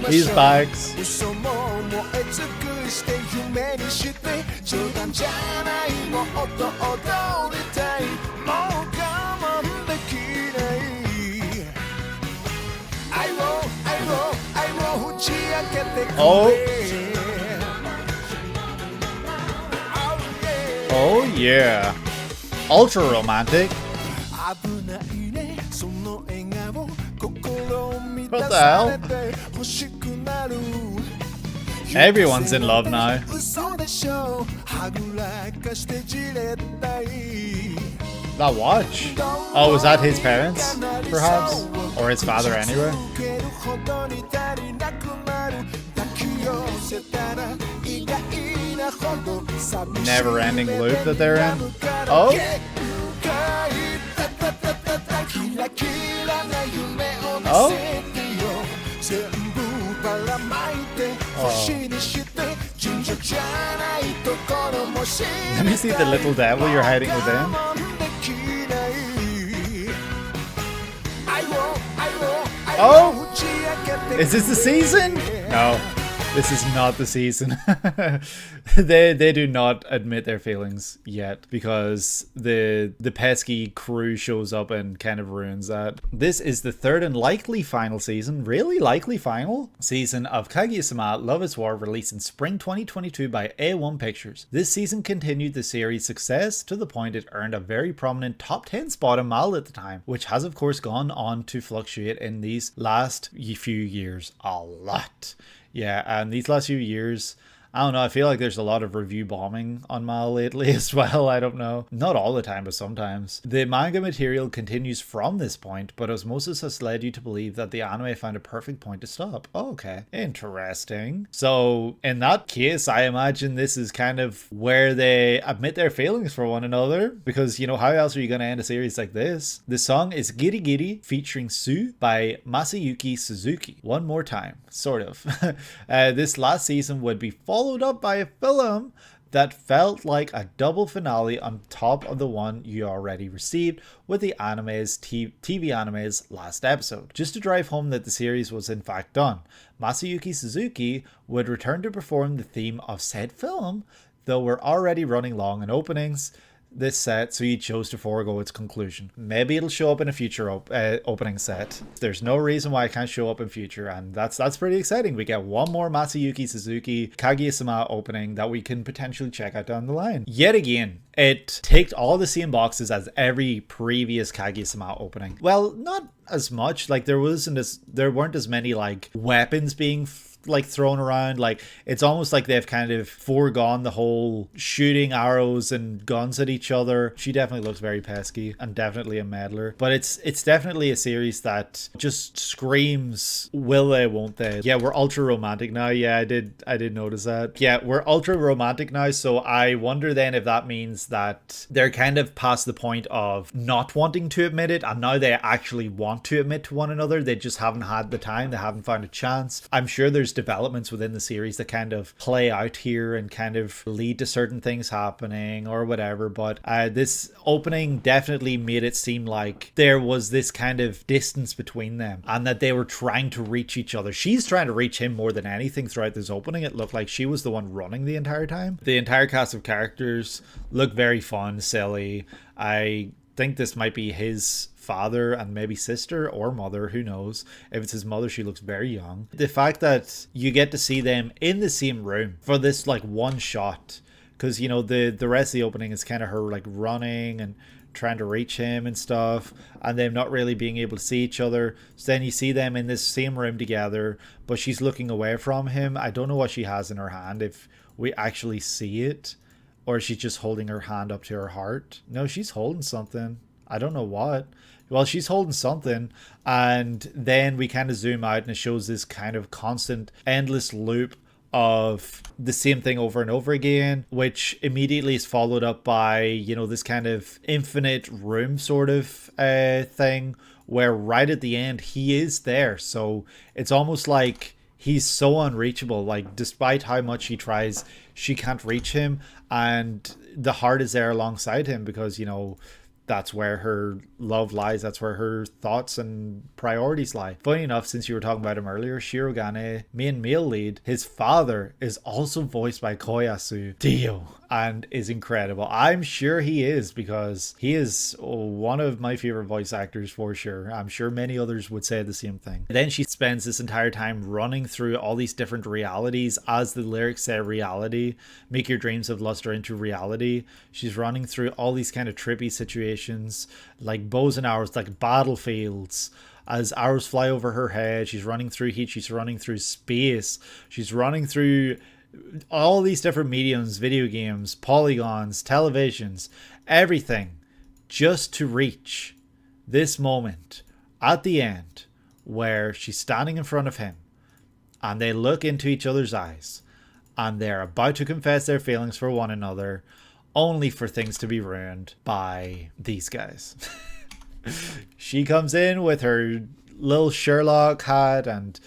He's back. Oh yeah. Ultra romantic. What the hell? Everyone's in love now. That watch? Oh, was that his parents, perhaps? Or his father anyway? Never-ending loop that they're in. Oh? Oh? Let me see the little devil you're hiding within. Oh! Is this the season? No. This is not the season. they do not admit their feelings yet because the pesky crew shows up and kind of ruins that. This is the third and likely final season, really likely final season of Kaguya-sama Love is War, released in spring 2022 by A1 Pictures. This season continued the series' success to the point it earned a very prominent top 10 spot in MAL at the time, which has of course gone on to fluctuate in these last few years a lot. Yeah, and these last few years, I don't know, I feel like there's a lot of review bombing on MAL lately as well, I don't know. Not all the time, but sometimes. The manga material continues from this point, but osmosis has led you to believe that the anime found a perfect point to stop. Oh, okay. Interesting. So, in that case, I imagine this is kind of where they admit their feelings for one another, because, you know, how else are you going to end a series like this? The song is Giri Giri featuring Su by Masayuki Suzuki. One more time, sort of. This last season would be followed up by a film that felt like a double finale on top of the one you already received with the TV anime's last episode. Just to drive home that the series was in fact done, Masayuki Suzuki would return to perform the theme of said film, though we're already running long on openings this set, so he chose to forego its conclusion. Maybe it'll show up in a future opening set. There's no reason why it can't show up in future, and that's pretty exciting. We get one more Masayuki Suzuki Kaguya-sama opening that we can potentially check out down the line. Yet again, it ticked all the same boxes as every previous Kaguya-sama opening. Well, not as much. Like there weren't as many like weapons being like thrown around. Like it's almost like they've kind of foregone the whole shooting arrows and guns at each other. She definitely looks very pesky and definitely a meddler, but it's definitely a series that just screams will they, won't they. Yeah, we're ultra romantic now. Yeah, I did notice that. Yeah, we're ultra romantic now, so I wonder then if that means that they're kind of past the point of not wanting to admit it, and now they actually want to admit to one another. They just haven't had the time, they haven't found a chance. I'm sure there's developments within the series that kind of play out here and kind of lead to certain things happening or whatever, but this opening definitely made it seem like there was this kind of distance between them and that they were trying to reach each other. She's trying to reach him more than anything throughout this opening. It looked like she was the one running the entire time. The entire cast of characters look very fun, silly. I think this might be his father and maybe sister or mother, who knows. If it's his mother, she looks very young. The fact that you get to see them in the same room for this like one shot, because you know the rest of the opening is kind of her like running and trying to reach him and stuff, and them not really being able to see each other. So then you see them in this same room together, but she's looking away from him. I don't know what she has in her hand, if we actually see it, or she's just holding her hand up to her heart. No, she's holding something. I don't know what. Well, she's holding something, and then we kind of zoom out and it shows this kind of constant, endless loop of the same thing over and over again, which immediately is followed up by, you know, this kind of infinite room sort of thing, where right at the end he is there. So it's almost like he's so unreachable. Like despite how much she tries, she can't reach him, and the heart is there alongside him because, you know, that's where her love lies. That's where her thoughts and priorities lie. Funny enough, since you were talking about him earlier, Shirogane, main male lead, his father is also voiced by Koyasu Dio and is incredible. I'm sure he is, because he is one of my favorite voice actors for sure. I'm sure many others would say the same thing. Then she spends this entire time running through all these different realities, as the lyrics say, reality, make your dreams of luster into reality. She's running through all these kind of trippy situations, like bows and arrows, like battlefields, as arrows fly over her head. She's running through heat, she's running through space, she's running through all these different mediums, video games, polygons, televisions, everything, just to reach this moment at the end where she's standing in front of him and they look into each other's eyes and they're about to confess their feelings for one another, only for things to be ruined by these guys. She comes in with her little Sherlock hat and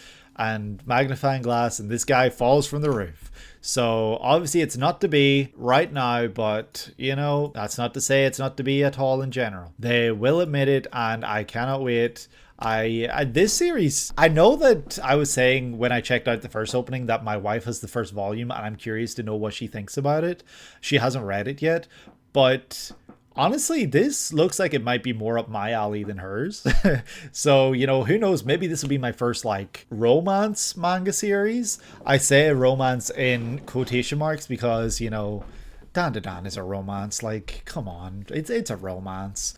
magnifying glass, and this guy falls from the roof. So obviously it's not to be right now, but you know, that's not to say it's not to be at all in general. They will admit it, and I cannot wait. This series, I know that I was saying when I checked out the first opening that my wife has the first volume and I'm curious to know what she thinks about it. She hasn't read it yet, but honestly, this looks like it might be more up my alley than hers. So, you know, who knows? Maybe this will be my first, like, romance manga series. I say romance in quotation marks because, you know, Dan to Dan is a romance. Like, come on. It's a romance.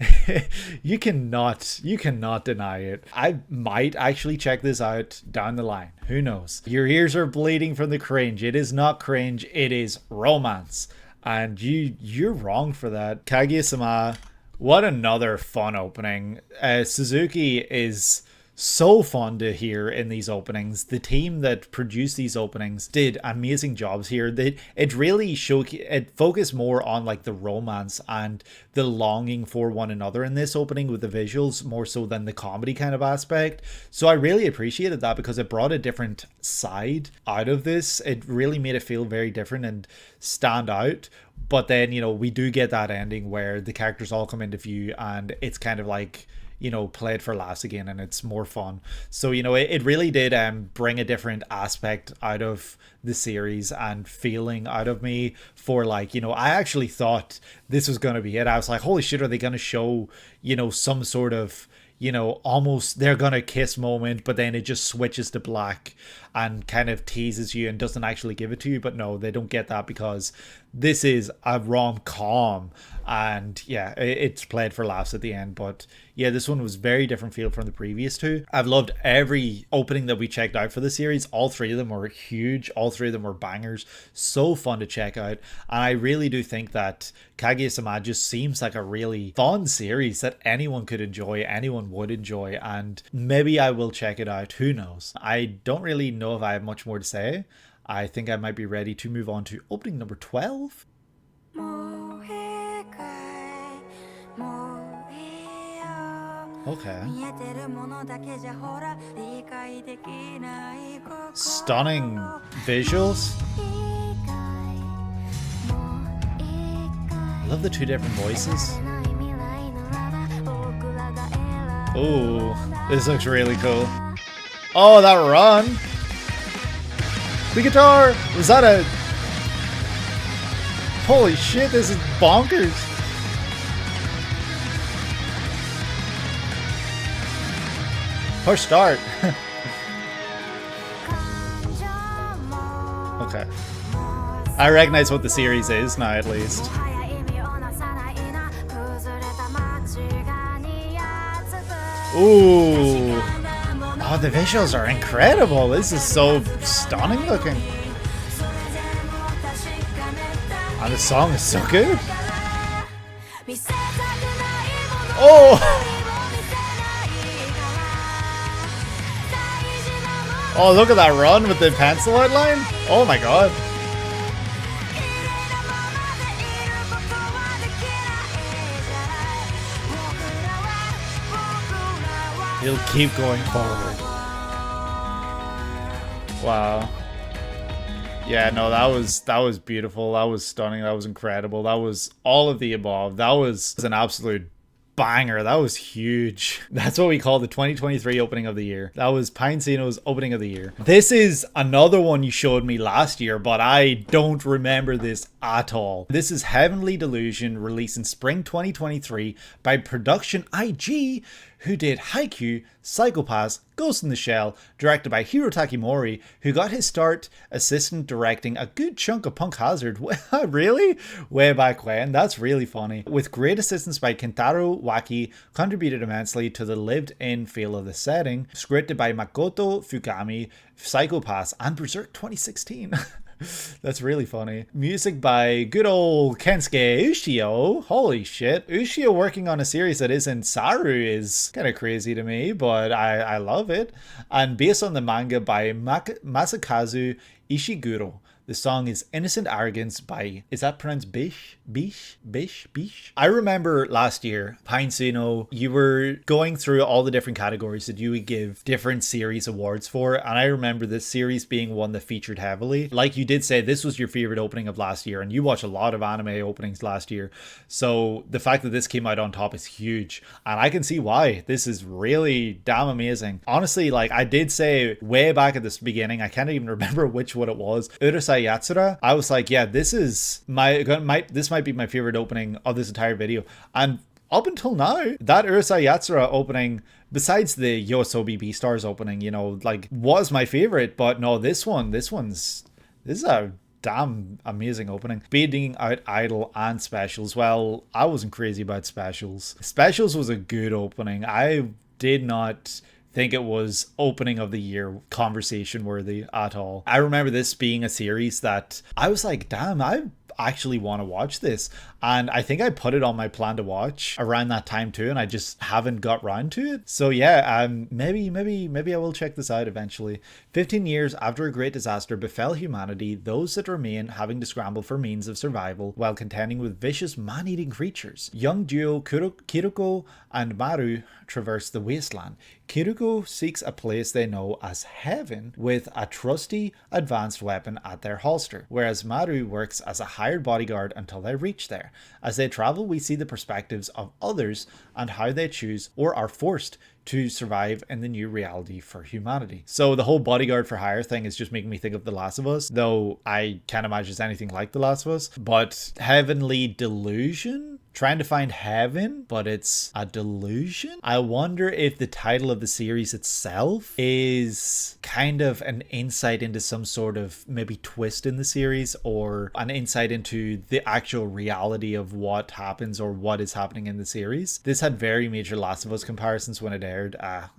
You cannot deny it. I might actually check this out down the line. Who knows? Your ears are bleeding from the cringe. It is not cringe. It is romance. And you're wrong for that. Kaguya-sama, what another fun opening. Suzuki is so fun to hear in these openings. The team that produced these openings did amazing jobs here. It really focused more on like the romance and the longing for one another in this opening with the visuals more so than the comedy kind of aspect. So I really appreciated that because it brought a different side out of this. It really made it feel very different and stand out. But then, you know, we do get that ending where the characters all come into view and it's kind of like, you know, played for laughs again, and it's more fun. So, you know, it really did bring a different aspect out of the series and feeling out of me for, like, you know, I actually thought this was going to be it. I was like, holy shit, are they going to show, you know, some sort of, you know, almost they're gonna kiss moment, but then it just switches to black and kind of teases you and doesn't actually give it to you. But no, they don't get that because this is a rom-com, and yeah, it's played for laughs at the end. But yeah, this one was very different feel from the previous two. I've loved every opening that we checked out for the series. All three of them were huge. All three of them were bangers. So fun to check out. And I really do think that Kaguya-sama just seems like a really fun series that anyone could enjoy, anyone would enjoy, and maybe I will check it out. Who knows? I don't really know if I have much more to say. I think I might be ready to move on to opening number 12. Okay. Stunning visuals. I love the two different voices. Ooh, this looks really cool. Oh, that run! The guitar! Was that a... Holy shit, this is bonkers! Push start! Okay. I recognize what the series is now, at least. Ooh! Oh, the visuals are incredible! This is so stunning looking! And the song is so good! Oh! Oh, look at that run with the pencil outline! Oh my god! He'll keep going forward. Wow. Yeah, no, that was beautiful. That was stunning. That was incredible. That was all of the above. That was an absolute banger. That was huge. That's what we call the 2023 opening of the year. That was Pinecino's opening of the year. This is another one you showed me last year, but I don't remember this at all. This is Heavenly Delusion, released in spring 2023 by Production IG, who did Haikyuu, Psycho-Pass, Ghost in the Shell, directed by Hirotaki Mori, who got his start assistant directing a good chunk of Punk Hazard. Really? Way back when? That's really funny. With great assistance by Kentaro Waki, contributed immensely to the lived-in feel of the setting. Scripted by Makoto Fukami, Psycho-Pass, and Berserk 2016. That's really funny. Music by good old Kensuke Ushio. Holy shit. Ushio working on a series that isn't Saru is kind of crazy to me, but I love it. And based on the manga by Masakazu Ishiguro. The song is Innocent Arrogance by, is that pronounced BiSH? BiSH? I remember last year, Pinecino, you were going through all the different categories that you would give different series awards for, and I remember this series being one that featured heavily. Like you did say, this was your favorite opening of last year, and you watched a lot of anime openings last year, so the fact that this came out on top is huge, and I can see why. This is really damn amazing. Honestly, like I did say way back at this beginning, I can't even remember which one it was, Urusei Yatsura, I was like, yeah, this is this might be my favorite opening of this entire video. And up until now, that Urusei Yatsura opening, besides the Yoasobi Beastars opening, you know, like was my favorite. But no, this is a damn amazing opening. Beating out Idol and Specials. Well, I wasn't crazy about Specials. Specials was a good opening. I did not think it was opening of the year conversation worthy at all. I remember this being a series that I was like, damn, I actually want to watch this, and I think I put it on my plan to watch around that time too, and I just haven't got round to it. So yeah, maybe I will check this out eventually. 15 years after a great disaster befell humanity, those that remain having to scramble for means of survival while contending with vicious man-eating creatures. Young duo Kiruko and Maru traverse the wasteland. Kiruko seeks a place they know as heaven with a trusty advanced weapon at their holster, whereas Maru works as a hired bodyguard until they reach there. As they travel, we see the perspectives of others and how they choose or are forced to survive in the new reality for humanity. So the whole bodyguard for hire thing is just making me think of The Last of Us, though I can't imagine it's anything like The Last of Us. But heavenly delusion? Trying to find heaven, but it's a delusion? I wonder if the title of the series itself is kind of an insight into some sort of maybe twist in the series, or an insight into the actual reality of what happens or what is happening in the series. This had very major Last of Us comparisons when it aired.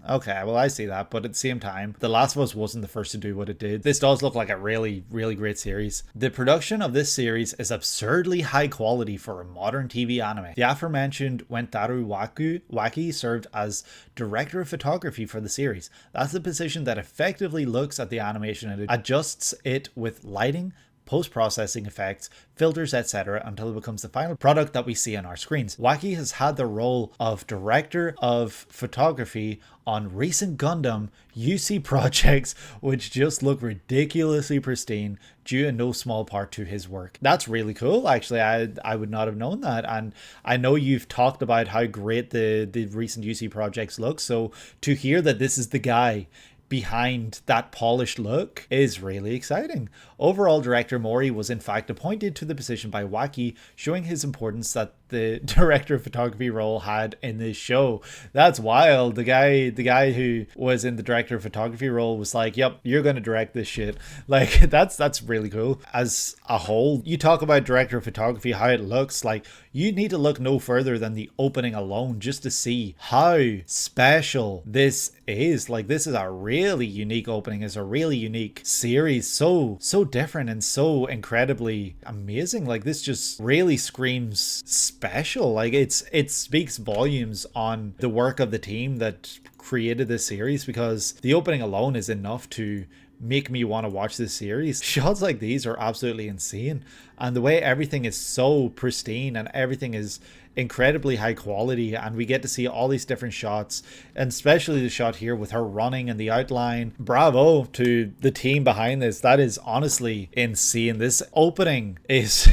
Okay, well I see that, but at the same time, The Last of Us wasn't the first to do what it did. This does look like a really, really great series. The production of this series is absurdly high quality for a modern TV anime. The aforementioned Wentaro Waki served as director of photography for the series. That's the position that effectively looks at the animation and adjusts it with lighting, post-processing effects, filters, etc. until it becomes the final product that we see on our screens. Waki has had the role of director of photography on recent Gundam UC projects, which just look ridiculously pristine due in no small part to his work. That's really cool, actually. I would not have known that, and I know you've talked about how great the recent UC projects look, so to hear that this is the guy behind that polished look is really exciting. Overall, director Mori was in fact appointed to the position by Waki, showing his importance that the director of photography role had in this show. That's wild. The guy who was in the director of photography role was like, yep, you're going to direct this shit. Like, that's really cool. As a whole, you talk about director of photography, how it looks, like you need to look no further than the opening alone just to see how special this is. Like, this is a really unique opening. It's a really unique series. So different and so incredibly amazing. Like, this just really screams special. Like, it speaks volumes on the work of the team that created this series, because the opening alone is enough to make me want to watch this series. Shots like these are absolutely insane, and the way everything is so pristine and everything is incredibly high quality, and we get to see all these different shots, and especially the shot here with her running and the outline. Bravo to the team behind this. That is honestly insane. This opening is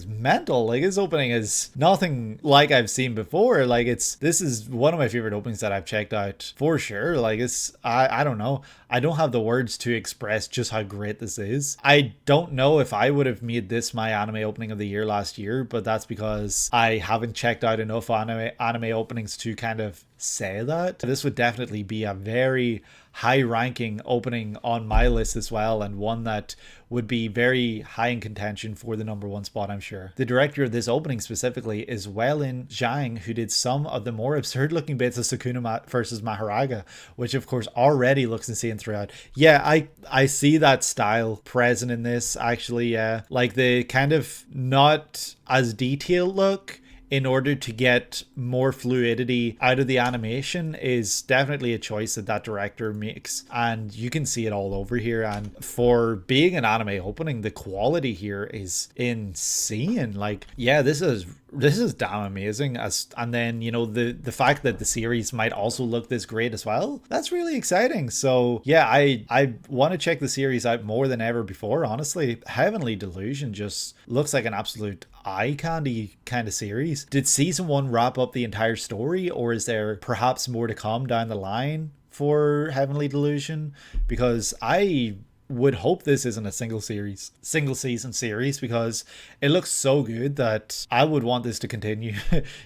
mental. Like, this opening is nothing like I've seen before. Like, this is one of my favorite openings that I've checked out for sure. Like, I don't know, I don't have the words to express just how great this is. I don't know if I would have made this my anime opening of the year last year, but that's because I have haven't checked out enough anime openings to kind of say that. This would definitely be a very high ranking opening on my list as well, and one that would be very high in contention for the #1 spot, I'm sure. The director of this opening specifically is Weilin Zhang, who did some of the more absurd looking bits of Sukuna versus Maharaga, which of course already looks insane throughout. Yeah, I see that style present in this actually. Yeah, like the kind of not as detailed look in order to get more fluidity out of the animation is definitely a choice that director makes, and you can see it all over here. And for being an anime opening, the quality here is insane. Like, yeah, this is damn amazing. And then, you know, the fact that the series might also look this great as well, that's really exciting. So yeah, I want to check the series out more than ever before, honestly. Heavenly Delusion just looks like an absolute eye candy kind of series. Did season 1 wrap up the entire story, or is there perhaps more to come down the line for Heavenly Delusion? Because I would hope this isn't a single season series, because it looks so good that I would want this to continue.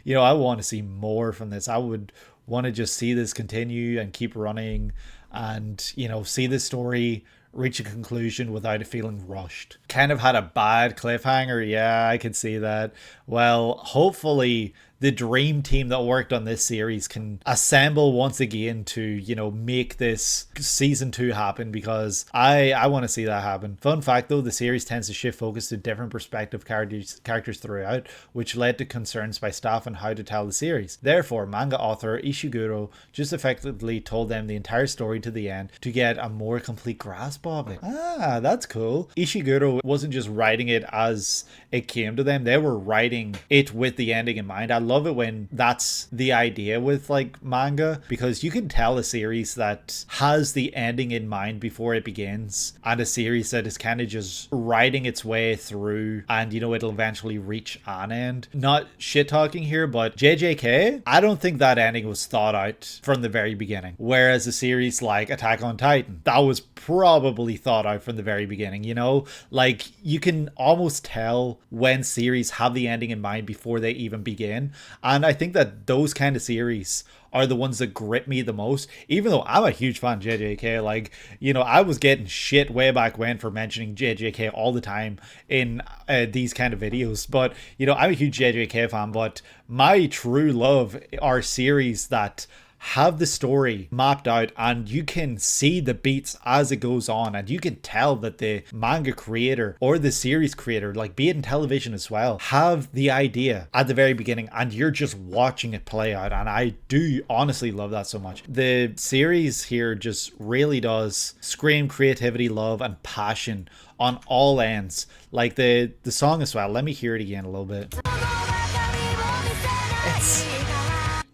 You know, I want to see more from this. I would want to just see this continue and keep running, and, you know, see this story reach a conclusion without it feeling rushed. Kind of had a bad cliffhanger. Yeah, I could see that. Well, hopefully the dream team that worked on this series can assemble once again to, you know, make this season 2 happen, because I want to see that happen. Fun fact though, the series tends to shift focus to different perspective characters throughout, which led to concerns by staff on how to tell the series. Therefore, manga author Ishiguro just effectively told them the entire story to the end to get a more complete grasp of it. Ah, that's cool. Ishiguro wasn't just writing it as it came to them, they were writing it with the ending in mind. I love it when that's the idea with like manga, because you can tell a series that has the ending in mind before it begins, and a series that is kind of just writing its way through, and, you know, it'll eventually reach an end. Not shit talking here, but JJK, I don't think that ending was thought out from the very beginning, whereas a series like Attack on Titan, that was probably thought out from the very beginning. You know, like, you can almost tell when series have the ending in mind before they even begin. And I think that those kind of series are the ones that grip me the most, even though I'm a huge fan of JJK. Like, you know, I was getting shit way back when for mentioning JJK all the time in these kind of videos, but, you know, I'm a huge JJK fan. But my true love are series that have the story mapped out, and you can see the beats as it goes on, and you can tell that the manga creator or the series creator, like be it in television as well, have the idea at the very beginning, and you're just watching it play out. And I do honestly love that so much. The series here just really does scream creativity, love, and passion on all ends. Like the song as well, let me hear it again a little bit.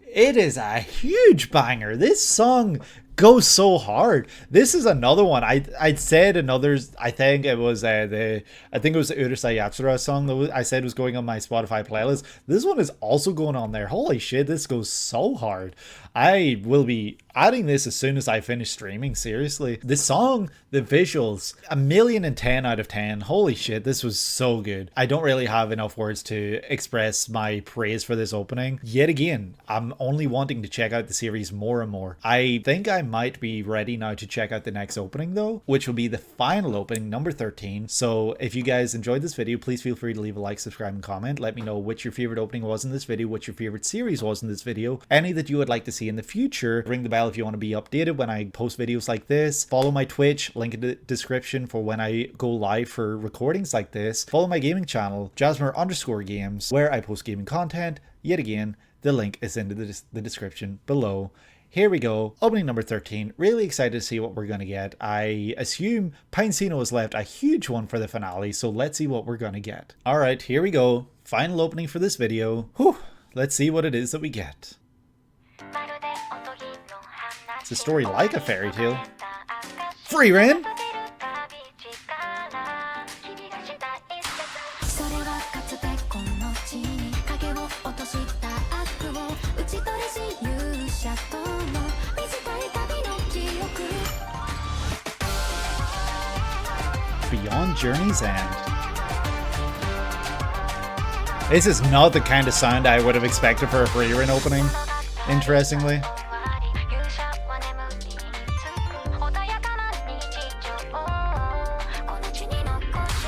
It is a huge banger. This song goes so hard. This is another one. I'd said another's. I think it was the Urusei Yatsura song that I said was going on my Spotify playlist. This one is also going on there. Holy shit, this goes so hard. I will be adding this as soon as I finish streaming. Seriously, the song, the visuals, 1,010 out of 10. Holy shit, this was so good. I don't really have enough words to express my praise for this opening. Yet again, I'm only wanting to check out the series more and more. I think I might be ready now to check out the next opening though, which will be the final opening, number 13. So if you guys enjoyed this video, please feel free to leave a like, subscribe, and comment. Let me know which your favorite opening was in this video, what your favorite series was in this video, any that you would like to see in the future. Ring the bell if you want to be updated when I post videos like this. Follow my Twitch, link in the description for when I go live for recordings like this. Follow my gaming channel, Jasmer_games, where I post gaming content. Yet again, the link is in the description below. Here we go, opening number 13. Really excited to see what we're going to get. I assume Pinecino has left a huge one for the finale, so let's see what we're going to get. Alright, here we go. Final opening for this video. Whew, let's see what it is that we get. It's a story like a fairy tale. Frieren! Beyond Journey's End. This is not the kind of sound I would have expected for a Frieren opening, interestingly.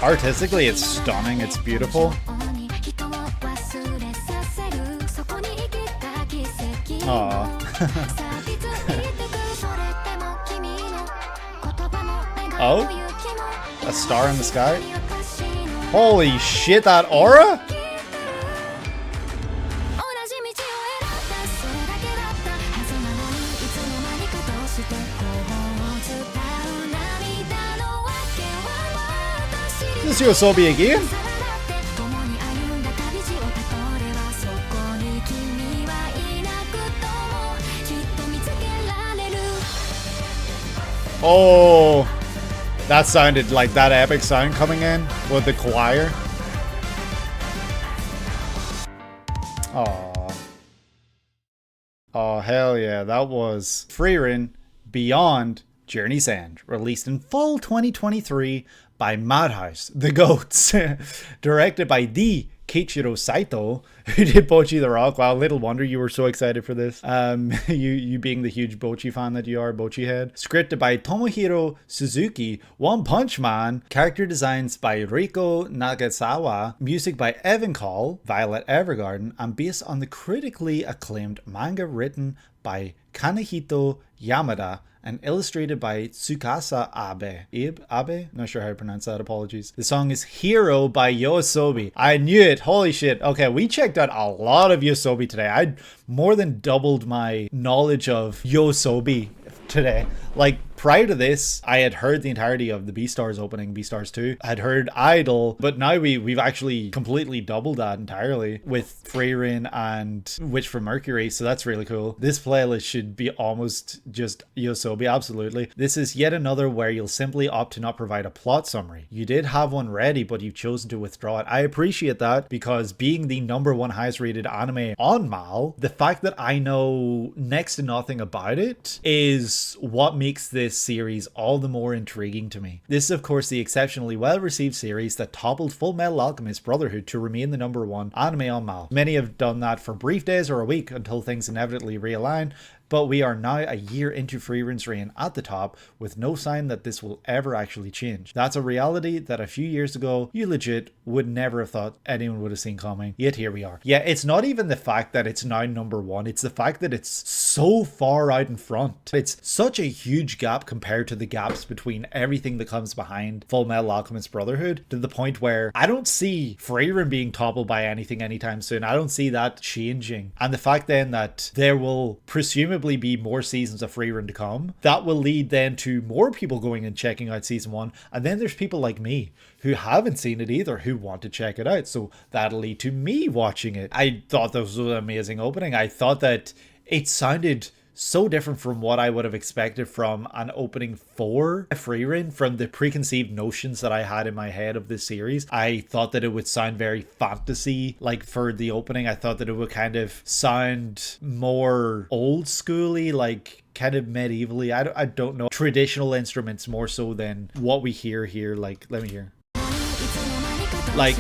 Artistically, it's stunning, it's beautiful. Aww. Oh? A star in the sky? Holy shit, that aura? Is this Yoasobi again? Oh, that sounded like that epic sound coming in with the choir. Oh, oh hell yeah, that was Frieren Beyond Journey's End, released in fall 2023 by Madhouse, the Goats, directed by the Keiichiro Saito, who did Bocchi the Rock. Wow, little wonder you were so excited for this. You being the huge Bocchi fan that you are, Bocchi head. Scripted by Tomohiro Suzuki, One Punch Man. Character designs by Riko Nagasawa. Music by Evan Call, Violet Evergarden, and based on the critically acclaimed manga written by Kanehito Yamada and illustrated by Tsukasa Abe? Not sure how to pronounce that, apologies. The song is Hero by Yoasobi. I knew it, holy shit. Okay, we checked out a lot of Yoasobi today. I more than doubled my knowledge of Yoasobi today. Like, prior to this, I had heard the entirety of the Beastars opening, Beastars 2. I had heard Idol, but now we've actually completely doubled that entirely with Frieren and Witch from Mercury, so that's really cool. This playlist should be almost just Yoasobi, absolutely. This is yet another where you'll simply opt to not provide a plot summary. You did have one ready, but you've chosen to withdraw it. I appreciate that, because being the #1 highest rated anime on MAL, the fact that I know next to nothing about it is what makes this series all the more intriguing to me. This is of course the exceptionally well received series that toppled Full Metal Alchemist Brotherhood to remain the #1 anime on MAL. Many have done that for brief days or a week until things inevitably realign, but we are now a year into Frieren's reign at the top with no sign that this will ever actually change. That's a reality that a few years ago you legit would never have thought anyone would have seen coming, yet here we are. Yeah, it's not even the fact that it's now #1, it's the fact that it's so far out in front. It's such a huge gap compared to the gaps between everything that comes behind Full Metal Alchemist Brotherhood, to the point where I don't see Frieren being toppled by anything anytime soon. I don't see that changing. And the fact then that there will presumably be more seasons of Frieren to come, that will lead then to more people going and checking out season 1, and then there's people like me who haven't seen it either who want to check it out, so that'll lead to me watching it. I thought this was an amazing opening. I thought that it sounded so different from what I would have expected from an opening for Frieren, from the preconceived notions that I had in my head of this series. I thought that it would sound very fantasy, like for the opening. I thought that it would kind of sound more old schooly, like kind of medievally. I don't know, traditional instruments more so than what we hear here. Like, let me hear. Like,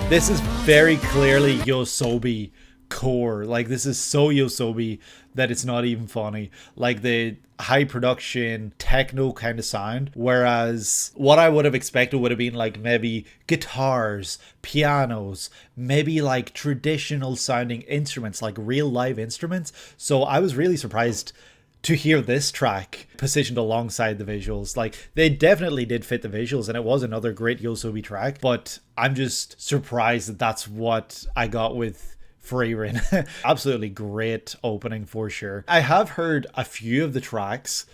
this is very clearly Yoasobi core. Like, this is so Yoasobi that it's not even funny. Like, the high production techno kind of sound, whereas what I would have expected would have been like maybe guitars, pianos, maybe like traditional sounding instruments, like real live instruments. So I was really surprised to hear this track positioned alongside the visuals. Like, they definitely did fit the visuals, and it was another great Yoasobi track, but I'm just surprised that that's what I got with Frieren. Absolutely great opening for sure. I have heard a few of the tracks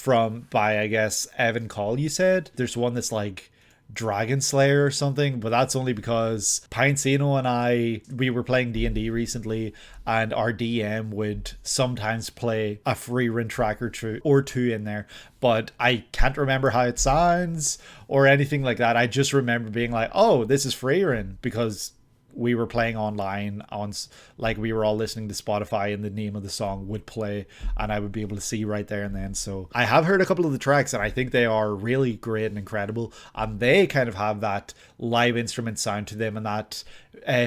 by I guess Evan Call, you said. There's one that's like Dragon Slayer or something, but that's only because Pinecino and we were playing D&D recently, and our DM would sometimes play a Frieren track or two in there, but I can't remember how it sounds or anything like that. I just remember being like, oh, this is Frieren, because we were playing online on, like, we were all listening to Spotify and the name of the song would play and I would be able to see right there and then. So I have heard a couple of the tracks and I think they are really great and incredible, and they kind of have that live instrument sound to them and that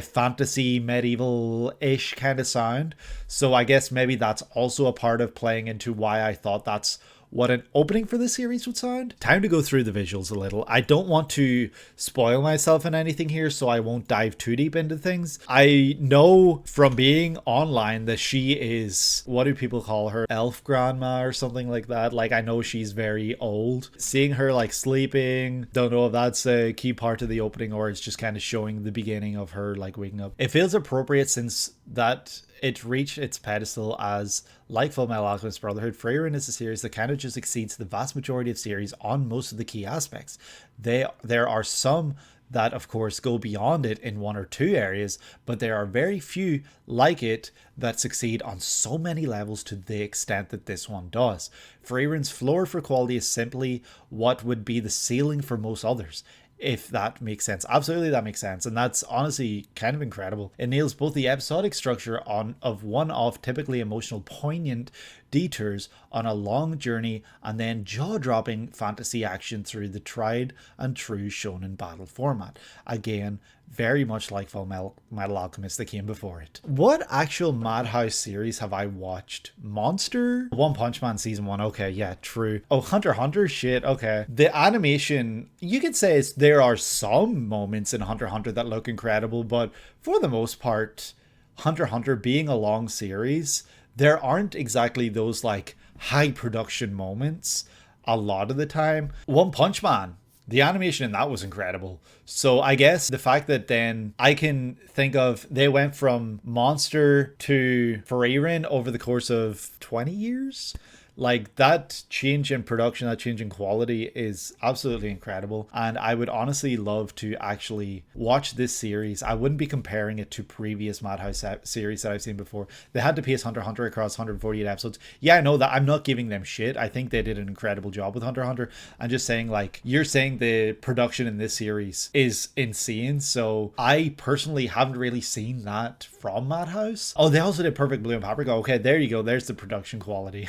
fantasy medieval-ish kind of sound. So I guess maybe that's also a part of playing into why I thought that's what an opening for this series would sound. Time to go through the visuals a little. I don't want to spoil myself in anything here, so I won't dive too deep into things. I know from being online that she is, what do people call her? Elf grandma or something like that. Like, I know she's very old. Seeing her like sleeping, don't know if that's a key part of the opening or it's just kind of showing the beginning of her like waking up. It feels appropriate since that it reached its pedestal as, like Fullmetal Alchemist Brotherhood, Frieren is a series that kind of just exceeds the vast majority of series on most of the key aspects. There are some that, of course, go beyond it in one or two areas, but there are very few like it that succeed on so many levels to the extent that this one does. Frieren's floor for quality is simply what would be the ceiling for most others, if that makes sense. Absolutely, that makes sense, and that's honestly kind of incredible. It nails both the episodic structure of one-off, typically emotional, poignant detours on a long journey, and then jaw-dropping fantasy action through the tried and true shonen battle format. Again, very much like Fullmetal Alchemist that came before it. What actual Madhouse series have I watched? Monster? One Punch Man season 1. Okay, yeah, true. Oh, Hunter x Hunter? Shit, okay. The animation, you could say there are some moments in Hunter x Hunter that look incredible, but for the most part, Hunter x Hunter being a long series, there aren't exactly those like high production moments a lot of the time. One Punch Man, the animation in that was incredible. So I guess the fact that then I can think of, they went from Monster to Frieren over the course of 20 years. Like, that change in production, that change in quality is absolutely incredible. And I would honestly love to actually watch this series. I wouldn't be comparing it to previous Madhouse series that I've seen before. They had to pace Hunter x Hunter across 148 episodes. Yeah, I know that. I'm not giving them shit. I think they did an incredible job with Hunter x Hunter. I'm just saying, like, you're saying the production in this series is insane. So I personally haven't really seen that from Madhouse. Oh, they also did Perfect Blue and Paprika. Okay, there you go. There's the production quality.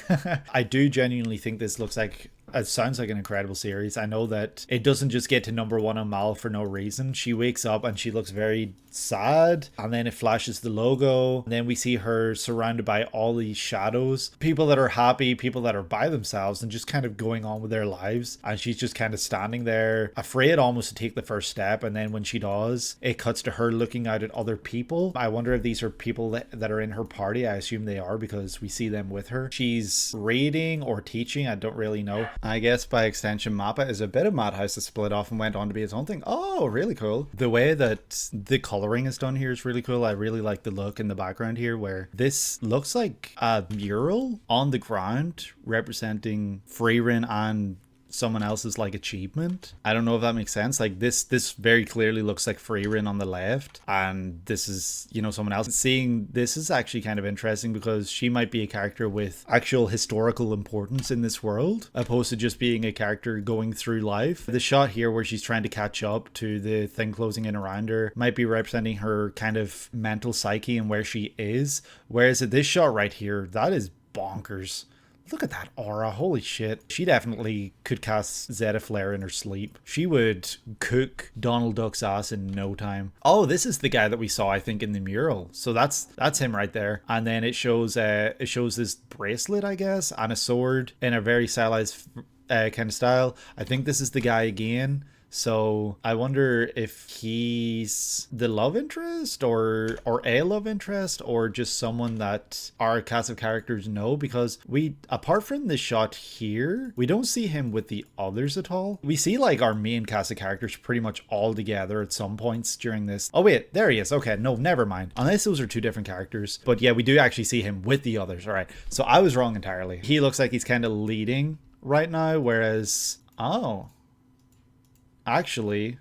I do genuinely think this looks like, it sounds like an incredible series. I know that it doesn't just get to number 1 on Mal for no reason. She wakes up and she looks very sad, and then it flashes the logo, and then we see her surrounded by all these shadows, people that are happy, people that are by themselves and just kind of going on with their lives, and she's just kind of standing there afraid almost to take the first step. And then when she does, it cuts to her looking out at other people. I wonder if these are people that are in her party. I assume they are because we see them with her. She's reading or teaching, I don't really know. I guess by extension, Mappa is a bit of Madhouse that split off and went on to be its own thing. Oh, really cool. The way that the coloring is done here is really cool. I really like the look in the background here, where this looks like a mural on the ground representing Frieren and someone else's like achievement. I don't know if that makes sense. Like, this very clearly looks like Frieren on the left, and this is, you know, someone else. Seeing this is actually kind of interesting because she might be a character with actual historical importance in this world, opposed to just being a character going through life. The shot here where she's trying to catch up to the thing closing in around her might be representing her kind of mental psyche and where she is, whereas at this shot right here, that is bonkers. Look at that aura. Holy shit. She definitely could cast Zeta Flare in her sleep. She would cook Donald Duck's ass in no time. Oh, this is the guy that we saw, I think, in the mural. So that's him right there. And then it shows this bracelet, I guess, and a sword in a very stylized kind of style. I think this is the guy again. So I wonder if he's the love interest or a love interest, or just someone that our cast of characters know, because we, apart from this shot here, we don't see him with the others at all. We see like our main cast of characters pretty much all together at some points during this. Oh wait, there he is. Okay, no, never mind. Unless those are two different characters. But yeah, we do actually see him with the others. All right, so I was wrong entirely. He looks like he's kind of leading right now, whereas, oh, actually,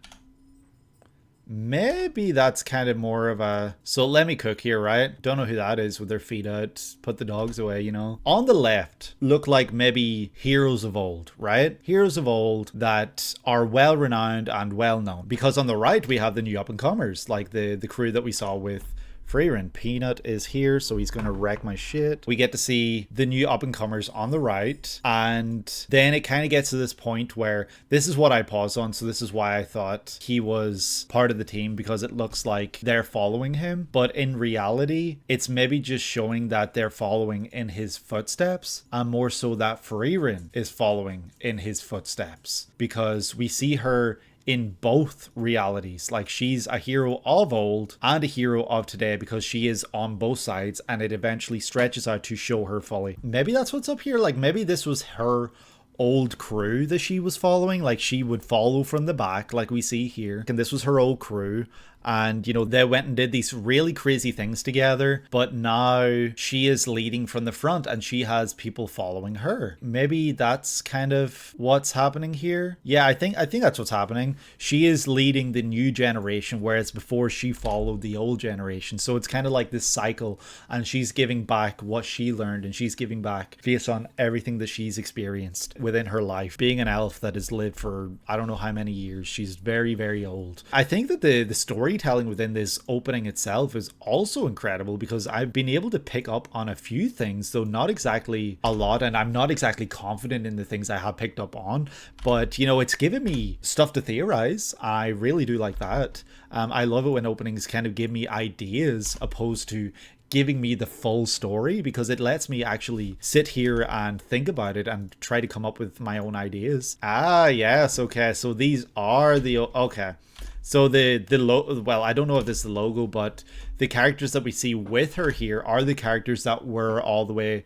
maybe that's kind of more of a, so let me cook here, right? Don't know who that is with their feet out, put the dogs away, you know. On the left look like maybe heroes of old, right? Heroes of old that are well renowned and well known, because on the right we have the new up and comers, like the crew that we saw with Frieren. Peanut is here, so he's gonna wreck my shit. We get to see the new up-and-comers on the right, and then it kind of gets to this point where this is what I paused on, so this is why I thought he was part of the team, because it looks like they're following him, but in reality, it's maybe just showing that they're following in his footsteps, and more so that Frieren is following in his footsteps, because we see her in both realities. Like, she's a hero of old and a hero of today, because she is on both sides, and it eventually stretches out to show her fully. Maybe that's what's up here. Like, maybe this was her old crew that she was following. Like, she would follow from the back like we see here, and this was her old crew, and you know, they went and did these really crazy things together, but now she is leading from the front and she has people following her. Maybe that's kind of what's happening here. Yeah, I think that's what's happening. She is leading the new generation, whereas before she followed the old generation. So it's kind of like this cycle, and she's giving back what she learned, and she's giving back based on everything that she's experienced within her life. Being an elf that has lived for I don't know how many years, she's very, very old. I think that the storytelling within this opening itself is also incredible, because I've been able to pick up on a few things, though not exactly a lot, and I'm not exactly confident in the things I have picked up on, but you know, it's given me stuff to theorize. I really do like that. I love it when openings kind of give me ideas opposed to giving me the full story, because it lets me actually sit here and think about it and try to come up with my own ideas. Ah, yes, okay, so these are the, okay. So well, I don't know if this is the logo, but the characters that we see with her here are the characters that were all the way,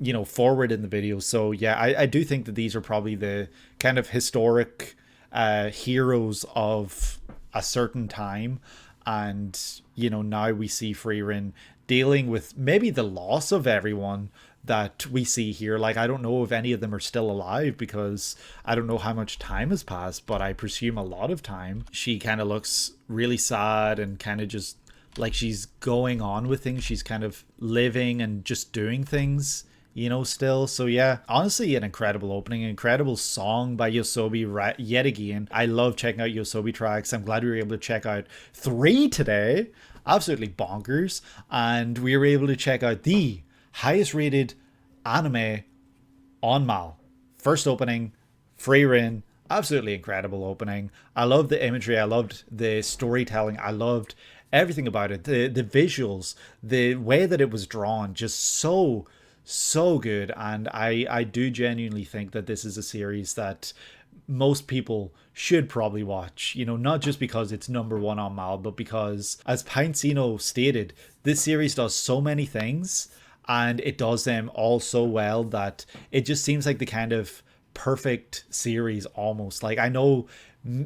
you know, forward in the video. So yeah, I do think that these are probably the kind of historic heroes of a certain time. And, you know, now we see Frieren dealing with maybe the loss of everyone that we see here. Like, I don't know if any of them are still alive, because I don't know how much time has passed, but I presume a lot of time. She kind of looks really sad and kind of just like she's going on with things. She's kind of living and just doing things, you know, still. So yeah, honestly, an incredible opening, incredible song by Yoasobi yet again. I love checking out Yoasobi tracks. I'm glad we were able to check out 3 today. Absolutely bonkers. And we were able to check out the highest rated anime on MAL. First opening, Frieren, absolutely incredible opening. I loved the imagery, I loved the storytelling, I loved everything about it. The visuals, the way that it was drawn, just so good. And I do genuinely think that this is a series that most people should probably watch, you know, not just because it's #1 on MAL, but because, as Pinecino stated, this series does so many things, and it does them all so well that it just seems like the kind of perfect series almost. Like, I know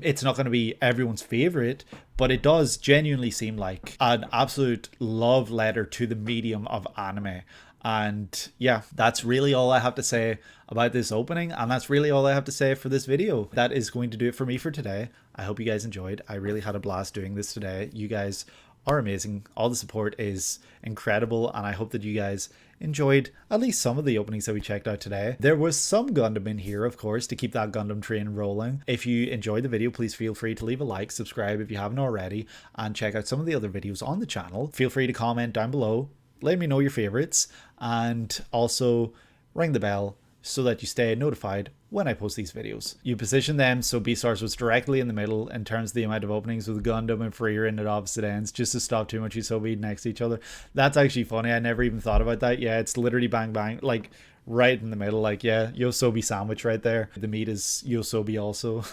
it's not going to be everyone's favorite, but it does genuinely seem like an absolute love letter to the medium of anime. And yeah, that's really all I have to say about this opening, and that's really all I have to say for this video. That is going to do it for me for today. I hope you guys enjoyed. I really had a blast doing this today. You guys are amazing. All the support is incredible, and I hope that you guys enjoyed at least some of the openings that we checked out today. There was some Gundam in here, of course, to keep that Gundam train rolling. If you enjoyed the video, please feel free to leave a like, subscribe if you haven't already, and check out some of the other videos on the channel. Feel free to comment down below, let me know your favorites, and also ring the bell so that you stay notified when I post these videos. You position them so Beastars was directly in the middle in terms of the amount of openings, with Gundam and Frieren at opposite ends, just to stop too much Yoasobi next to each other. That's actually funny. I never even thought about that. Yeah, it's literally bang bang, like right in the middle. Like, yeah, Yoasobi sandwich right there. The meat is Yoasobi also.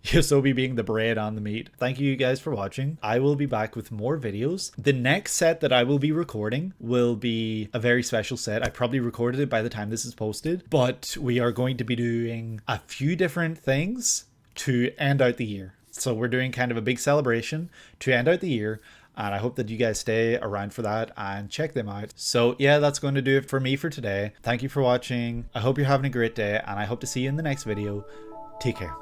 Yoasobi being the bread on the meat. Thank you guys for watching. I will be back with more videos. The next set that I will be recording will be a very special set. I probably recorded it by the time this is posted, but we are going to be doing a few different things to end out the year. So we're doing kind of a big celebration to end out the year, and I hope that you guys stay around for that and check them out. So yeah, that's going to do it for me for today. Thank you for watching. I hope you're having a great day, and I hope to see you in the next video. Take care.